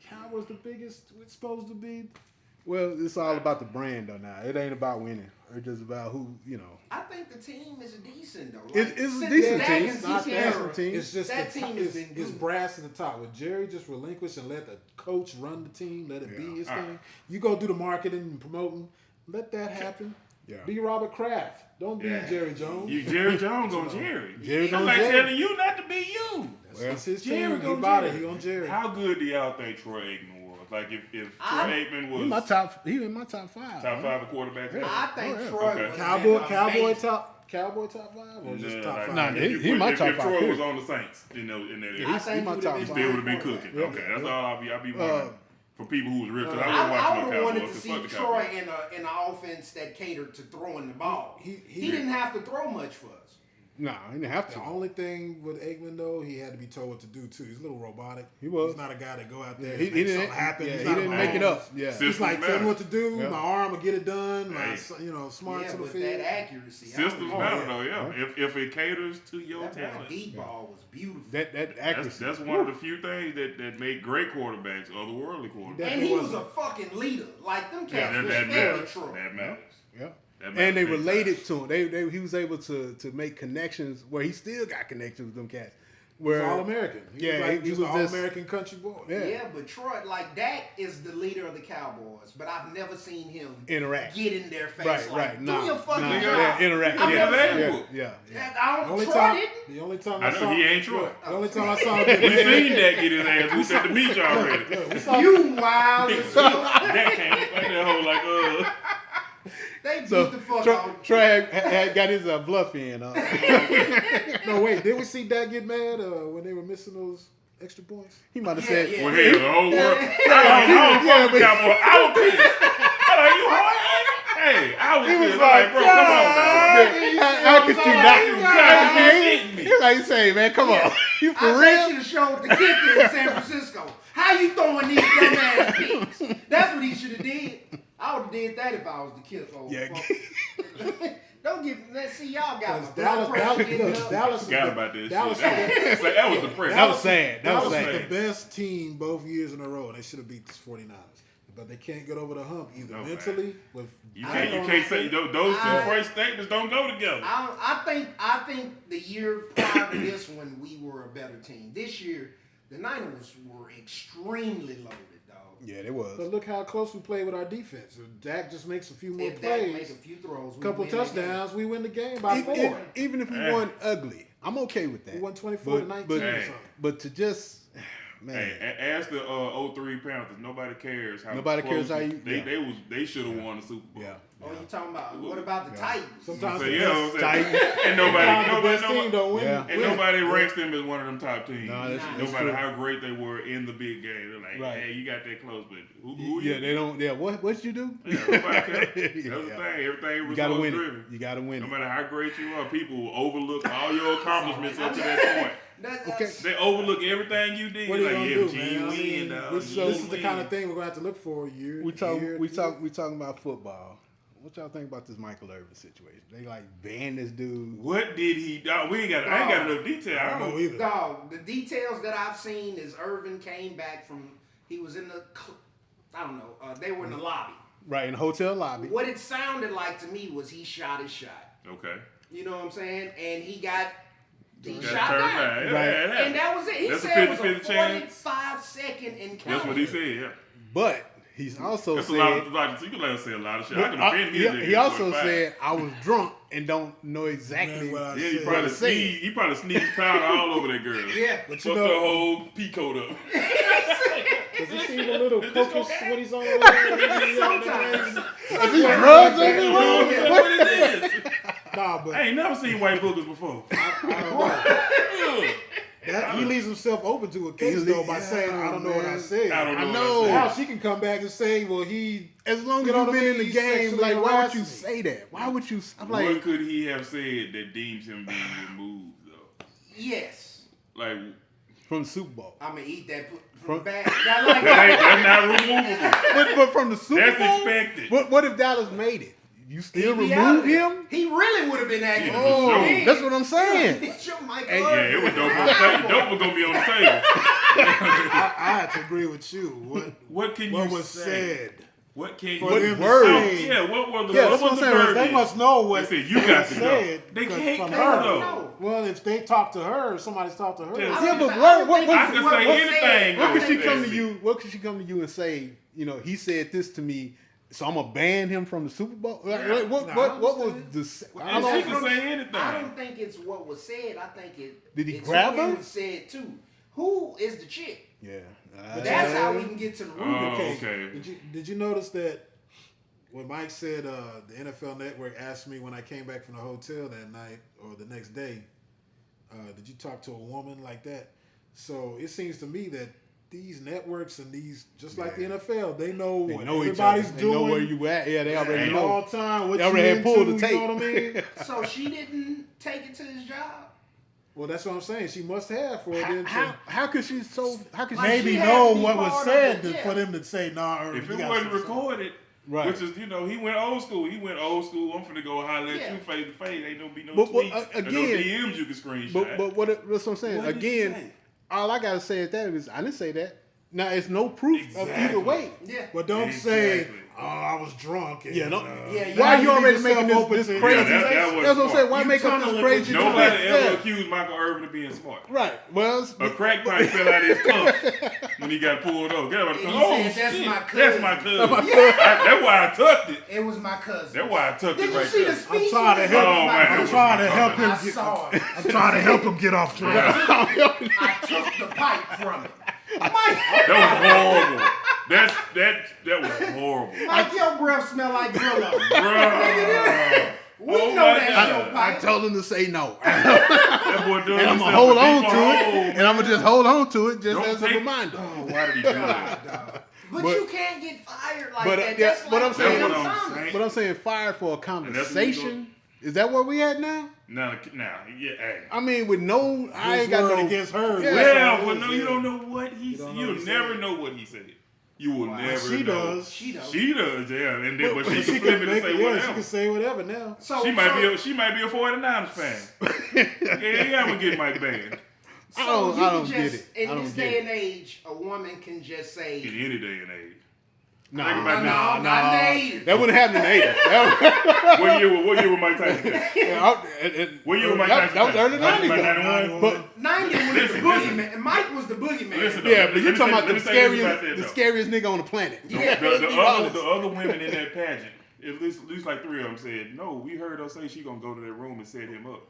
Cowboys the biggest? It's supposed to be Well, it's all about the brand though. Now it ain't about winning. It's just about who I think the team is decent though. It's a decent Dak team. and It's not Zeke that era, team. It's just that the team top, has been it's good. brass to the top. Would Jerry just relinquish and let the coach run the team, let it be his All right. thing? You go do the marketing and promoting. Let that happen. Yeah. Be Robert Kraft. Don't be Yeah. Jerry Jones. You Jerry Jones on Jerry. Jerry I'm on like Jerry. telling you not to be you. That's his Jerry team. He on bought it. Jerry. He on Jerry. How good do y'all think Troy Aikman was? Like if Troy Aikman was He my top. He in my top 5. top 5 quarterbacks ever? I think Oh, yeah. Troy Okay. was Cowboy top 5 or just Nah, top like, 5? Nah, if he my top if 5 Troy period. was on the Saints, in that Yeah, era, I think he my he top would've five. been they would have been quarterback. cooking. Okay, that's all I'll be wanting. For people who was real, because I I was watching would the have wanted Cowboys. to see 'Cause fuck the Troy Cowboys. in an offense that catered to throwing the ball. He Didn't have to throw much for us. Nah, he didn't have to. The only thing with Aikman though, he had to be told what to do too. He's a little robotic. He was. He's not a guy that go out there Yeah, and he make didn't. something happen. Yeah, He's he not didn't a make it boss. up. Yeah. System He's like, tell me what to do. Yeah. My arm will get it done. Hey. Smart Yeah, to the with field. that accuracy. Systems Oh, matter yeah. though, yeah. If it caters to your That talent, deep ball was beautiful. That accuracy. that's one of the few things that make great quarterbacks, otherworldly quarterbacks. And he was a fucking leader. Like them Yeah, cats that respected matters. Troy. That matters. Yeah. That And they matters big related time. to him. He was able to make connections where he still got connections with them cats. Where He's All-American. He Yeah, was like he just was an just- All-American country boy. Yeah. Yeah, but Troy, like Dak is the leader of the Cowboys, but I've never seen him Interact. get in their face. Right, like, right. Do Nah, your fucking nah, job. yeah, interact. I've Yeah, never yeah, seen yeah, him. yeah, yeah. I The don't, only Troy time, didn't. the only time I I know saw he ain't Troy. The only time I saw him get We mad. seen that get his ass. We said the meet you already. We saw You wild as hell. That came like that whole like They beat So the fuck Troy, out. Troy had got his bluff in. No, wait. Did we see Dak get mad when they were missing those extra points? He might have Yeah, said, yeah. well, hell, the whole world. Yeah, but- I was pissed. I'm like, you hard? Hey, I was pissed. like, Bro, come on, man. how could you not? You gotta be shitting me. He's like saying, man, come on. You for I real? should have showed the kicker in San Francisco. How you throwing these dumb ass picks? That's what he should have did. I would have did that if I was the kicker. Yeah. Don't get. Let's see, y'all got my Dallas, blood pressure getting Dallas, up. Dallas, is Forgot the- about this Dallas, shit. That was depressing. That was sad. That was Dallas sad. is the best team both years in a row. They should have beat the 49ers. But they can't get over the hump either No, mentally with You can't say those two first statements don't go together. I think the year prior to this one we were a better team. This year, the Niners were extremely loaded, dog. Yeah, it was. But look how close we played with our defense. If Dak just makes a few more If Dak make plays, a few throws, a we couple win that game. touchdowns, we win the game by 4. Even if we won ugly, I'm okay with that. We won 24-19 or something. But to just, man. Hey, ask the 03 Panthers. Nobody cares how. Nobody close cares how you- They should have won the Super Bowl. Yeah. Oh, you talking about what about the Titans? Sometimes So, the you know what I'm best, saying? And sometimes the best team nobody, don't win. Yeah. and nobody ranks them as one of them top teams. No, that's no matter true. how great they were in the big game, they're like, Right. hey, you got that close, but who Yeah, you? they don't. Yeah, what you do? Yeah, nobody cares. That's the Yeah. thing. Everything You gotta results win driven. it. You gotta win No it. matter how great you are, people will overlook all your accomplishments up to that point. That's, They overlook everything you did. What are you like, gonna yeah, do, but you man? ain't I mean, win, dog. this You is ain't the kind of win. thing we're gonna have to look for year. We talking about football. What y'all think about this Michael Irvin situation? They like banned this dude. What did he? Dog, I ain't got enough detail. I don't know either. Dog, the details that I've seen is Irvin came back from, he was in the, I don't know, they were in the lobby. Right, in the hotel lobby. What it sounded like to me was he shot his shot. Okay. You know what I'm saying? And he shot Got down. turned down. Yeah, Right. yeah, yeah. And that was it. He That's a said it was a 50-50 chance. 45-second encounter. That's what he said. Yeah. But he's also That's a lot. said. You can let him say a lot of shit. I can offend his nigga. He also 45. said, "I was drunk and don't know exactly Man, what I Yeah, he said. probably to say. sneezed. He probably sneezed powder all over that girl. Yeah. But Fucked you the know, whole pea coat up. does he seem a little this focused okay? when he's on Sometimes. Is this drugs in the room? That's what it is. Nah, but I ain't never seen white boogers before. he leaves himself open to a case though by saying, "I don't know what I said." I don't know. I what know. I Now said. she can come back and say, "Well, he." As long as You know you've what I been in mean? the He game, sexually like, why would harassed you me. say that? Why would you? I'm What like, could he have said that deems him being removed though? Yes. Like from the Super Bowl. I'm going to eat that from From- the back. Not like that's not removable. But from the Super That's Bowl, expected. What if Dallas made it? You still He be out remove there. him? He really would have been acting. Yeah, Oh, for sure. that's what I'm saying. It's your Michael Hey, Yeah, Irvin. it was dope on the table. Dope was gonna be on the table. I had to agree with you. What can you What was say? said? What can For you them to word? say- Yeah, what was the Yeah, what that's what was I'm the saying. verdict? They must know what They said you got to go. said They 'cause can't from go her. though. Well, if they talk to her, somebody's talked to her. Yeah. Yeah, but I what I can say anything. What though, could she come to Stacey. you? What could she come to you and say? You know, he said this to me, so I'm gonna ban him from the Super Bowl. Like, what was the? I And she don't, can say anything. I don't think it's what was said. I think it. Did he it's grab what her? was said too. Who is the chick? yeah, That's how we can get to the root of it. Okay. Did you notice that when Mike said the NFL Network asked me when I came back from the hotel that night or the next day, did you talk to a woman like that? So it seems to me that these networks and these, just like the NFL, they know they what know each everybody's other. They doing. know where you at. Yeah, they already at know. all time. What They you already had into, pulled the you tape. know what I mean? So she didn't take it to his job. Well, that's what I'm saying. She must have for them to How could she so? How could Like, she? maybe she had know to be what was part of said it, to- yeah. for them to say, nah, If you it got wasn't some- recorded, Right. which is, he went old school. He went old school. I'm finna go holler at Yeah. you face to face. Ain't gonna be no But, tweets and no again- DMs you can screenshot. But that's what I'm saying. What did you Again, say? all I gotta say is that is I didn't say that. Now it's no proof of either way. Yeah. But don't say, Exactly. oh, I was drunk. And, Yeah, no. Yeah, Why you you already leave making yourself this open to- crazy? Yeah, that That's was what I'm saying. smart. Why You make up tunneling this crazy? with Nobody yeah. ever accused Michael Irvin of being smart. Right. Well, it's- A crack pipe fell out of his cuff when he got pulled over. Get out of the And car. he Oh, said, "That's shit. my That's cousin." my cousin. That's why I tucked it. It was my cousin. That's why I tucked Did it you right see there. the speech? trying to he help- gave Oh, about man, her? I'm trying to help him. I saw it. I'm trying to help him get off track. I took the pipe from him. Mike, That was horrible. That was horrible. Mike, your breath smell like Brillo. Bruh. We Oh know my that's God. your I pipe. told him to say no, That boy doing and I'm himself gonna hold a on deep to hole, it, man. and I'm gonna just hold on to it just Don't as a take- reminder. Oh, why did he do that? But you can't get fired like But, that. yeah, That's what like I'm saying- Jim That's what I'm Thomas. saying. But I'm saying fired for a that's what we conversation. Is that where we at now? Now, yeah, hey. I mean, with no, I His ain't got word no. against hers. Yeah. Well, but no, you don't know what he said. don't know You'll what he never said. know what he said. You will never She know. does. She does. She does, yeah. And then, but she She can flip can it and make say it. Yeah, she whatever. can say whatever now. So, She might be a 49ers fan. Yeah, I'm gonna get Mike banned. I don't can get just, it. In I don't this get day it. and age, a woman can just say, In any day and age. No, Think about no, it. not native. that wouldn't happen in the 80s. What year was Mike Tyson? What year was Mike Tyson? That was early 90s. 91. But 90 was Listen, the boogeyman. Mike was the boogeyman. Listen, yeah, Let but me you're say- talking about let me the say this about scariest, that, the though. scariest nigga on the planet. Yeah. The other women in that pageant, at least like 3 of them said, no, we heard her say she gonna go to that room and set him up.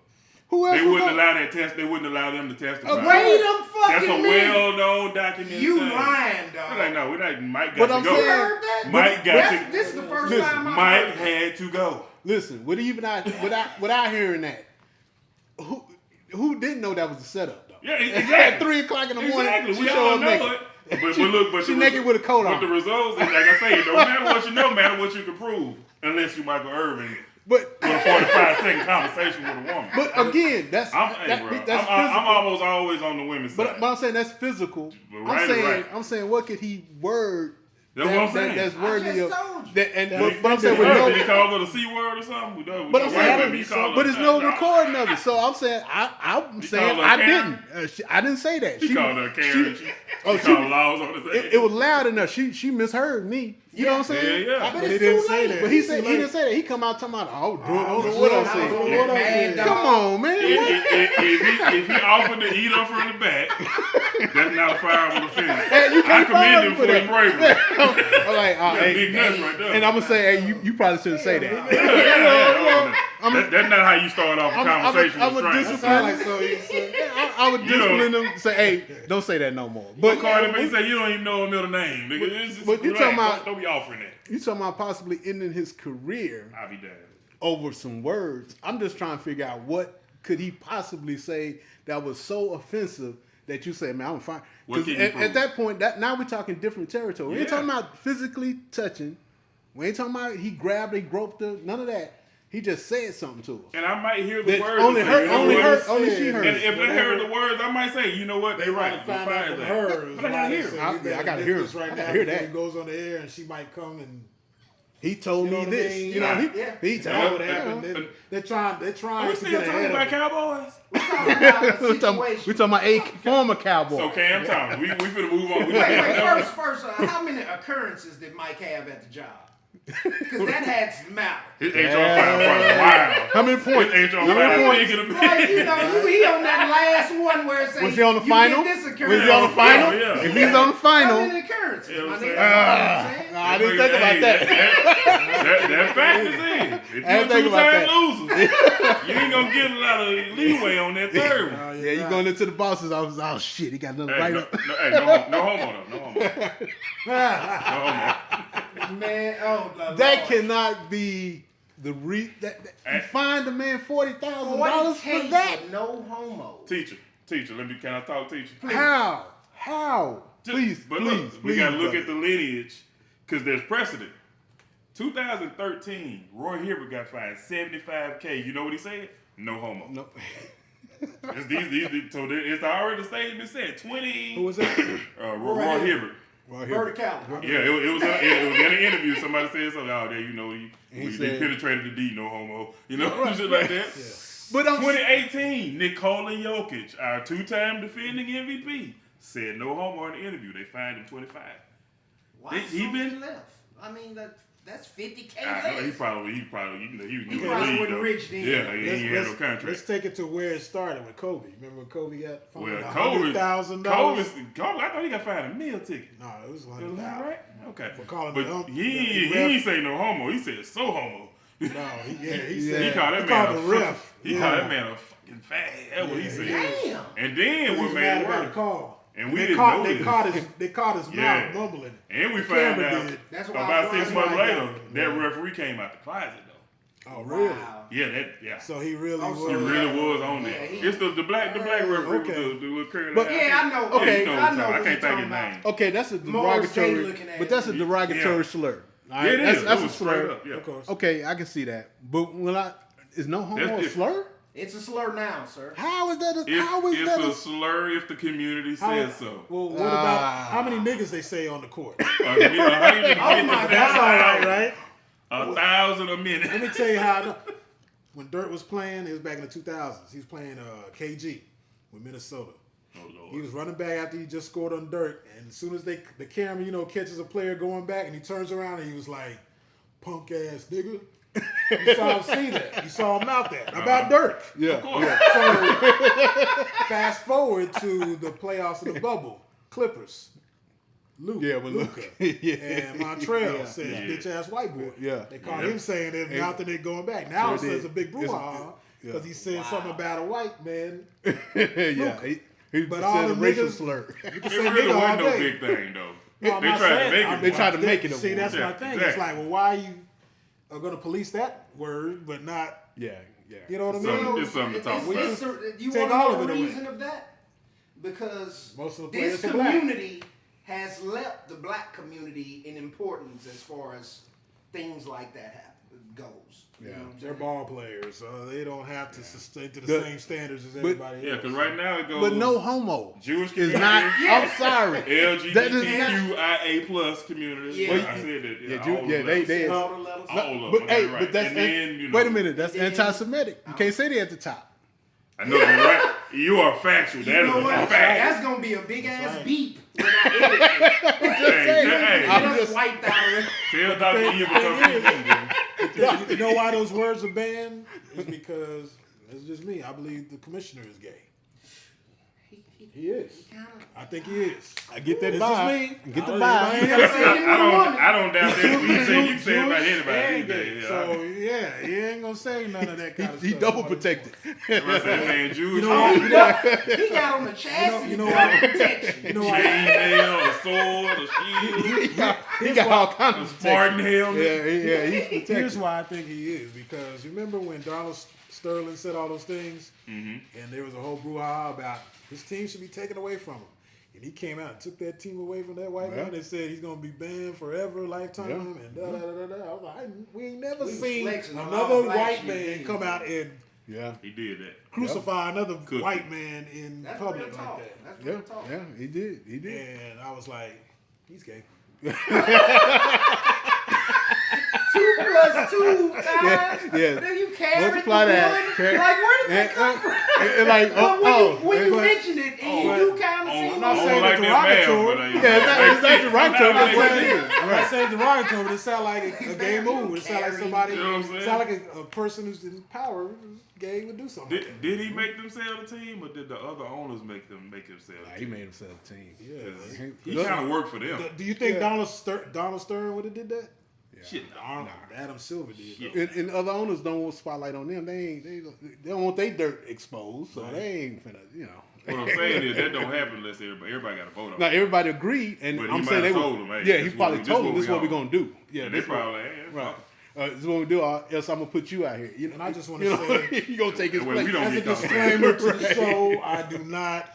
Who else? They was wouldn't on- allow that test. They wouldn't allow them to testify. Wait a That's a fucking minute. well-known documented You thing. lying, They're dog. like, no, we're not. Mike But got I'm to go. You saying- heard that? Mike got That's- to. This is the first Listen, time I Mike heard that. had to go. Listen, without hearing that, who didn't know that was a setup though? Yeah, At exactly. 3 o'clock in the morning, Exactly. she We show all up know naked. it. But look, but She the naked with a coat But on. the results, like I say, it don't matter what you know, matter what you can prove, unless you Michael Irvin But with a 45-second conversation with a woman. but again, that's Hey, bro, that's I'm physical. almost always on the women's side. But I'm saying that's physical. But right is right. I'm saying what could he word? That's what I'm saying. That's I worthy just of. told you. That, and That but I'm saying with Did he no. call her the C word or something? But I'm saying, he called her but it's no nah. recording of it. So I'm saying, I'm saying called her I Karen? didn't. I didn't say that. He called her Karen. She oh, called laws on his It was loud enough. She misheard me. You know what I'm saying? Yeah. But But he it's didn't too say late. that. But he didn't say that. He come out talking about, oh, I don't know what I I don't know said. what I Mad said. dog. Come on, man. If he offered to eat her from the back, that's not a fireable offense. Hey, you I can't commend fire him him for for his bravery. I'm like, That's hey, big nuts right there. and I'm gonna say, hey, you probably shouldn't say that. That's not how you start off a conversation I'm with a strangers. Sound like so he said. I would discipline them. Say, hey, don't say that no more. But Cardi B said you don't even know her middle name. Nigga. It's just, but you talking about- don't be offering that. you talking about possibly ending his career I'll be damned. over some words. I'm just trying to figure out what could he possibly say that was so offensive that you say, man, I'm fine. What Because can you at prove? that point, now we're talking different territory. We ain't Yeah. talking about physically touching. We ain't talking about he grabbed her, he groped her, none of that. He just said something to her. And I might hear the That words. only and say, her, you know only what? her, only she heard. And if they Whatever. heard the words, I might say, you know what? They They're want right. to find Fire out from that. her. But I gotta hear. I gotta hear it. I gotta hear that. He goes on the air and she might come and He told me what I this. mean? You know, Yeah. he That's told what me. happened. They're trying Are we to still get talking ahead about of it. Cowboys? We're talking about a We situation. talking about a former Cowboy. So Cam Thomas, we finna move on. Wait, first, how many occurrences did Mike have at the job? Because that had some matter. His Ainch on fire for a while. How many points? His Ainch on How many fire. points? Thinking of Like, he on that last one where it says, Was he on the you final? get this Was occurrence. he on the final? Yeah. If he's on the How final, many occurrences? Yeah, my I'm nigga? saying. That's what I'm saying. I didn't think about that. That fact is in. If you're I a didn't think about two-time loser, you ain't gonna get a lot of leeway on that third one. Yeah, you going into the bosses. I was, oh shit, he got another Hey, right no, up. no homo though. No homo. No homo. Man, oh, the That Lord. cannot be the you find the man $40,000 40K for that. for no homo. Teacher, can I talk teacher? How? Please, But please, look, we please, gotta look brother. at the lineage because there's precedent. 2013, Roy Hibbert got fined $75K. You know what he said? No homo. No. So it's already the statement said 20. Who was that? Roy Hibbert. Right Vertical. Yeah, it was in an interview. Somebody said something out there. You know, they said- penetrated the D, no homo. You know, shit like that. But 2018, Nikola Jokic, our two-time defending MVP, said no homo in the interview. They fined him 25. Why He so been- left? I mean, that's 50K I know less. he probably, you know, he He probably wasn't rich then. Yeah, he ain't had no Let's contract. take it to where it started with Kobe. Remember when Kobe got fined Well, $100,000? Kobe, I thought he got fined a meal ticket. No, it was It was $100,000. right? Okay. For calling but the he ref. ain't say no homo. He said so homo. No, he said He called that he man called a the ref. He called that man a fucking fag. That's what he said. Damn. And then He what was made mad it about the worse? call. And we they didn't caught, know they this. caught his Yeah. mouth mumbling. And we The found camera out did. That's why about I 6 was months like later, that. that referee came out the closet though. Oh, really? Wow. Yeah. So he really Oh, was. so He really was on Yeah, there. he- It's the black referee Okay. with the little curly But- hair. Yeah, I know. Okay. You know I what I'm know talking about. I what can't you're think his talking name. Okay, that's a Morris Day derogatory, looking at but that's a it. derogatory Yeah. slur. All Yeah, it is. That's It a was straight slur. up. Yeah. Of course. Okay, I can see that. But is no homo That's a different. slur? It's a slur now, sir. How is that? It's How is that? a slur if the community says so. Well, what about how many niggas they say on the court? Oh my God. That's all right, right? 1,000 a minute. Let me tell you how I know. When Dirt was playing, it was back in the 2000s. He was playing KG with Minnesota. Oh, Lord. He was running back after he just scored on Dirt, and as soon as the camera, catches a player going back, and he turns around and he was like, "Punk ass nigga." You saw him see that. You saw him out there about Dirt. Yeah. Of course. So fast forward to the playoffs of the bubble, Clippers. Yeah, but Luka yeah. and Montreal Yeah. says Yeah. bitch ass white boy. Yeah. They caught Yeah. him saying it now that they going back. Now Sure it says did. a big It's- brouhaha because he said something about a white man. Yeah. He But said all a the racial niggas- slur. You can It say really nigga all wasn't no day. big thing, though. No, I'm They not tried to saying- make it I'm- They tried to that- make it a See, word. that's Yeah, my thing. exactly. It's like, well, why you are going to police that word, but not, Yeah. you know what I So- mean? it's something to talk We about. just You take want to all know of the it away. reason of that? Because Most of the this players are black. community has left the black community in importance as far as things like that goes. You know what I'm They're saying? ball players, so they don't have to sustain to the But- same standards as but- everybody Yeah, else. because right now it goes. But no homo Jewish is community. not. Yeah. I'm sorry. LGBTQIA plus community. Yeah. I said that. Yeah, all Jew- the yeah, levels. they- All the levels. All of them. But I got hey, it right. but that's And then, wait a minute. That's then- anti-Semitic. You can't say they at the top. I know you're right. You are factual. You That know is what? a fact. That's gonna be a big ass right. beep when I edit it. Hey, I'm Just just- wiped out. tell Dr. Eve to You know why those words are banned? It's because it's just me. I believe the commissioner is gay. He is. I think he is. I get that It's just vibe. me. Get the I vibe. ain't gotta say it. I don't doubt that. You can say it about Jewish anybody and these gay. days. So yeah, he ain't gonna say none of that kind of He stuff. double protected. I say, man, Jewish, You know what? He got on the chassis. You know what? Protection. You know what? chainmail, a sword, a shield, He got all kinds a of Spartan protection. helmet. Yeah, he's Here's protected. why I think he is, because you remember when Donald Sterling said all those things, Mm-hmm. and there was a whole brouhaha about his team should be taken away from him. And he came out and took that team away from that white Yeah. man and said he's going to be banned forever, lifetime, Yeah. and da-da-da-da-da. I was like, we ain't never We was seen flexing on another all white flagship man teams, come man. out and Yeah, He did that. crucify another Could white man in That's real public talk. like that. That's yeah, real talk. yeah. He did. He did. And I was like, he's gay. To plus 2 times. Yeah. Then you carry Multiply that. Like, where did that come from? And like, But when you but- mentioned it, you do kind of seem not I like saying don't like it's that math, derogatory. but Yeah, it's not derogatory. That's what it is. I'm not saying derogatory, but it sounds like a gay move. It sounds like somebody. You know what I'm saying? It sounds like a person who's in power, gay, would do something. Did he make them sell the team, or did the other owners make them sell Nah, the he team? made himself a team. Yeah. He kind of worked for them. Do you think Donald Stern would have did that? Shit, Adam Silver did. Shit. And other owners don't want spotlight on them. They don't want their dirt exposed, so they ain't finna, What I'm saying is that don't happen unless everybody got to vote on Now it. everybody agreed, and But he I'm might saying have they told would. them, hey, Yeah, he this probably what told them we this is what we're on. gonna do. Yeah, And they this what- probably, hey, right. fuck This is what we do, or else I'm gonna put you out here. And I just want to say, you gonna take his Well, place. we don't as a get caught. disclaimer to the show, I do not,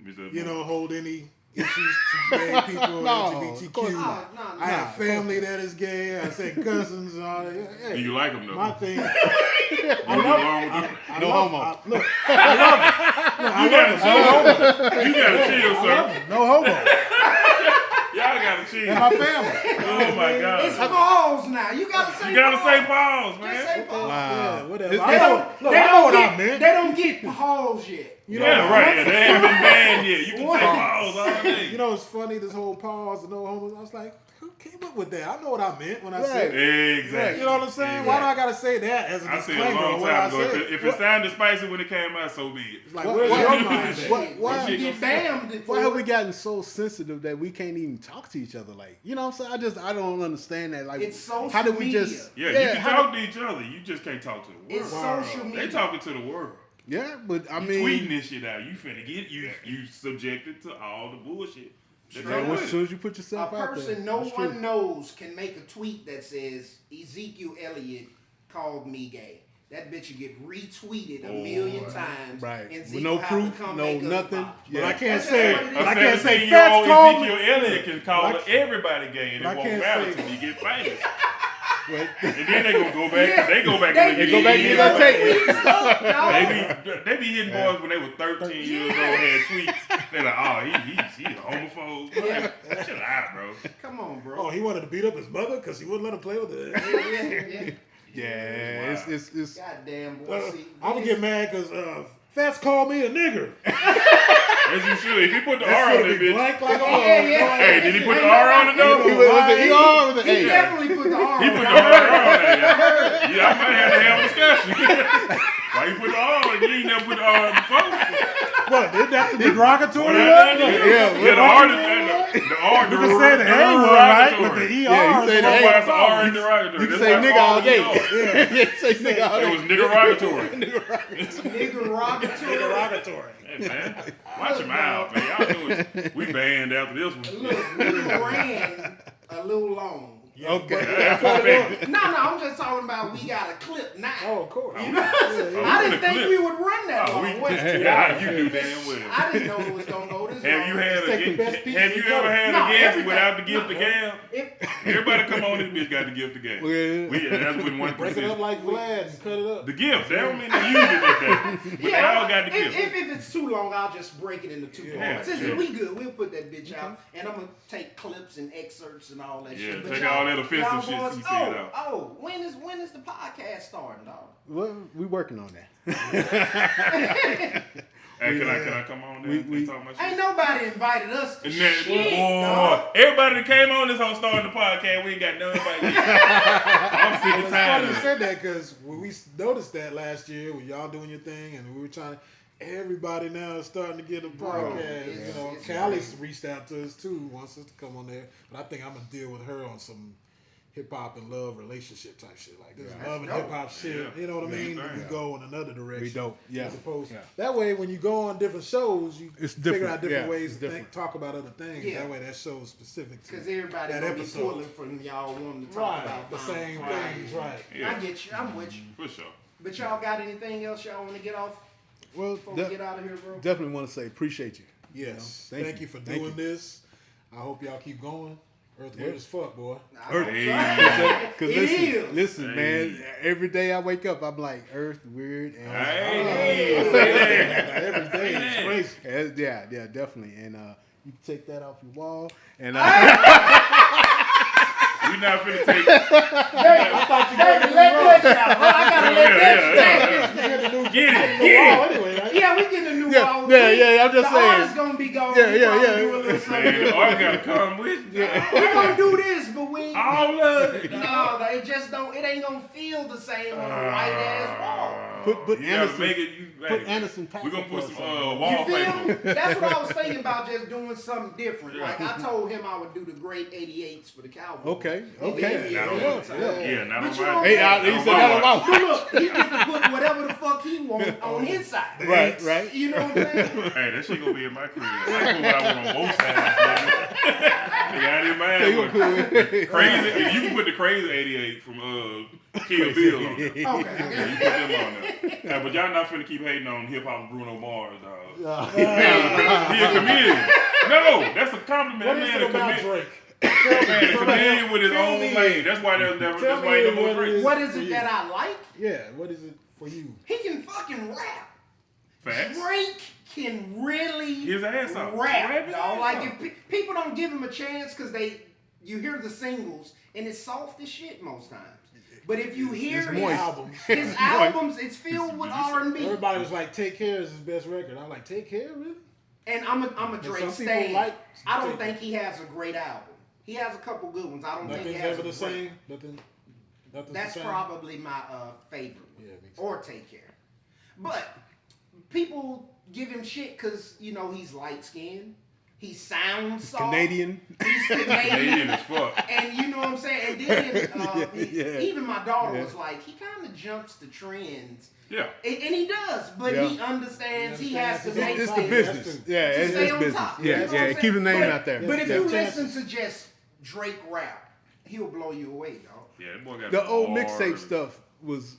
it. hold any issues to gay people, No, of LGBTQ. course not. I have family that is gay. I say cousins and all that. Do Hey, you like them though? my thing. You get along with them? No homo. Look, You gotta chill. You gotta chill, sir. no homo. Y'all gotta chill. And my family. Oh my it's god. pause now. You gotta say You gotta pause. say pause, Just man. say pause. Yeah, whatever. It's- I know, look, They I know don't what I get. meant. They don't get pause yet. You know, Yeah, right. They ain't been banned yet. You can What? say pause all day. You know, it's funny, this whole pause and no homos. I was like, who came up with that? I know what I meant when I Right. said it. Exactly. You know what I'm saying? Why do I got to say that as a I said disclaimer? a long on what I time ago. said? If it sounded spicy when it came out, so be it. It's like, What- where's what- your mind at? Why- You get banned. Why have we gotten so sensitive that we can't even talk to each other? Like, you know what I'm saying? I don't understand that. Like, It's social how did we media. just? Yeah, you can how talk to each other. You just can't talk to the world. It's social media. They talking to the world. Yeah, but I You mean, tweeting this shit out. You finna get you subjected to all the bullshit. That's man, all as it soon is. as you put A yourself out there, person no that's one true. knows can make a tweet that says Ezekiel Elliott called me gay. That bitch will get retweeted a million times. Right. And With Zeke no will have to proof, come no make us nothing. apologize. But I Yeah. can't That's say, what it is. but I can't say 17-year-old Fats called me. Ezekiel Elliott can call But I- everybody gay, and it but I won't can't matter say- till you get famous. Wait. And then they gonna go back. Yeah. They go back. They and go back and get that tape. They be hitting boys when they were 13 years old, had tweets. They're like, oh, he's a homophobe. Yeah. Chill out, bro. Come on, bro. Oh, he wanted to beat up his mother because he wouldn't let him play with it. yeah. Yeah, it's Goddamn boy. See, I would get mad because Fats called me a nigger. As you should. If he put the R on that bitch. Blank like yeah. Hey, did he put the R on it though? was it ER or was it He A? definitely put the arm. He put the R on that. Yeah, I might have to have a discussion. Why you put the R on it? You ain't never put the R on before. What? Did that the derogatory? Yeah, Yeah, the R, the R, the You can say the A word, right? With the ER. Yeah, you say the That's A. why it's R in derogatory. You can That's say why it's nigga all R day. in Yeah, say nigga all It day. was niggerogatory. Nigga Derogatory. Hey, man, watch your mouth, man. Y'all know it. We banned after this one. Look, we ran a little long. Okay. That's what it is. No, I'm just talking about we got a clip now. Oh, of course. You know what I'm saying? I didn't think we would run that Oh, long. Wait, yeah, you knew damn well. I didn't know it was gonna go this Have long. you had take the a best piece have of you the ever color. had No, a guest everything. without the gift No. of gab? Everybody come on this bitch got the gift of gab. Yeah. That's when one Break it up percent. like Vlad and cut it up. The gift. That don't mean they use it like that. But they all got the gift. If it's too long, I'll just break it into 2 Yeah, parts. Since sure. we good, we'll put that bitch out, and I'm gonna take clips and excerpts and all that Yeah, shit. But take y'all- all that offensive y'all shit boys- you said out. Oh, when is the podcast starting, dog? Well, we working on that. Hey, can I come on there and talk my shit? Ain't nobody invited us to And then, shit, boy, dog. everybody that came on this whole starting the podcast, we ain't got nobody. I'm sick of It's time. funny you said that because when we noticed that last year when y'all doing your thing and we were trying, everybody now is starting to get a podcast. it's- You know, it's Callie's reached out to us too, wants us to come on there, but I think I'm gonna deal with her on some hip hop and love relationship type shit. Like this is love and dope. hip hop shit. Yeah. You know what I mean? Yeah. We go in another direction. We dope. Yeah. As opposed, Yeah. that way when you go on different shows, you It's figure different. out different Yeah, ways it's to different. talk about other things. Yeah. That way that show's specific to Because everybody that gonna be episode. pulling from y'all wanting to talk Right, about the Violent same Friday. things, right. Yeah. I get you. I'm with you. For sure. But y'all got anything else y'all want to get off Well, before we get out of here, bro? definitely want to say appreciate you. Yes. You know, thank you for Thank doing you. this. I hope y'all keep going. Earth weird as fuck, boy. Earth, Hey. Cause It is. listen, Hey. man. Every day I wake up, I'm like, Earth weird. And Hey, say that. Every day Hey. is crazy. yeah, definitely. And you can take that off your wall. And We We not finna take. Let y'all. I gotta let that Get it. Anyway, right? Yeah, we get a new Yeah, wall. yeah, I'm just the saying. artist gonna be gone. Yeah, We yeah, probably yeah. do a little something. Man, the art gotta come with you. We're gonna do this, but we All of it. no, they just don't. It ain't gonna feel the same on a white ass wall. Put You gotta Anderson. make it. Put Anderson We're gonna put some You feel me? wallpaper. That's what I was thinking about, just doing something different. Like I told him I would do the great '88s for the Cowboys. Okay. Not on Yeah, my- yeah. Yeah, not But on you my. don't Hey, think- he said that about But look, he get to put whatever the fuck he want on his side. Right. You know what I'm saying? Hey, that shit gonna be in my crib. I put what I want on both sides. Nigga, I didn't mind. Crazy. If you can put the crazy '88 from Kill Bill on there. Okay. Yeah, you put them on there. But y'all not finna keep hating on hip hop and Bruno Mars, dog. He a comedian. No, that's a compliment. What That is man it a about comedian. Drake? Man, a comedian with his Tell own me. lane. That's why there's never. Tell That's why ain't no me more what it Drake. is. What is it that I like? Yeah, what is it for you? He can fucking rap. Facts. Drake can really His ass off. rap, Rap his dog. ass Like off. if people don't give him a chance because you hear the singles and it's soft as shit most times. But if you hear It's his moist. Albums. his albums, it's filled with R&B. Everybody was like, "Take Care" is his best record. I'm like, "Take Care, really?" And I'm a Drake some people stan. like I don't Take think he has a great album. He has a couple good ones. I don't think he Nothing's has ever a the great. same. Nothing's That's the same. probably my favorite one. Yeah, me too. Or Take Care. But people give him shit because, he's light skinned. He sounds soft. Canadian. He's Canadian Canadian. as fuck. And you know what I'm saying? And then Yeah. even my daughter was like, he kind of jumps the trends. Yeah. And he does, but Yeah. he understands he has to make It's the things business. Yeah, to it's stay on business. top. Yeah, You know what yeah. I'm Keep saying? the name But- out there. But if Yeah. you listen to just Drake rap, he'll blow you away, dog. Yeah, that boy got The some old bars. mixtape stuff was,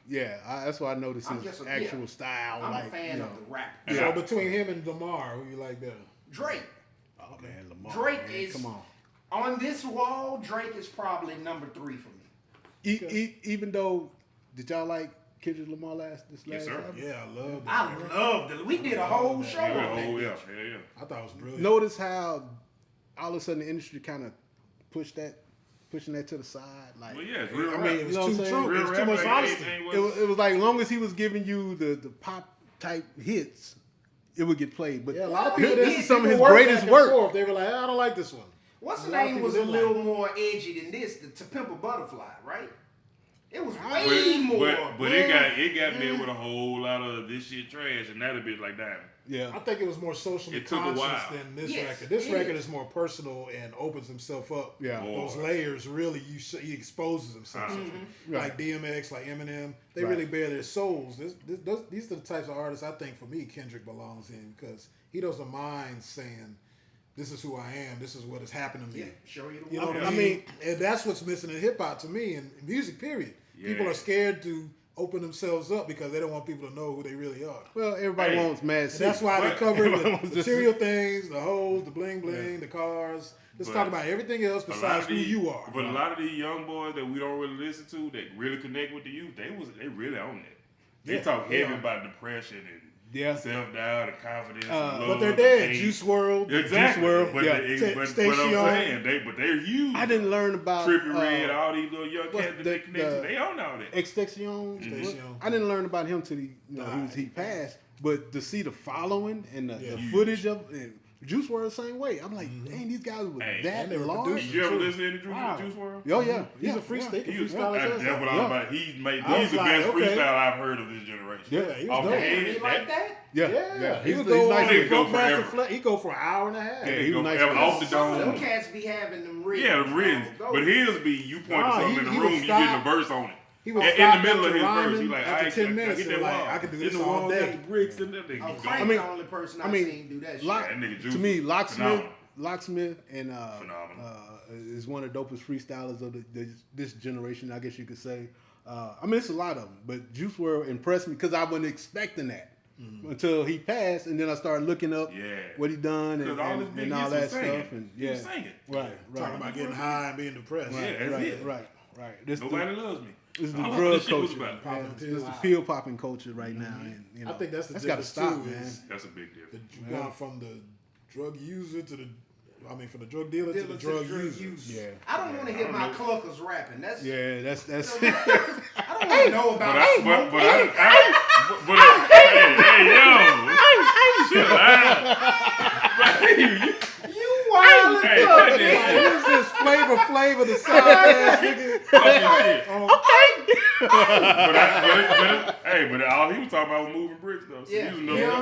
that's why I noticed I'm his just actual style. I'm like, a fan of the rap. So between him and Lamar, who you like better? Drake. Oh man, Lamar. Drake man, is come on. on this wall. Drake is probably number 3 for me. Even though, did y'all like Kendrick Lamar this last sir. album? Yeah, I love that. I love it. We did a whole show Yeah, on that. oh, yeah, bitch. yeah. I thought it was brilliant. Notice how all of a sudden the industry kind of pushing that to the side. Like, Well, yeah, it's real I rap. mean, It you know was what too I'm saying? true. It was too rap, much like, honesty. anything It was like, long as he was giving you the pop type hits, it would get played. But Yeah, a lot of Well, people. this is some of his people work greatest back and work. forth. They were like, I don't like this one. What's A the lot of name people was a didn't little like it. more edgy than this. To Pimp a Butterfly, right? It was But, way more. but it got there with a whole lot of this shit trash, and that a bit like Diamond. yeah, I think it was more socially It took a conscious while. than this Yes, record. This it record is. is more personal and opens himself up. Yeah. Those layers really, he exposes himself. Mm-hmm. Like DMX, like Eminem, they Right. really bear their souls. These are the types of artists I think for me Kendrick belongs in because he doesn't mind saying, "This is who I am. This is what has happened to me." Yeah, show you the You know world. what I mean? And that's what's missing in hip hop to me and music. Period. People Yeah. are scared to open themselves up because they don't want people to know who they really are. well, everybody Hey. wants Mad And City. that's why they But- cover Everyone the was just- material things, the hoes, the bling bling, the cars. Let's But talk about everything else A lot besides of who these, you are. But a lot of these young boys that we don't really listen to, that really connect with the youth, they really own it. They Yeah, talk they heavy are. about depression and Yeah. self-doubt and confidence. and But love they're and dead. hate. Juice WRLD. Exactly. Juice WRLD, But, yeah. but I'm Station. saying, they're huge. I didn't learn about Trippie Red, all these little young what's cats that the- they connect to, the- they own all that. Extension. Station. I didn't learn about him till he passed. But to see the following and the Yeah. footage of Juice WRLD the same way, I'm like, dang, these guys were Hey. that And they were large. producers. Did you ever True. listen to Wow. Juice WRLD? Oh yeah, He's yeah, a freak yeah. stick. He was, Freestyle that's his ass what off. I'm about. He's I the was like, best okay. freestyle I've heard of this generation. Yeah, he was Off the dope. head, You like that? Yeah, Yeah, he He's, would he's go nice. on. Nigga go Funkmaster forever. Flex. He go for an hour and a half. Yeah, he he was go nice forever with off the Some of them dome. cats be having them rhythms. Yeah, the rhythms. Go. But his be you point to Nah, something he- in the he room, would you stop. getting a verse on it. He was In the middle of his verse, he like, after 10 minutes. I He get was that like, wall. I could do In this the all wall, got day. the bricks and that. They Oh, keep Frank going. the only person I've seen do that shit. Lock- That nigga Juice to me, was Locksmith phenomenal. and Phenomenal. is one of the dopest freestylers of this generation, I guess you could say. I mean, it's a lot of them, but Juice WRLD impressed me because I wasn't expecting that until he passed, and then I started looking up Yeah. what he done and, Because all his and, big and all hits that was singing. stuff. And He was singing. right, Talking about getting high and being depressed. Yeah, that's right, it. right. This Nobody loves me. This is I the don't know drug what this shit was culture. about. Yeah, Popping this is the pills. pill popping culture right now, and you know, I think that's the got to difference stop, too, man. is That's a big difference. Gone from the drug user to the I mean, from the drug dealer to the drug user. Yeah. I don't want to hear my cluckers rapping. That's That's. I don't want to know about smoke. You wild Hey, as cut fuck. this shit. Who's this flavor the sound ass nigga? But all he was talking about was moving bricks though. So Yeah.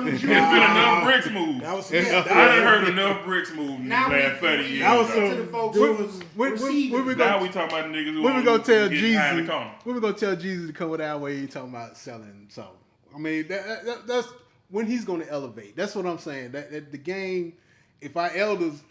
there's Yeah. been enough bricks moved. That was I done heard enough bricks moved in the Now last 30 years. That was to some the folks dude who was receiving. Now we talking about niggas who When we gonna tell get behind the Jeezy? corner. When we gonna tell Jeezy to come with our way? He talking about selling something. I mean, that's when he's gonna elevate. That's what I'm saying. That the game. If our elders,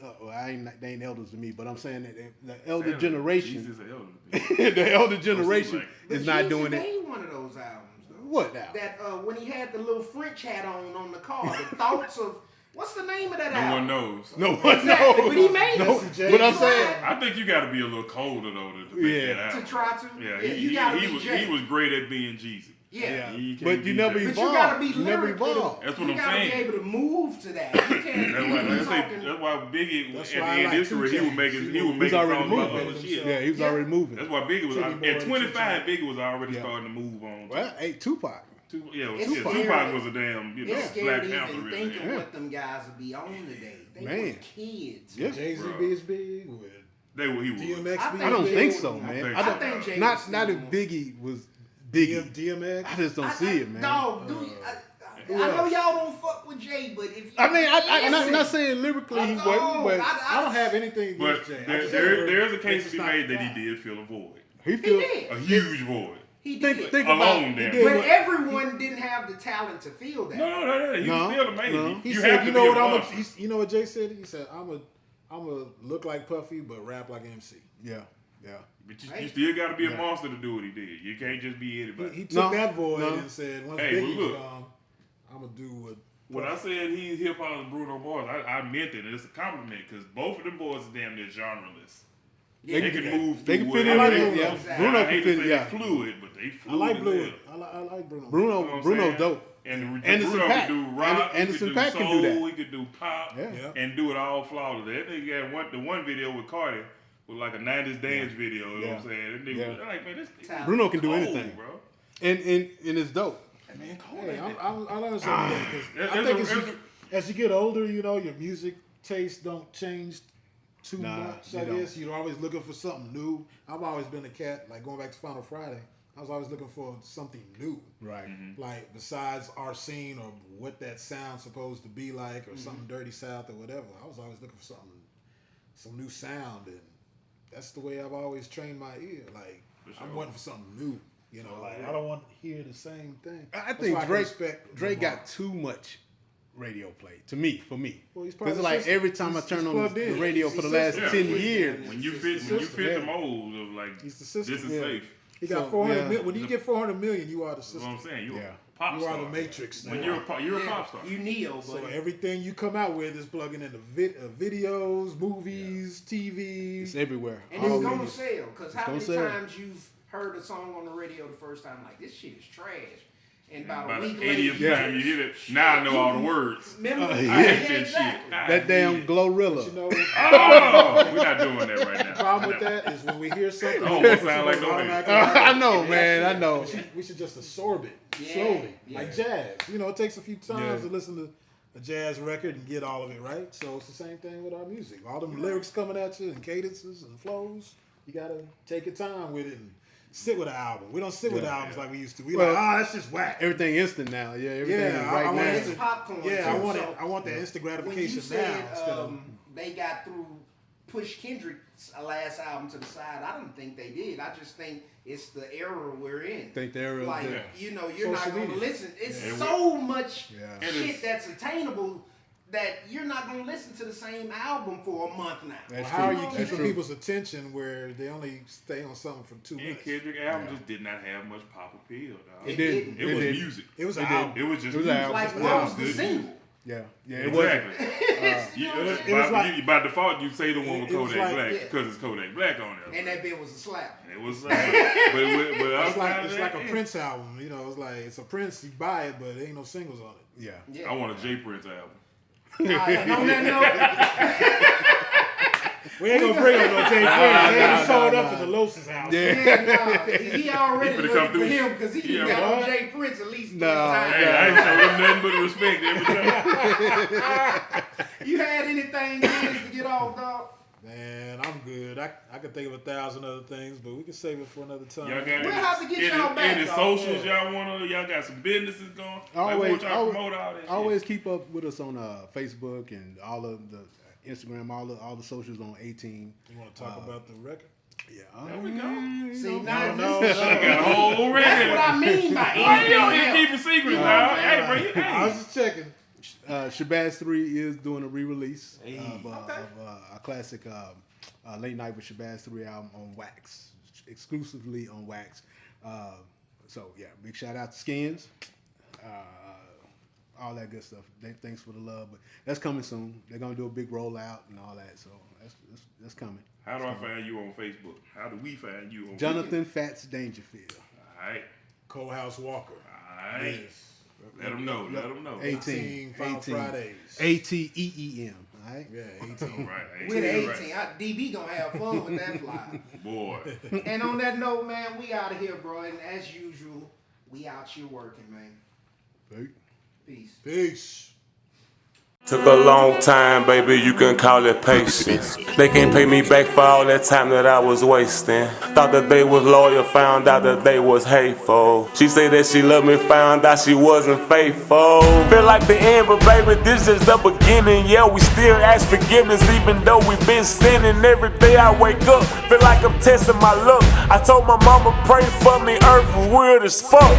they ain't elders to me, but I'm saying that the elder generation, Jesus is an elder. the elder generation But is not Jeezy doing it. made one of those albums though. What now? That when he had the little French hat on the car, the thoughts of what's the name of that No album? one knows. No one Exactly, but he knows. made No, it. but I'm saying, I think you got to be a little colder though to make Yeah. that To out. try to, Yeah, you gotta be he Jay. was great at being Jeezy. Yeah. He can't but be you never Jay. But you gotta be evolved. You never lyrically. evolved. That's what you I'm gotta saying. be able to move to that. You can't That's be why talking. that's why Biggie That's at the why I end of like his career he was 2 making Chainz. he was He was making already songs about moving. other shit. Yeah, he was Yeah. already moving. That's why Biggie was Titty boy at and 25. 2 Biggie was already Yeah. starting to move on. Well, hey, Tupac. It's Tupac scary. was a damn It's Black scary to Panther even really. think of Yeah. what them guys would be on today. They Man. were kids. Yeah. Jay-Z Bro. be as big with He was. DMX I be think I don't as think big so, with- man. think I so. don't. I think Jay Not was not if still- Biggie was Biggie. DMX. I just don't see it, man. Dog, dude, I know y'all don't fuck with Jay, but if you I mean, I'm listen, not saying lyrically he No, wasn't, but I don't have anything But against Jay. there's a case to be made that he did fill a void, he he feels. did. a huge void. He did. Think Alone about there. he But did everyone didn't have the talent to feel that. No. He No, was still amazing. no. He You said, have to you be know a what monster. you know what Jay said? He said, I'm a look like Puffy, but rap like MC. Yeah. But you still got to be a monster to do what he did. You can't just be anybody. He took No, that void no. and said, once Hey, Biggie's but look. gone, I'm gonna do what. When I said he's hip hop and Bruno Mars, I meant it. It's a compliment because both of them boys are damn near genreless. Yeah, They can move. They through can fit in whatever. with it. Yeah. Exactly. Bruno I can hate fit to it. say Yeah. they fluid, but they I fluid. like as Blue. hell. I like Bruno. You know what Bruno's I'm saying? dope. And Anderson Bruno Paak. could do rock, Anderson he could Paak do can soul, do that. he could do pop, Yeah. Yeah. and do it all flawlessly. That nigga got the one video with Cardi was like a 90s dance video. You know what I'm saying? That nigga, Yeah. like, man, this Talent. Bruno can do cold, anything, bro. and it's dope. Man, cold. Hey, ain't it? I learned something because I There's think as you get older, you know, your music taste don't change too Nah, much. they I don't. guess you're always looking for something new. I've always been a cat, like going back to Final Friday. I was always looking for something new. Right. Like besides our scene or what that sound's supposed to be like or something Dirty South or whatever. I was always looking for some new sound, and that's the way I've always trained my ear. Like For I'm sure. wanting for something new. You know, like I don't want to hear the same thing. I That's think why can respect Drake Lamar. got too much radio play for me. Well, he's part Because of the like system. every time I He's turn on plugged the in. radio He's for the the last system. 10 years, When you fit system, the mold of like He's the system. this is Yeah. safe. He got So, 400 yeah. million. When you get 400 million, you are the That's what system. I'm saying. You're Yeah. a pop You star. are the Matrix. When now. you're a pop star. You Neo, So buddy. everything you come out with is plugging into videos, movies, TVs. it's everywhere. And Oh, it's gonna yeah. sell. Because how gonna many sell. times you've heard a song on the radio the first time like this shit is trash, and about By a the week 80th later, time you hear it, now I know all the words. Remember? yeah. I hate that exactly. shit. That damn Glorilla. You know, Oh, we're not doing that right now. the problem with that is when we hear something, I almost sound like we no automatically- I know, man. I know. we should just absorb it Yeah, slowly, yeah. like jazz. You know, it takes a few times Yeah. to listen to a jazz record and get all of it right. So it's the same thing with our music. All them lyrics coming at you and cadences and flows. You gotta take your time with it and sit with an album. We don't sit with Yeah. albums like we used to. We Well, that's just whack. Everything instant now. Yeah, everything Yeah, is I right want now. it It's popcorn. Yeah, I too, want so it. I want the instant when you gratification now said instead of. they got through push Kendrick's last album to the side, I don't think they did. I just think it's the era we're in. Think the era is Like, there. you know, you're Social not going to media. listen. It's Yeah. so much Yeah. And shit it's- that's attainable that you're not going to listen to the same album for a month now. That's How are true. you That's keeping true. people's attention where they only stay on something for 2 And minutes? Kendrick album just did not have much pop appeal, dog. It didn't. didn't. It was didn't. music. It was an It did. album. It was just It was music. an album. Like, It what was was the good single? Yeah, it was. Exactly. It was like- By default, you say the one with It was Kodak like- Black yeah. because it's Kodak Black on there. And that bit was a slap. It was, but It's like outside a of that, Prince album. You know, it's like it's a Prince. You buy it, but there ain't no singles on it. Yeah. Yeah. I want a J Prince album. And on that note, We ain't gonna bring up no Jay Prince. They ain't showed up at the Los's house. Yeah, he already He finna looking come for through. him because he Yeah, got on boy. Jay Prince at least 3 Nah, times. Hey, I ain't showing him nothing but respect every time. You had anything Wiz, to get off, dog? Man, I'm good. I could think of 1,000 other things, but we can save it for another time. Y'all got We'll have to get y'all back, any dog. socials y'all want to? Y'all got some businesses going? Always, like, y'all promote all that always keep up with us on Facebook and all of the Instagram, all the socials on A Teem. You want to talk about the record? Yeah, There we go. See, now No, this She got a whole record. that's what I mean by Why you don't anything keep else. it secret, dog? Hey, bro, you I was hey. just checking. Shabazz 3 is doing a re-release of Okay. a classic Late Night with Shabazz 3 album on wax, exclusively on wax. So yeah, big shout out to Skins, all that good stuff. Thanks for the love, but that's coming soon. They're gonna do a big rollout and all that, so that's coming. How do I find you on Facebook? How do we find you on Jonathan Fatz Dangerfield. Facebook? All right. Colehouse Walker. All right. Yes. Let them know. Let them know. 18, Final 18. Fridays. ATEEM. All right. Yeah, 18. Right. With 18, Right. DB gonna have fun with that fly. Boy. And on that note, man, we out of here, bro. And as usual, we out here working, man. Right. Peace. Peace. Took a long time, baby, you can call it patience. They can't pay me back for all that time that I was wasting. Thought that they was loyal, found out that they was hateful. She said that she loved me, found out she wasn't faithful. Feel like the end, but baby, this is the beginning. Yeah, we still ask forgiveness, even though we been sinning. Every day I wake up, feel like I'm testing my luck. I told my mama, pray for me, earth was weird as fuck.